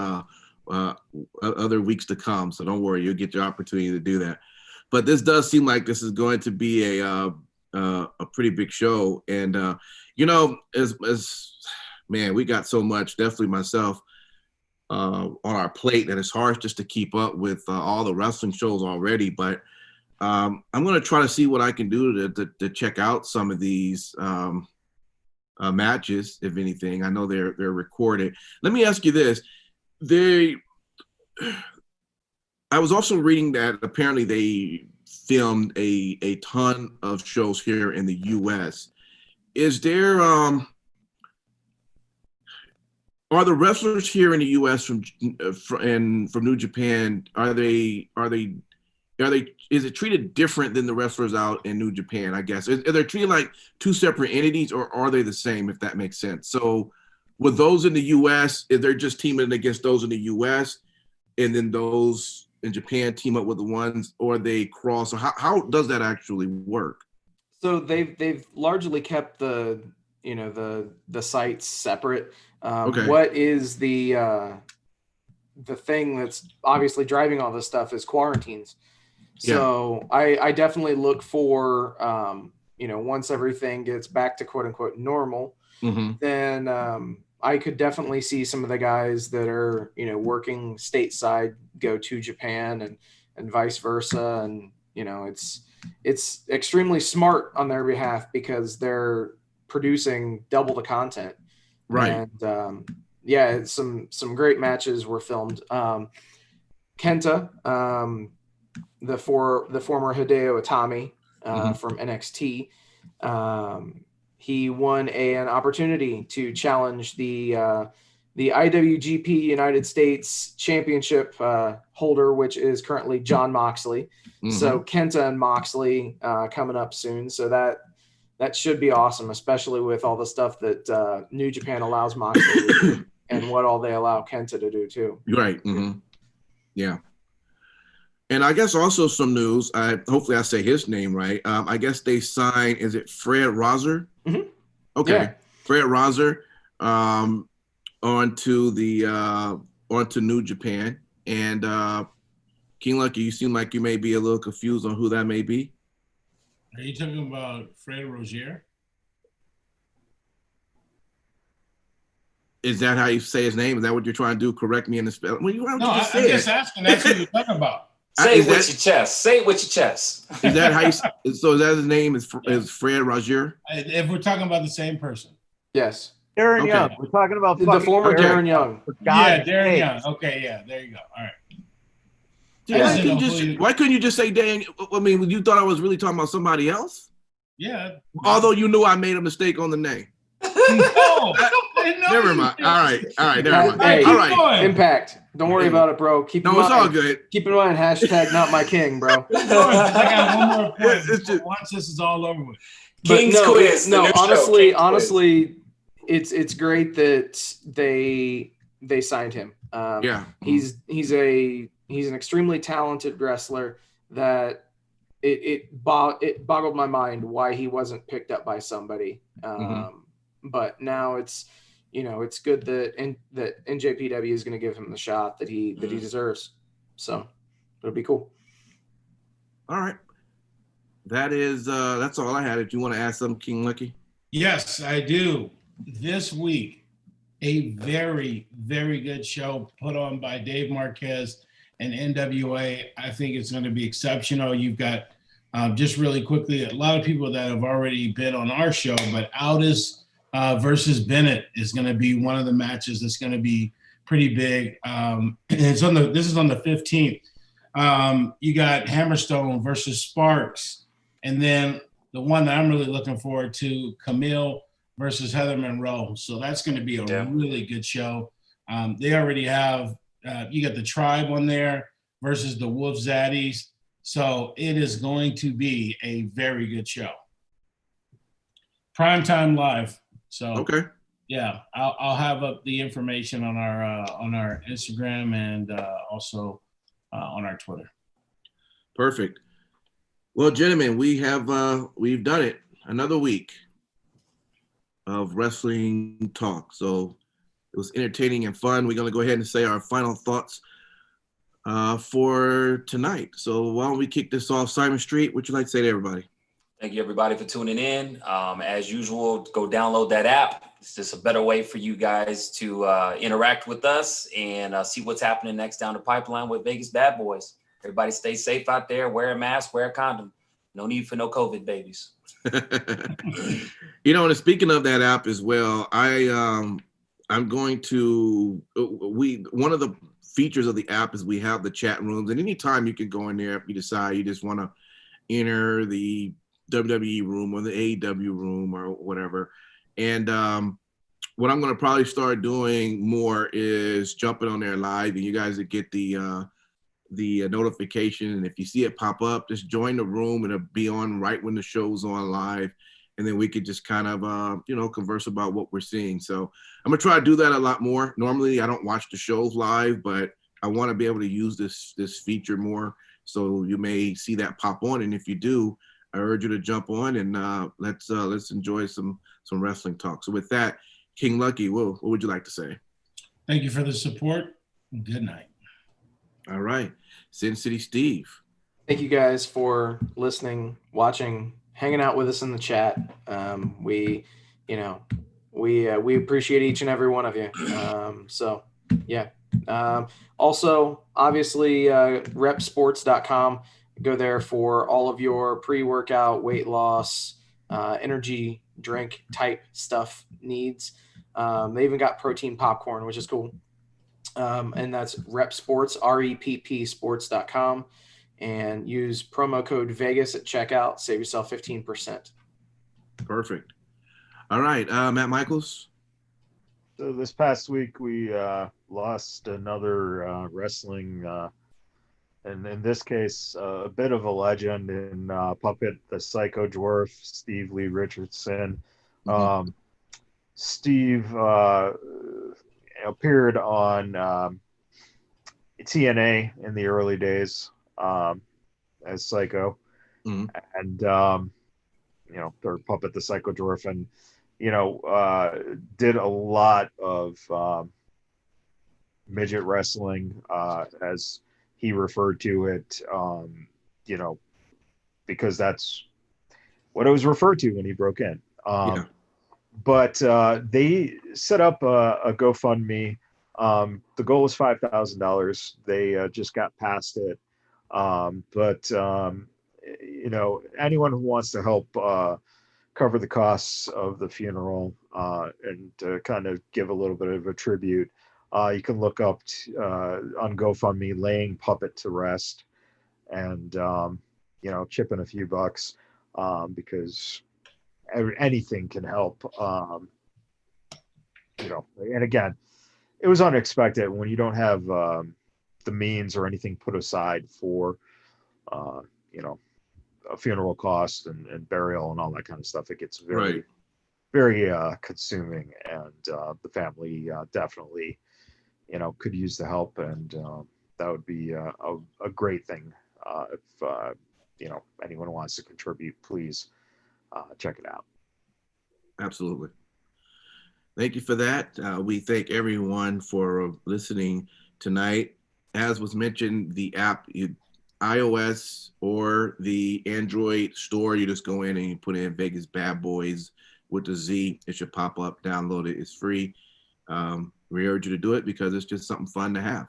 other weeks to come. So don't worry, you'll get your opportunity to do that. But this does seem like this is going to be a pretty big show, and as man, we got so much, definitely myself, on our plate that it's hard just to keep up with all the wrestling shows already. But I'm going to try to see what I can do to check out some of these matches, if anything. I know they're recorded. Let me ask you this. I was also reading that apparently they filmed a ton of shows here in the U.S. Is there are the wrestlers here in the U.S. from New Japan? Is it treated different than the wrestlers out in New Japan? I guess are they treated like two separate entities, or are they the same? If that makes sense. So, with those in the U.S., if they're just teaming against those in the U.S., and then those in Japan team up with the ones, or they cross? Or how does that actually work? So they've largely kept the sites separate. Okay. What is the thing that's obviously driving all this stuff is quarantines. So I definitely look for once everything gets back to quote unquote normal, then I could definitely see some of the guys that are working stateside go to Japan and vice versa, and it's extremely smart on their behalf because they're producing double the content. Right. And some great matches were filmed. Kenta, the former Hideo Itami from NXT, he won an opportunity to challenge the IWGP United States Championship holder, which is currently Jon Moxley. So Kenta and Moxley coming up soon. So that should be awesome, especially with all the stuff that New Japan allows Moxley to do and what all they allow Kenta to do too. Right. Yeah. And I guess also some news. Hopefully I say his name right. I guess they signed. Is it Fred Rosser? Okay, yeah. Fred Rosser onto New Japan. And King Lucky, you seem like you may be a little confused on who that may be. Are you talking about Fred Rozier? Is that how you say his name? Is that what you're trying to do? Correct me in the spelling? Well, I'm just asking. That's what you're talking about. Say it with your chest. Say it with your chest. Is that how you? So is that his name? Is Fred Rozier? If we're talking about the same person. Yes. Darren Young. We're talking about the former Darren Young. Yeah, Darren Young. Okay, yeah, there you go. All right. Why couldn't you just say Darren? I mean, you thought I was really talking about somebody else? Yeah. Although you knew I made a mistake on the name. No, never mind. All right. Never mind. Hey, all right. Impact. Don't worry about it, bro. Keep in mind, it's all good. Keep in mind, hashtag not my king, bro. I got one more point. Once this is all over with. King's quiz. No, honestly, it's great that they signed him. He's an extremely talented wrestler that it boggled my mind why he wasn't picked up by somebody. But now it's good that NJPW is going to give him the shot that he deserves. So it'll be cool. All right. That's all I had. If you want to add something, King Lucky. Yes, I do. This week, a very, very good show put on by Dave Marquez and NWA. I think it's going to be exceptional. You've got just really quickly, a lot of people that have already been on our show, but Aldis versus Bennett is going to be one of the matches that's going to be pretty big. And this is on the 15th. You got Hammerstone versus Sparks, and then the one that I'm really looking forward to, Camille versus Heather Monroe. So that's going to be a really good show. They already have you got the Tribe on there versus the Wolf Zaddies. So it is going to be a very good show. Primetime live. So okay, yeah, I'll have up the information on our Instagram and also on our Twitter. Perfect. Well, gentlemen, we've done it. Another week of wrestling talk. So it was entertaining and fun. We're going to go ahead and say our final thoughts for tonight. So why don't we kick this off? Simon Street, what you like to say to everybody? Thank you, everybody, for tuning in. As usual, go download that app. It's just a better way for you guys to interact with us and see what's happening next down the pipeline with Vegas Bad Boys. Everybody stay safe out there. Wear a mask, wear a condom. No need for no COVID babies. And speaking of that app as well, I'm going to one of the features of the app is we have the chat rooms, and anytime you can go in there if you decide you just want to enter the WWE room or the AEW room or whatever. And what I'm going to probably start doing more is jumping on there live, and you guys that get the notification, and if you see it pop up, just join the room. It'll be on right when the show's on live, and then we could just kind of converse about what we're seeing. So I'm gonna try to do that a lot more. Normally I don't watch the shows live, but I want to be able to use this feature more. So you may see that pop on, and if you do, I urge you to jump on and let's enjoy some wrestling talk. So with that, King Lucky, what would you like to say? Thank you for the support. Good night. All right, Sin City Steve. Thank you guys for listening, watching, hanging out with us in the chat. We appreciate each and every one of you. So yeah. Also, obviously, repsports.com. Go there for all of your pre-workout, weight loss, energy drink type stuff needs. They even got protein popcorn, which is cool. And that's repsports, REPP sports.com. And use promo code Vegas at checkout. Save yourself 15%. Perfect. All right, Matt Michaels. So this past week we lost another wrestling, and in this case, a bit of a legend in Puppet, the Psycho Dwarf, Steve Lee Richardson. Steve appeared on TNA in the early days as Psycho, and their Puppet, the Psycho Dwarf, and did a lot of midget wrestling, as he referred to it, because that's what it was referred to when he broke in. But they set up a GoFundMe. The goal was $5,000. They just got past it. But anyone who wants to help cover the costs of the funeral and to kind of give a little bit of a tribute, you can look up on GoFundMe laying Puppet to rest, and chip in a few bucks, because anything can help. And again, it was unexpected when you don't have the means or anything put aside for a funeral cost and burial and all that kind of stuff. It gets very consuming, and the family definitely could use the help, and that would be a great thing. If anyone wants to contribute, please check it out. Absolutely. Thank you for that. We thank everyone for listening tonight. As was mentioned, the app, iOS or the Android store, you just go in and you put in Vegas BadBoyz with the Z. It should pop up. Download it. It's free. We urge you to do it because it's just something fun to have.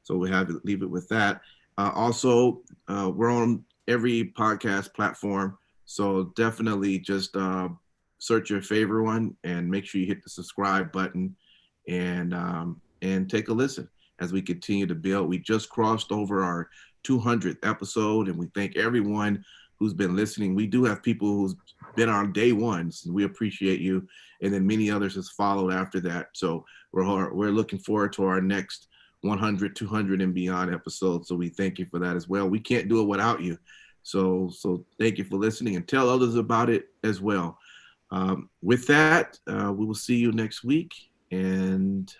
So we have to leave it with that. Also, we're on every podcast platform. So definitely just search your favorite one and make sure you hit the subscribe button and take a listen as we continue to build. We just crossed over our 200th episode, and we thank everyone who's been listening. We do have people who's been on day ones, and we appreciate you. And then many others has followed after that. So we're looking forward to our next 100, 200 and beyond episodes. So we thank you for that as well. We can't do it without you. So thank you for listening, and tell others about it as well. With that, we will see you next week, and